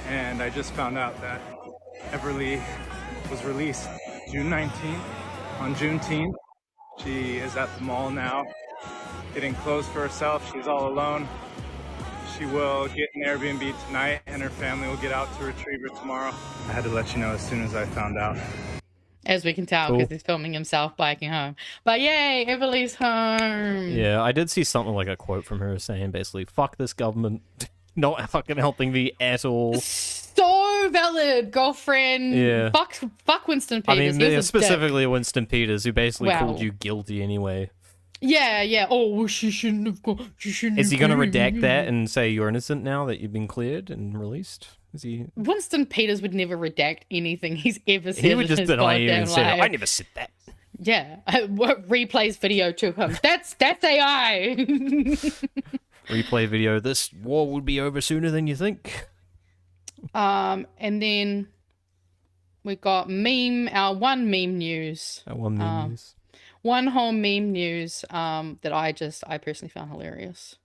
and I just found out that Everly was released June 19th. On Juneteenth, she is at the mall now, getting clothes for herself. She's all alone. She will get an Airbnb tonight, and her family will get out to retrieve her tomorrow. I had to let you know as soon as I found out. As we can tell, because he's filming himself biking home. But yay, Everly's home. Yeah, I did see something like a quote from her saying basically, fuck this government, not fucking helping me at all. So valid, girlfriend. Yeah. Fuck Winston Peters. I mean, specifically Winston Peters, who basically called you guilty anyway. Yeah. Oh, she shouldn't have gone. Is he going to redact that and say you're innocent now that you've been cleared and released? Is he? Winston Peters would never redact anything he's ever said. He would just deny you and say, I never said that. Yeah, replays video to him. That's AI. Replay video. This war would be over sooner than you think. And then we got our one meme news. One whole meme news that I personally found hilarious.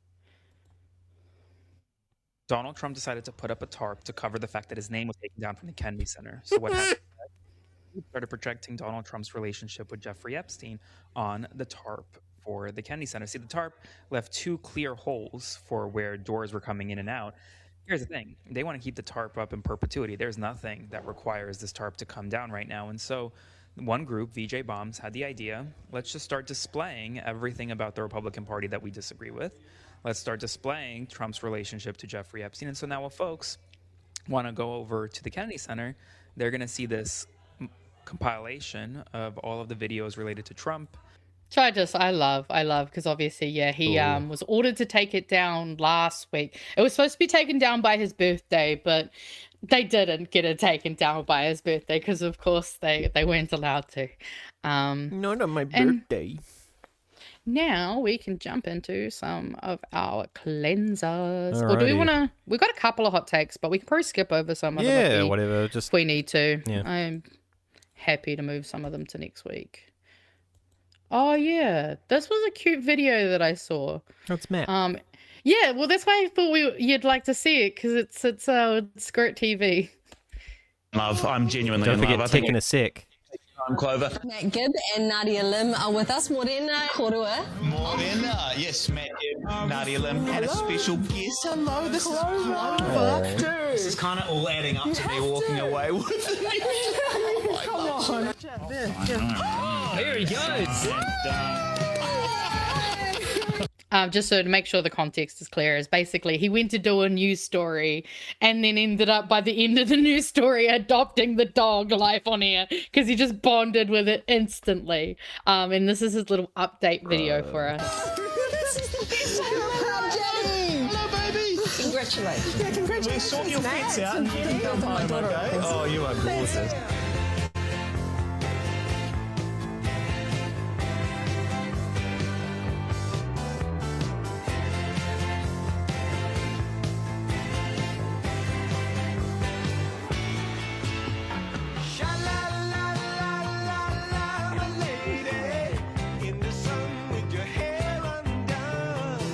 Donald Trump decided to put up a tarp to cover the fact that his name was taken down from the Kennedy Center. So what happened? He started projecting Donald Trump's relationship with Jeffrey Epstein on the tarp for the Kennedy Center. See, the tarp left 2 clear holes for where doors were coming in and out. Here's the thing. They want to keep the tarp up in perpetuity. There's nothing that requires this tarp to come down right now. And so one group, VJ Bombs, had the idea, let's just start displaying everything about the Republican Party that we disagree with. Let's start displaying Trump's relationship to Jeffrey Epstein. And so now if folks want to go over to the Kennedy Center, they're going to see this compilation of all of the videos related to Trump. So I love, because obviously, he was ordered to take it down last week. It was supposed to be taken down by his birthday, but they didn't get it taken down by his birthday because, of course, they weren't allowed to. Not on my birthday. Now we can jump into some of our cleansers. Alrighty. Or do we want to? We've got a couple of hot takes, but we can probably skip over some of them. Yeah, whatever. If we need to. Yeah. I'm happy to move some of them to next week. Oh yeah, this was a cute video that I saw. That's Matt. Yeah, well that's why I thought you'd like to see it because it's Skirt TV. Love, I'm genuinely Don't in forget love. taking a sec. I'm Clover. Matt Gibb and Nadia Lim are with us. Morena Korua. Morena, yes, Matt Gibb, Nadia Lim, and a special guest. Hello, this is Clover. This is kind of all adding up to me walking away with it. Come on. There he goes. Just so to make sure the context is clear, is basically he went to do a news story and then ended up by the end of the news story adopting the dog live on air because he just bonded with it instantly. And this is his little update video for us. This is the best Hello, baby. Congratulations. Yeah, congratulations. We sort your pets out and you can come home, okay? Oh, you are gorgeous.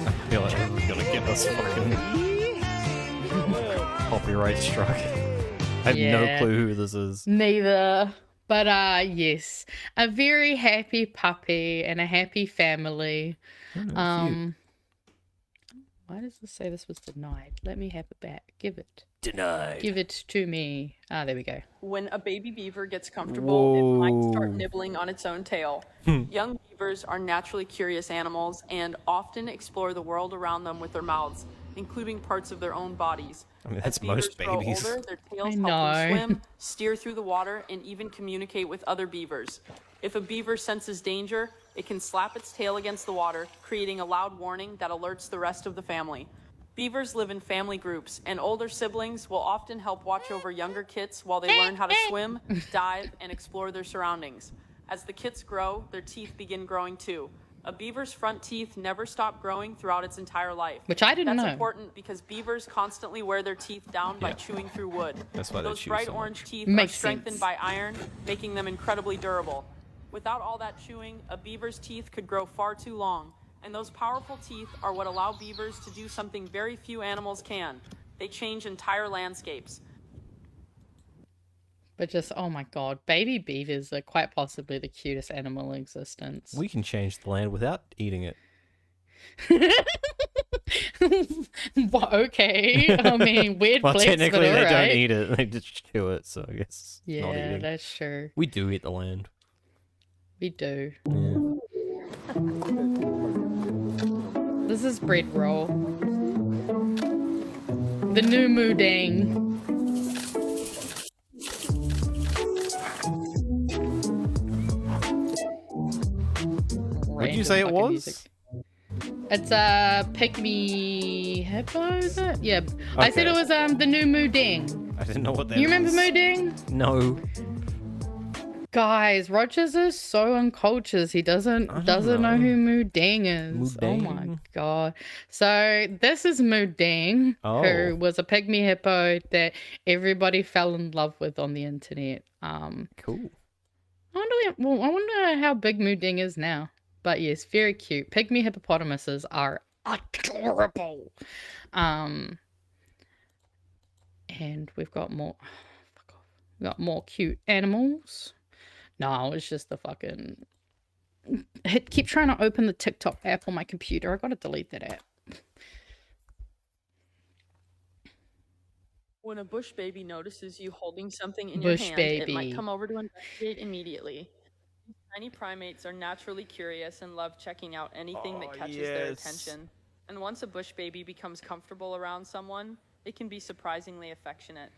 I feel like we're gonna get us fucking copyright struck. I have no clue who this is. Neither. But yes, a very happy puppy and a happy family. Cute. Why does this say this was denied? Let me have it back. Give it. Denied. Give it to me. Ah, there we go. When a baby beaver gets comfortable, it might start nibbling on its own tail. Young beavers are naturally curious animals and often explore the world around them with their mouths, including parts of their own bodies. I mean, As that's most beavers grow babies. older, their tails help them swim, steer through the water, and even communicate with other beavers. If a beaver senses danger, it can slap its tail against the water, creating a loud warning that alerts the rest of the family. Beavers live in family groups, and older siblings will often help watch over younger kits while they learn how to swim, dive, and explore their surroundings. As the kits grow, their teeth begin growing too. A beaver's front teeth never stop growing throughout its entire life. Which I didn't know. That's important because beavers constantly wear their teeth down by chewing through wood. That's why they Those chew bright so orange much. teeth Makes are strengthened sense. by iron, making them incredibly durable. Without all that chewing, a beaver's teeth could grow far too long. And those powerful teeth are what allow beavers to do something very few animals can. They change entire landscapes. But just, oh my god, baby beavers are quite possibly the cutest animal in existence. We can change the land without eating it. Well, okay. I mean, weird Well, flex, technically but they all don't right. eat it. They just chew it, so I guess it's not Yeah, eating. that's true. We do eat the land. We do. Yeah. This is bread roll. The new moodang. What did you say it was? Music. It's a pygmy hippo, is it? Yeah. I said it was the new moodang. I didn't know what that You remember was. moodang? No. Guys, Rogers is so uncultured. He doesn't know who Moodang is. Oh my Moodang? god. So this is Moodang, Oh. who was a pygmy hippo that everybody fell in love with on the internet. Cool. I wonder how big Moodang is now. But yes, very cute. Pygmy hippopotamuses are adorable. And we've got more. Fuck off. We've got more cute animals. No, it's just the fucking... keep trying to open the TikTok app on my computer. I gotta delete that app. When a bush baby notices you holding something in Bush your hand, baby. it might come over to investigate immediately. Tiny primates are naturally curious and love checking out anything that catches their attention. And once a bush baby becomes comfortable around someone, it can be surprisingly affectionate.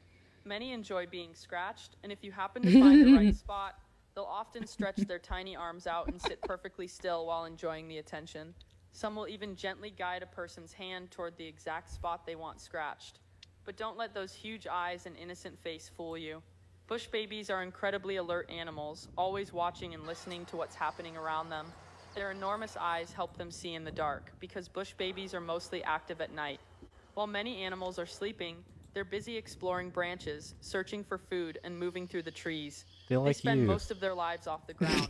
Many enjoy being scratched, and if you happen to find the right spot, they'll often stretch their tiny arms out and sit perfectly still while enjoying the attention. Some will even gently guide a person's hand toward the exact spot they want scratched. But don't let those huge eyes and innocent face fool you. Bush babies are incredibly alert animals, always watching and listening to what's happening around them. Their enormous eyes help them see in the dark, because bush babies are mostly active at night. While many animals are sleeping, they're busy exploring branches, searching for food, and moving through the trees. They spend most of their lives off the ground.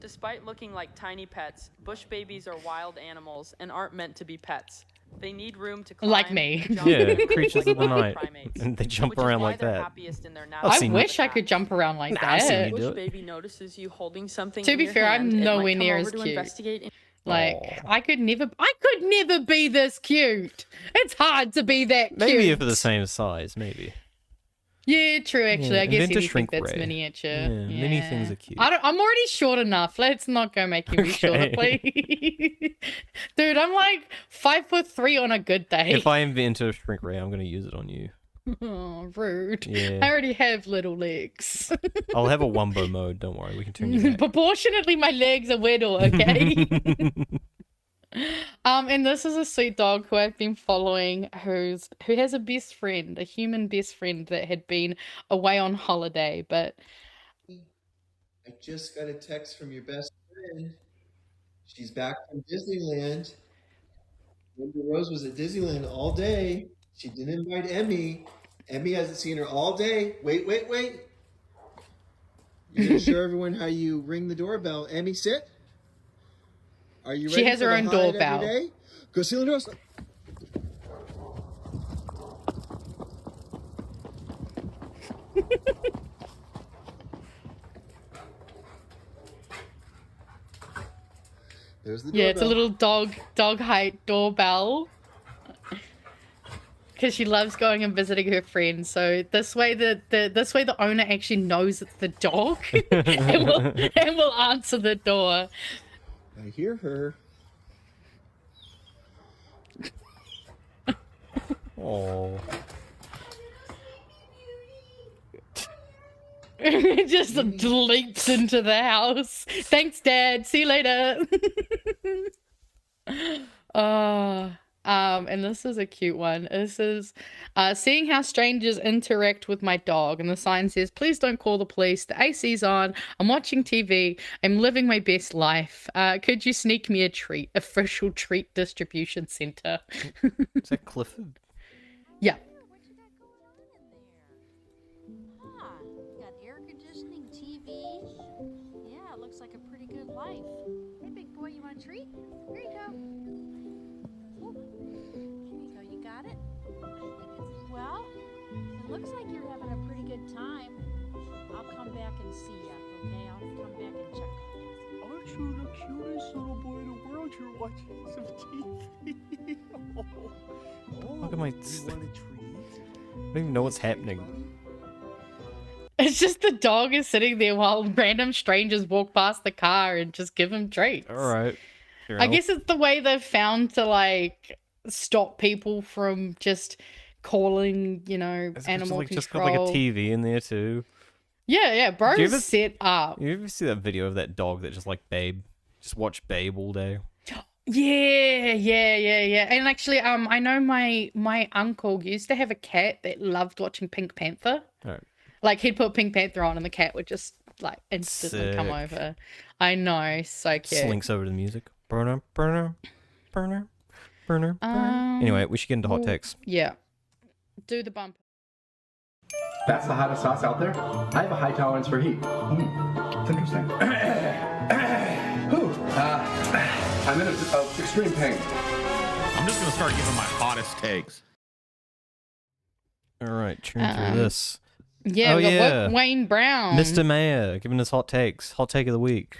Despite looking like tiny pets, bush babies are wild animals and aren't meant to be pets. They need room to climb. Like me. Jump, Yeah, and creatures like of the wild night. primates, And they jump which is around why like they're that. happiest in their I've I seen wish I could jump around like I've seen that. you do Bush it. baby notices you holding something To in be your fair, hand, I'm it nowhere might come near over as to cute. investigate in- Like, I could never be this cute. It's hard to be that cute. Maybe if they're the same size, maybe. Yeah, true, actually. Yeah, I guess invent a anything shrink that's ray. miniature. Yeah, mini things are cute. I'm already short enough. Let's not go making me shorter, please. Dude, I'm like 5'3" on a good day. If I invent a shrink ray, I'm going to use it on you. Oh, rude. Yeah. I already have little legs. I'll have a wumbo mode, don't worry, we can turn you back. Proportionately, my legs are little, okay? And this is a sweet dog who I've been following who has a best friend, a human best friend that had been away on holiday, but I just got a text from your best friend. She's back from Disneyland. Linda Rose was at Disneyland all day. She didn't invite Emmy. Emmy hasn't seen her all day. Wait. You're going to show everyone how you ring the doorbell. Emmy, sit. Are you ready? She has for her the own hide doorbell. every day? Go see Linda Rose. There's the Yeah, it's a doorbell. little dog height doorbell. Because she loves going and visiting her friends. So this way the owner actually knows it's the dog and will answer the door. I hear her. Oh. Just leaps into the house. Thanks, Dad. See you later. And this is a cute one. This is seeing how strangers interact with my dog, and the sign says, "Please don't call the police. The AC's on. I'm watching TV. I'm living my best life. Could you sneak me a treat? Official treat distribution center." Is that Clifford? Yeah. Got air conditioning, TV. Yeah, it looks like a pretty good life. Hey, big boy, you want a treat? Here you go. Ooh. Here you go. You got it? Well, it looks like you're having a pretty good time. I'll come back and see you, okay? I'll come back and check on you. Aren't you the cutest little boy in the world? You're watching some TV. Look at my... You want a treat? I don't even know what's happening. It's just the dog is sitting there while random strangers walk past the car and just give him treats. All right. I guess it's the way they've found to like stop people from just calling, you know, animal control. Just got like a TV in there too. Yeah, bro. Do you ever- Set up. You ever see that video of that dog that just like Babe? Just watch Babe all day. Yeah. And actually, I know my uncle used to have a cat that loved watching Pink Panther. All right. Like he'd put Pink Panther on and the cat would just like instantly come Sick. over. I know, so cute. Slinks over to the music. Burner. Anyway, we should get into hot takes. Yeah. Do the bump. That's the hottest sauce out there? I have a high tolerance for heat. It's interesting. Whew. I'm in extreme pain. I'm just gonna start giving my hottest takes. All right, churn through this. Yeah, we got Wayne Brown. Mr. Mayor, giving us hot takes. Hot take of the week.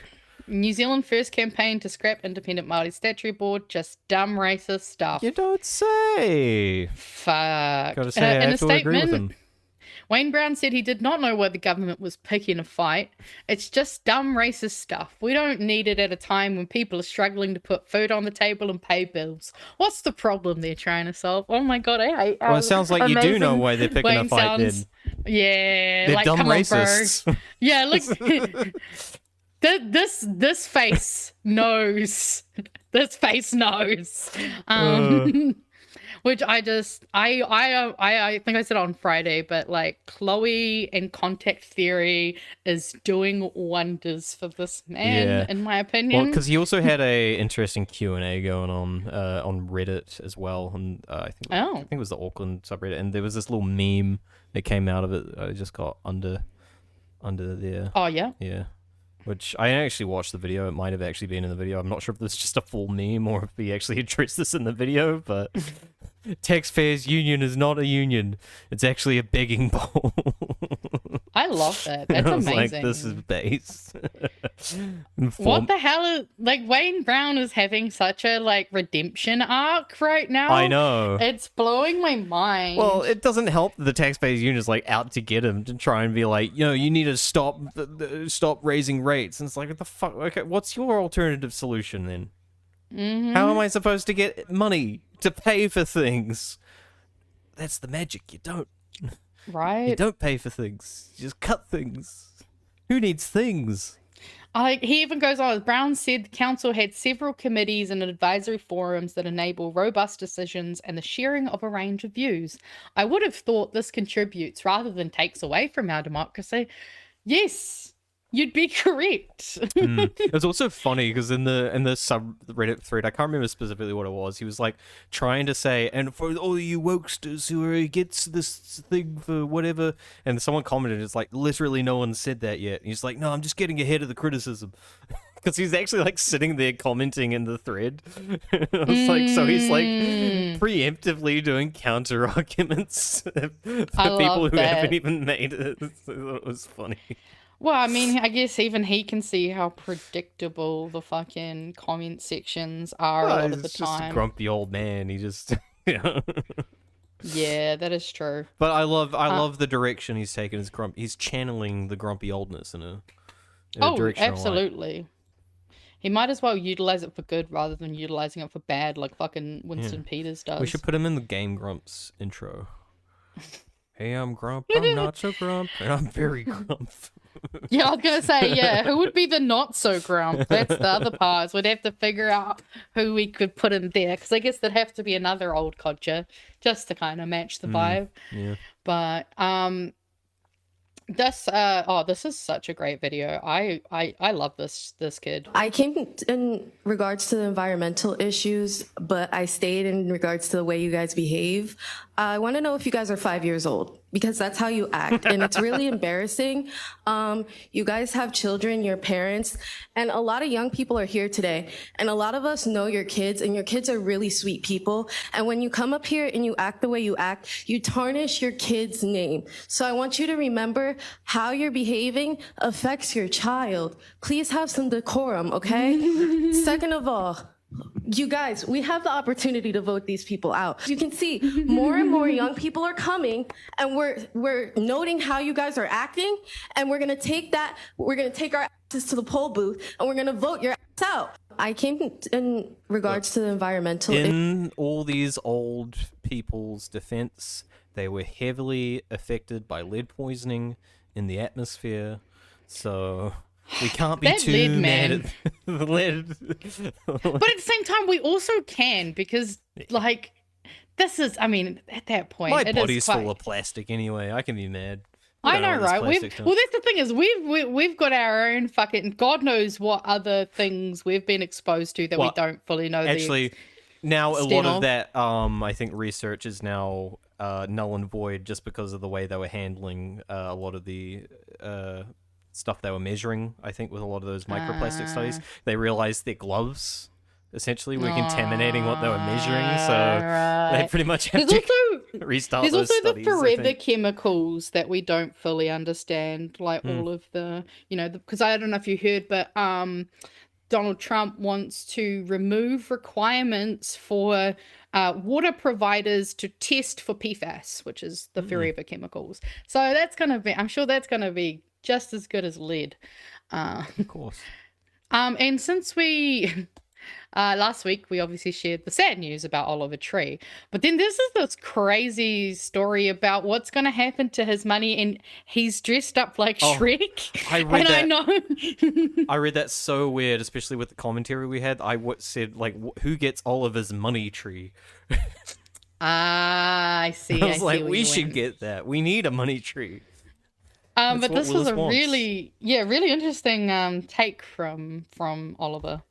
New Zealand first campaign to scrap independent Māori statutory board. Just dumb racist stuff. You don't say. Fuck. Gotta say, I in a have to agree with statement, him. Wayne Brown said he did not know why the government was picking a fight. It's just dumb racist stuff. We don't need it at a time when people are struggling to put food on the table and pay bills. What's the problem they're trying to solve? Oh my god, I hate. Well, it sounds like you do know why they're picking a fight then. Yeah, They're like dumb come racists. on, bro. Yeah, look. This face knows. This face knows. Which I think I said on Friday, but like Chloe and contact theory is doing wonders for this man, in my opinion. Well, because he also had a interesting Q&A going on Reddit as well, and I think it was the Auckland subreddit, and there was this little meme that came out of it. I just got under there. Oh yeah. Yeah. Which I actually watched the video. It might have actually been in the video. I'm not sure if this is just a full meme or if he actually addressed this in the video, but Taxpayers Union is not a union. It's actually a begging bowl. I love that. That's I was amazing. like, this is base. What the hell is like Wayne Brown is having such a like redemption arc right now? I know. It's blowing my mind. Well, it doesn't help that the Taxpayers Union is like out to get him to try and be like, you know, you need to stop raising rates. And it's like, what the fuck? Okay, what's your alternative solution then? How am I supposed to get money to pay for things? That's the magic. You don't. Right. You don't pay for things. You just cut things. Who needs things? He even goes on. Brown said the council had several committees and advisory forums that enable robust decisions and the sharing of a range of views. I would have thought this contributes rather than takes away from our democracy. Yes, you'd be correct. It was also funny because in the subreddit thread, I can't remember specifically what it was. He was like trying to say, and for all you wokesters who are against this thing for whatever, and someone commented, it's like literally no one said that yet. And he's like, no, I'm just getting ahead of the criticism. because he's actually like sitting there commenting in the thread. I was like, so he's like preemptively doing counter arguments for people who haven't even made it. I thought it was funny. Well, I mean, I guess even he can see how predictable the fucking comment sections are a lot of the He's just a time. grumpy old man. He just, you know. Yeah, that is true. But I love the direction he's taken. He's channeling the grumpy oldness in a direction I like. Absolutely. He might as well utilize it for good rather than utilizing it for bad, like fucking Winston Peters does. We should put him in the Game Grumps intro. Hey, I'm Grump. I'm not so Grump, and I'm very Grump. Yeah, I was gonna say, yeah, who would be the not so grump? That's the other part. We'd have to figure out who we could put in there, because I guess there'd have to be another old codger just to kind of match the vibe. Yeah. But this is such a great video. I love this kid. I came in regards to the environmental issues, but I stayed in regards to the way you guys behave. I want to know if you guys are 5 years old, because that's how you act, and it's really embarrassing. You guys have children, your parents, and a lot of young people are here today, and a lot of us know your kids, and your kids are really sweet people, and when you come up here and you act the way you act, you tarnish your kid's name. So I want you to remember how you're behaving affects your child. Please have some decorum, okay? Second of all, you guys, we have the opportunity to vote these people out. You can see more and more young people are coming, and we're noting how you guys are acting, and we're gonna take our asses to the poll booth, and we're gonna vote your ass out. I came in regards to the environmental. In all these old people's defense, they were heavily affected by lead poisoning in the atmosphere, so we can't be too mad at the lead. But at the same time, we also can, because, like, this is, I mean, at that point, My body's full of plastic anyway. I can be mad. I know, right? Well, that's the thing is, we've got our own fucking, God knows what other things we've been exposed to that we don't fully know. Actually, now a lot of that, I think research is now null and void just because of the way they were handling a lot of the stuff they were measuring. I think with a lot of those microplastic studies, they realized their gloves essentially were contaminating what they were measuring, so they pretty much have to restart those studies. There's also the forever chemicals that we don't fully understand, like all of the, you know, because I don't know if you heard, but Donald Trump wants to remove requirements for water providers to test for PFAS, which is the forever chemicals. So that's going to be, I'm sure that's going to be just as good as lead. Of course. And since we... last week, we obviously shared the sad news about Oliver Tree. But then this is this crazy story about what's going to happen to his money, and he's dressed up like Shrek. I read that. I know. I read that so weird, especially with the commentary we had. I said, like, who gets Oliver's money tree? I see. I was like, we should get that. We need a money tree. But this was a really interesting take from Oliver.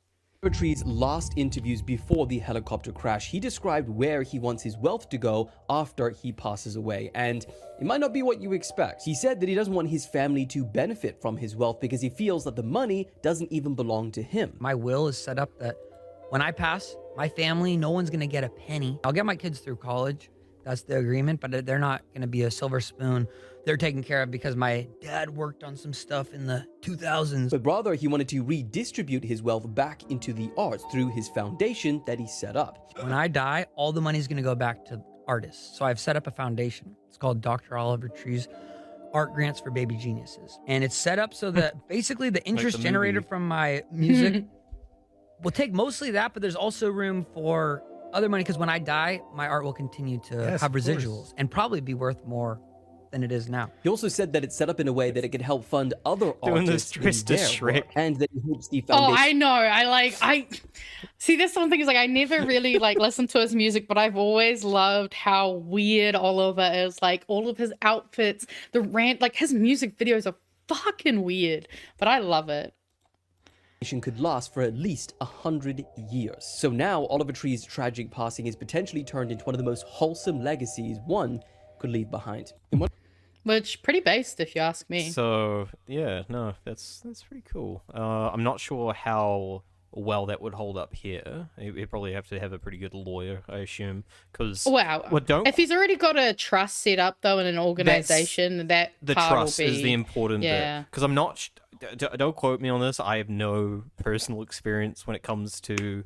Tree's last interviews before the helicopter crash, he described where he wants his wealth to go after he passes away, and it might not be what you expect. He said that he doesn't want his family to benefit from his wealth because he feels that the money doesn't even belong to him. My will is set up that when I pass, my family, no one's gonna get a penny. I'll get my kids through college. That's the agreement, but they're not gonna be a silver spoon. They're taken care of because my dad worked on some stuff in the 2000s. But rather, he wanted to redistribute his wealth back into the arts through his foundation that he set up. When I die, all the money's gonna go back to artists. So I've set up a foundation. It's called Dr. Oliver Tree's Art Grants for Baby Geniuses. And it's set up so that basically the interest generated from my music will take mostly that, but there's also room for other money, because when I die, my art will continue to have residuals and probably be worth more than it is now. He also said that it's set up in a way that it can help fund other artists in their work, and that he hopes the foundation... Oh, I know. I see, this one thing is, like, I never really listened to his music, but I've always loved how weird Oliver is. Like, all of his outfits, his music videos are fucking weird, but I love it. Could last for at least 100 years. So now Oliver Tree's tragic passing is potentially turned into one of the most wholesome legacies one could leave behind. Which pretty based, if you ask me. So yeah, no, that's pretty cool. I'm not sure how well that would hold up here. He'd probably have to have a pretty good lawyer, I assume, because if he's already got a trust set up though in an organization, that the part trust will be, is the important yeah. bit. Because I'm not. Don't quote me on this. I have no personal experience when it comes to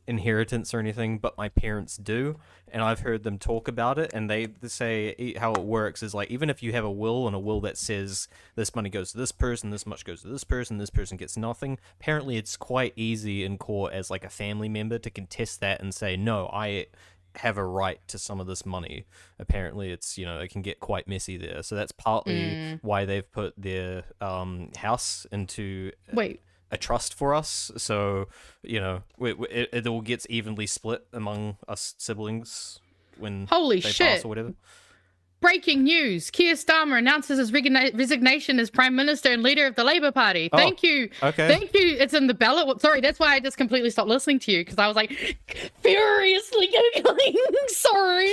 inheritance or anything, but my parents do, and I've heard them talk about it, and they say how it works is like, even if you have a will and a will that says this money goes to this person, this much goes to this person gets nothing, apparently it's quite easy in court as like a family member to contest that and say, no, I have a right to some of this money. Apparently it's, it can get quite messy there, so that's partly why they've put their house into a trust for us, so it all gets evenly split among us siblings when Holy they shit. pass or whatever. Breaking news. Keir Starmer announces his resignation as Prime Minister and leader of the Labour Party. Thank you. Okay. Thank you. It's in the ballot. Sorry, that's why I just completely stopped listening to you, because I was like furiously Googling. Sorry.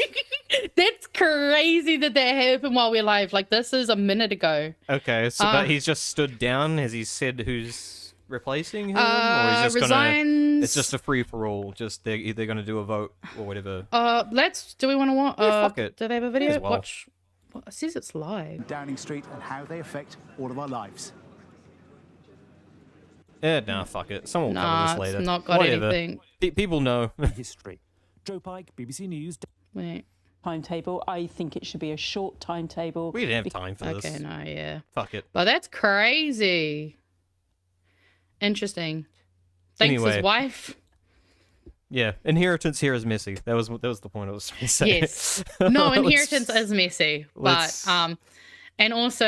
That's crazy that happened while we're live. Like, this is a minute ago. Okay, so but he's just stood down. Has he said who's replacing him, or he's just resigns. it's just a free for all? Just they're either gonna do a vote or whatever. Do we want to watch? Fuck it. Do they have a video? May as well. Watch. It says it's live. Downing Street and how they affect all of our lives. Nah, fuck it. Someone will cover this later. It's not got Whatever. anything. People know. History. Joe Pike, BBC News. Wait. Timetable. I think it should be a short timetable. We didn't have time for this. Okay, no, yeah. Fuck it. But that's crazy. Interesting. Thanks, Anyway. his wife. Yeah, inheritance here is messy. That was the point I was trying to say. Yes. No, inheritance is messy. But and also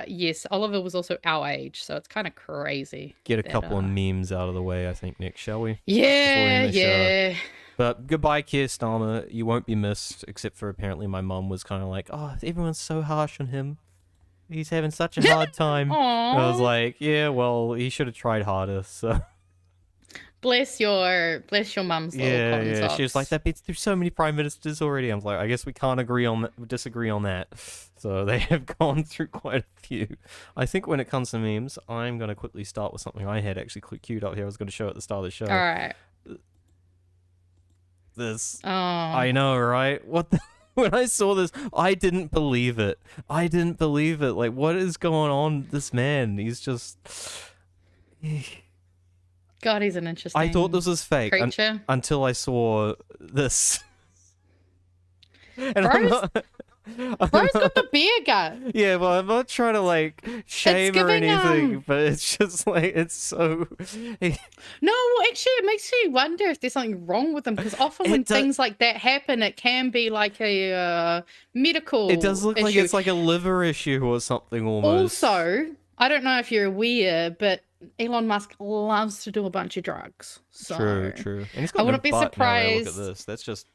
yes, Oliver was also our age, so it's kind of crazy. Get a couple of memes out of the way, I think, Nick, shall we? Yeah, yeah. But goodbye, Keir Starmer. You won't be missed, except for apparently my mum was kind of like, oh, everyone's so harsh on him. He's having such a hard time. I was like, yeah, well, he should have tried harder, so... Bless your mum's little cotton Yeah, socks. she was like, that beats through so many prime ministers already. I was like, I guess we can't disagree on that. So they have gone through quite a few. I think when it comes to memes, I'm going to quickly start with something I had actually queued up here. I was going to show at the start of the show. All right. This. Oh. I know, right? What the... When I saw this, I didn't believe it. Like, what is going on with this man? He's just... God, he's an interesting I thought this was fake creature. until I saw this. And Bro's got the beer gut. Yeah, well, I'm not trying to, like, shame or giving, anything, but it's just, like, it's so... No, actually, it makes you wonder if there's something wrong with him, because often when things like that happen, it can be like a medical It does look like issue. it's like a liver issue or something almost. Also, I don't know if you're aware, but Elon Musk loves to do a bunch of drugs. So True. And he's got I wouldn't be surprised. Look at this. That's just...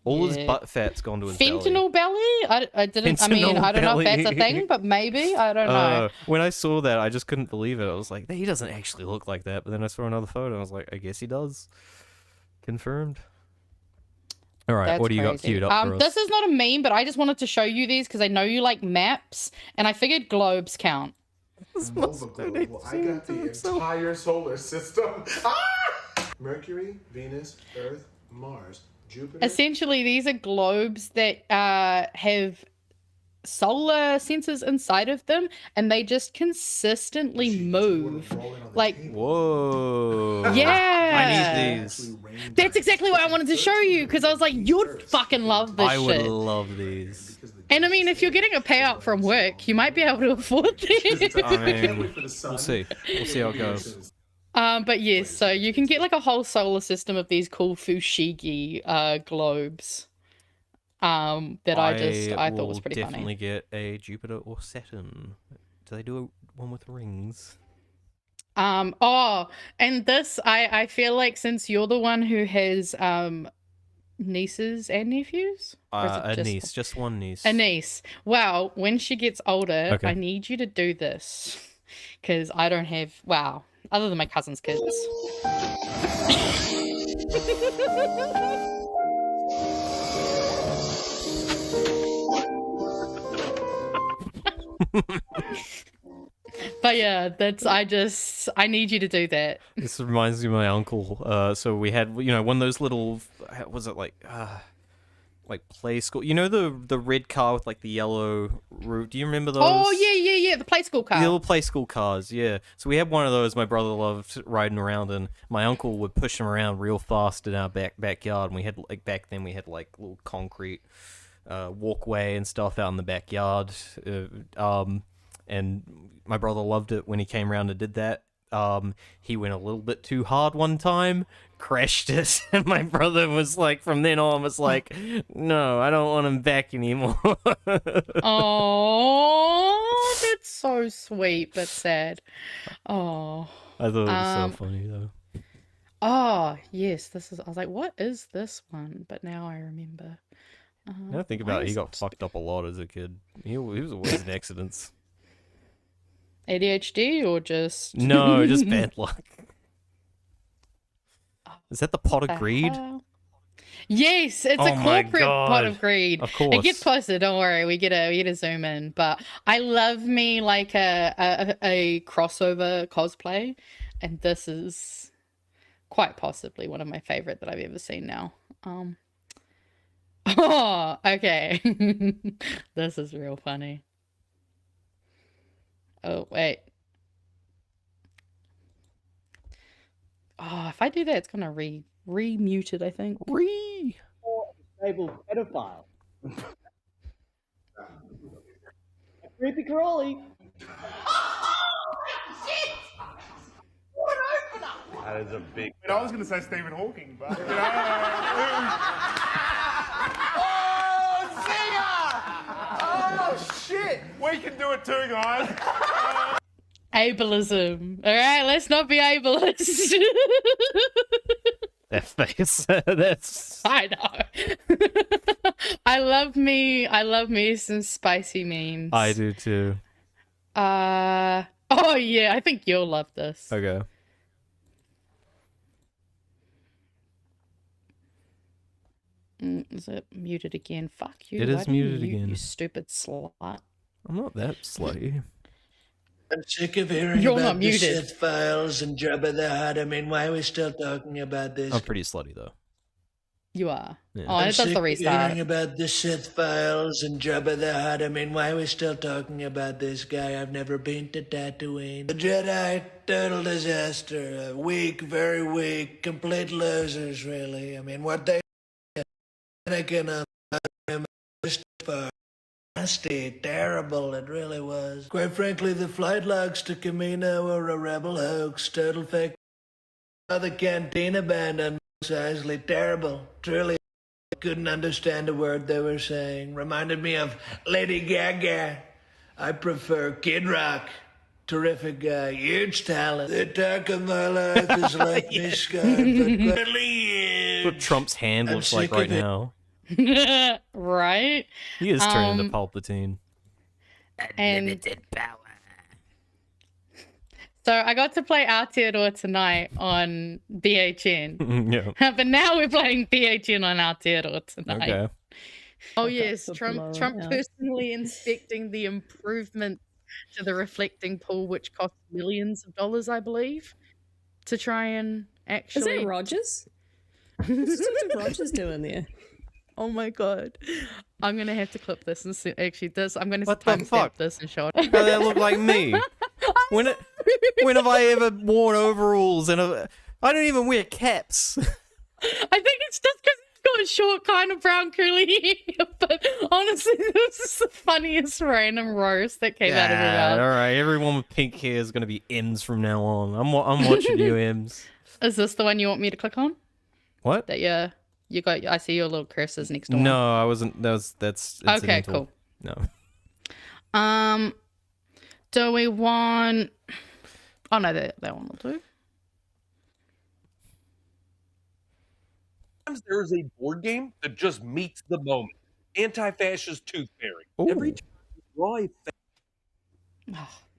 All his butt fat's gone to his belly. Fentanyl belly? I don't know if that's a thing, but maybe. I don't know. When I saw that, I just couldn't believe it. I was like, he doesn't actually look like that. But then I saw another photo, and I was like, I guess he does. Confirmed. All right, That's what do you got crazy. queued up for us? This is not a meme, but I just wanted to show you these because I know you like maps, and I figured globes count. Nova globe. Well, I got the entire solar system. Mercury, Venus, Earth, Mars, Jupiter. Essentially, these are globes that have solar sensors inside of them, and they just consistently move. Like, whoa. Yeah. I need these. That's exactly what I wanted to show you, because I was like, you'd fucking love this I would shit. love these. And I mean, if you're getting a payout from work, you might be able to afford this. I mean, we'll see. We'll see how it goes. But yes, so you can get like a whole solar system of these cool Fushigi globes. That I thought was pretty funny. Definitely get a Jupiter or Saturn. Do they do one with rings? And this I feel like, since you're the one who has nieces and nephews, A niece, just one niece. A niece. Well, when she gets older, Okay. I need you to do this, because I don't have, other than my cousin's kids. But yeah, I need you to do that. This reminds me of my uncle. So we had, one of those little, was it like play school? You know the red car with like the yellow roof? Do you remember those? Oh yeah, the play school car. The little play school cars, yeah. So we had one of those. My brother loved riding around, and my uncle would push him around real fast in our backyard. And we had back then we had like little concrete walkway and stuff out in the backyard. And my brother loved it when he came around and did that. He went a little bit too hard one time, crashed it, and my brother was like, from then on, was like, no, I don't want him back anymore. Oh, that's so sweet but sad. Oh, I thought it was so funny though. Oh yes, I was like, what is this one? But now I remember. Now I think about it, he got fucked up a lot as a kid. He was always in accidents. ADHD or just No, just bad luck. Is that the pot of greed? Yes, it's a corporate pot of greed. Of course. It gets closer, don't worry. We get a zoom in. But I love me like a crossover cosplay, and this is quite possibly one of my favorite that I've ever seen now. Oh, okay. This is real funny. Oh, wait. Oh, if I do that, it's gonna re-mute it, I think. Disabled pedophile. A creepy crawly. That is a big. I was going to say Stephen Hawking, but you know. Oh, zinger! Oh, shit! We can do it too, guys. Ableism. All right, let's not be ableist. That face. That's. I know. I love me some spicy memes. I do too. Oh yeah, I think you'll love this. Okay. Is it muted again? Fuck you. It is muted again. You stupid slut. I'm not that slutty. I'm sick of hearing You're about not the muted. Sith files and Jabba the Hutt. I mean, why are we still talking about this? I'm pretty slutty though. You are. Yeah. Oh, I'm it does sick the of restart. hearing about the Sith files and Jabba the Hutt. I mean, why are we still talking about this guy? I've never been to Tatooine. The Jedi, total disaster. Weak, very weak, complete losers, really. I mean, what they Anakin on nasty, terrible, it really was. Quite frankly, the flight logs to Camino were a rebel hoax, total fake. The cantina band on Mos Eisley, terrible, truly. Couldn't understand a word they were saying. Reminded me of Lady Gaga. I prefer Kid Rock. Terrific guy, huge talent. The attack of my life is like me scarred, but That's what Trump's hand I'm looks like sick right of it. now. Right? He is turning into Palpatine. And power. So I got to play Aotearoa Tonight on BHN. Yeah. But now we're playing BHN on Aotearoa Tonight. Okay. Oh yes, the Trump blow, yeah. personally inspecting the improvement to the reflecting pool, which cost millions of dollars, I believe, to try and actually. Is that Rogers? What's Rogers doing there? Oh my god, I'm gonna have to clip this and see. Actually, I'm gonna What the timestamp fuck? this and show it. How they look like me? When have I ever worn overalls and I don't even wear caps? I think it's just because he's got short, kind of brown curly hair. But honestly, this is the funniest random roast that came out of your mouth. All right, everyone with pink hair is gonna be M's from now on. I'm watching you, M's. Is this the one you want me to click on? What? That you got? I see your little cursors next to one. No, I wasn't. That's Okay, incidental. cool. No. Do we want? Oh no, that one will do. Sometimes there is a board game that just meets the moment. Anti-fascist tooth fairy. Every time you draw a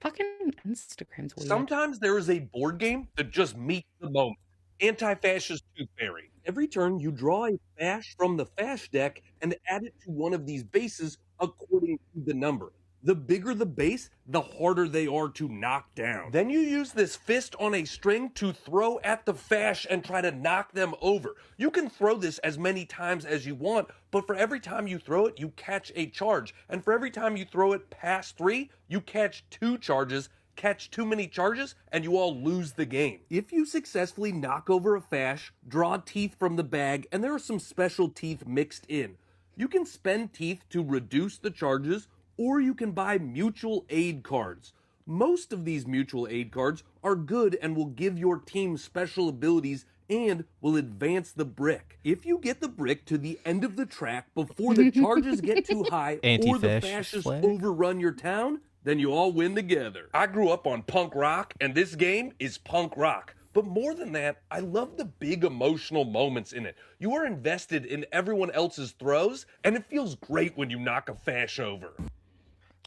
Fucking Instagram's weird. Sometimes there is a board game that just meets the moment. Anti-fascist tooth fairy. Every turn you draw a fash from the fash deck and add it to one of these bases according to the number. The bigger the base, the harder they are to knock down. Then you use this fist on a string to throw at the fash and try to knock them over. You can throw this as many times as you want, but for every time you throw it, you catch a charge. And for every time you throw it past 3, you catch 2 charges. Catch too many charges, and you all lose the game. If you successfully knock over a fash, draw teeth from the bag, and there are some special teeth mixed in, you can spend teeth to reduce the charges, or you can buy mutual aid cards. Most of these mutual aid cards are good and will give your team special abilities and will advance the brick. If you get the brick to the end of the track before the charges get too high or the fascists overrun your town, then you all win together. I grew up on punk rock, and this game is punk rock. But more than that, I love the big emotional moments in it. You are invested in everyone else's throws, and it feels great when you knock a fash over.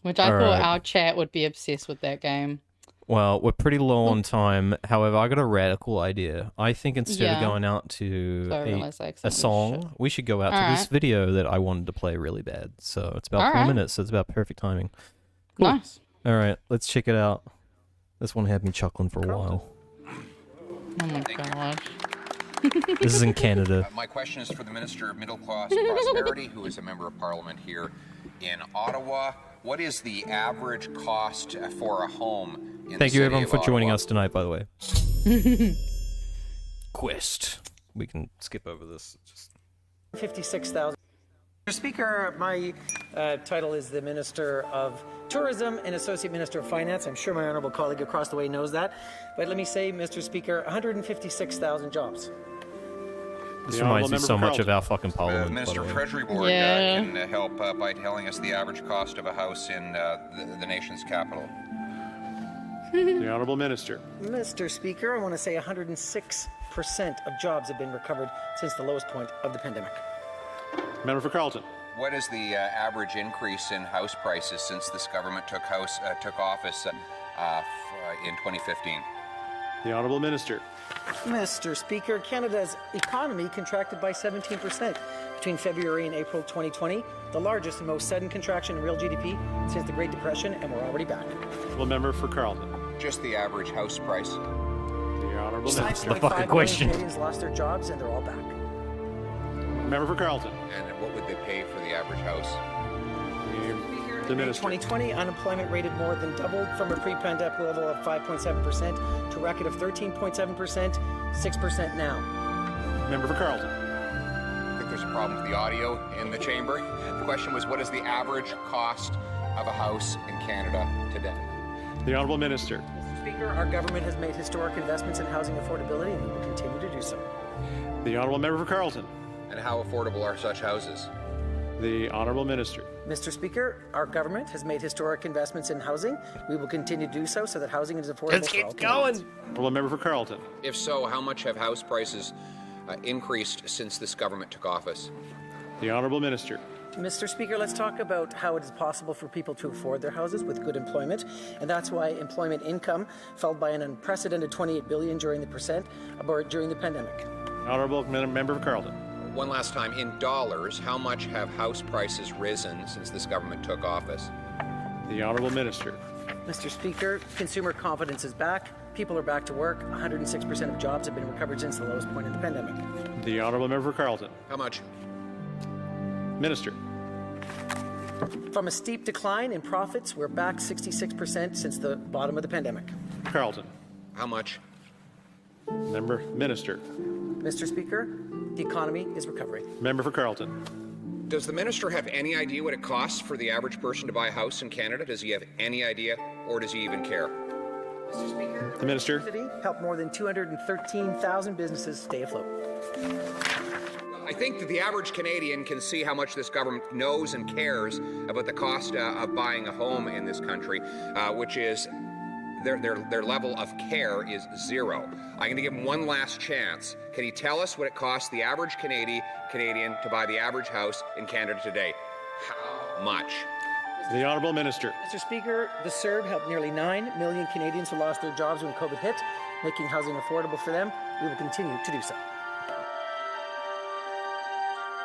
Which I thought our chat would be obsessed with that game. Well, we're pretty low on time. However, I got a radical idea. I think instead of going out to a song, we should go out to this video that I wanted to play really bad. So it's about 4 minutes, so it's about perfect timing. Cool. Nice. All right, let's check it out. This one had me chuckling for a while. Oh my god. This is in Canada. My question is for the Minister of Middle Class Prosperity, who is a member of Parliament here in Ottawa. What is the average cost for a home in Thank the you city everyone of for joining Ottawa? us tonight, by the way. Quest. We can skip over this. Just 56,000. Mr. Speaker, my title is the Minister of Tourism and Associate Minister of Finance. I'm sure my honourable colleague across the way knows that. But let me say, Mr. Speaker, 156,000 jobs. This reminds me so much of our fucking Parliament. The Minister by of the way. Treasury Board can help by telling us the average cost of a house in the nation's capital. The Honourable Minister. Mr. Speaker, I want to say 106% of jobs have been recovered since the lowest point of the pandemic. Member for Carleton. What is the average increase in house prices since this government took office in 2015? The Honourable Minister. Mr. Speaker, Canada's economy contracted by 17% between February and April 2020, the largest and most sudden contraction in real GDP since the Great Depression, and we're already back. Well, member for Carleton. Just the average house price. The Honourable Minister. 5.5 million Canadians lost their jobs, and they're all back. Member for Carleton. And what would they pay for the average house? The Minister. 2020, unemployment rate had more than doubled from a pre-pandemic level of 5.7% to a record of 13.7%, 6% now. Member for Carleton. I think there's a problem with the audio in the chamber. The question was, what is the average cost of a house in Canada today? The Honourable Minister. Mr. Speaker, our government has made historic investments in housing affordability, and we will continue to do so. The Honourable Member for Carleton. And how affordable are such houses? The Honourable Minister. Mr. Speaker, our government has made historic investments in housing. We will continue to do so that housing is affordable Let's for keep all going. Canadians. Honourable Member for Carleton. If so, how much have house prices increased since this government took office? The Honourable Minister. Mr. Speaker, let's talk about how it is possible for people to afford their houses with good employment, and that's why employment income fell by an unprecedented $28 billion during the pandemic. Honourable Member for Carleton. One last time, in dollars, how much have house prices risen since this government took office? The Honourable Minister. Mr. Speaker, consumer confidence is back. People are back to work. 106% of jobs have been recovered since the lowest point in the pandemic. The Honourable Member for Carleton. How much? Minister. From a steep decline in profits, we're back 66% since the bottom of the pandemic. Carleton. How much? Minister. Mr. Speaker, the economy is recovering. Member for Carleton. Does the minister have any idea what it costs for the average person to buy a house in Canada? Does he have any idea, or does he even care? Mr. Speaker, the minister helped more than 213,000 businesses stay afloat. I think that the average Canadian can see how much this government knows and cares about the cost of buying a home in this country, which is their level of care is zero. I'm going to give him one last chance. Can he tell us what it costs the average Canadian to buy the average house in Canada today? How much? The Honourable Minister. Mr. Speaker, the CERB helped nearly 9 million Canadians who lost their jobs when COVID hit, making housing affordable for them. We will continue to do so.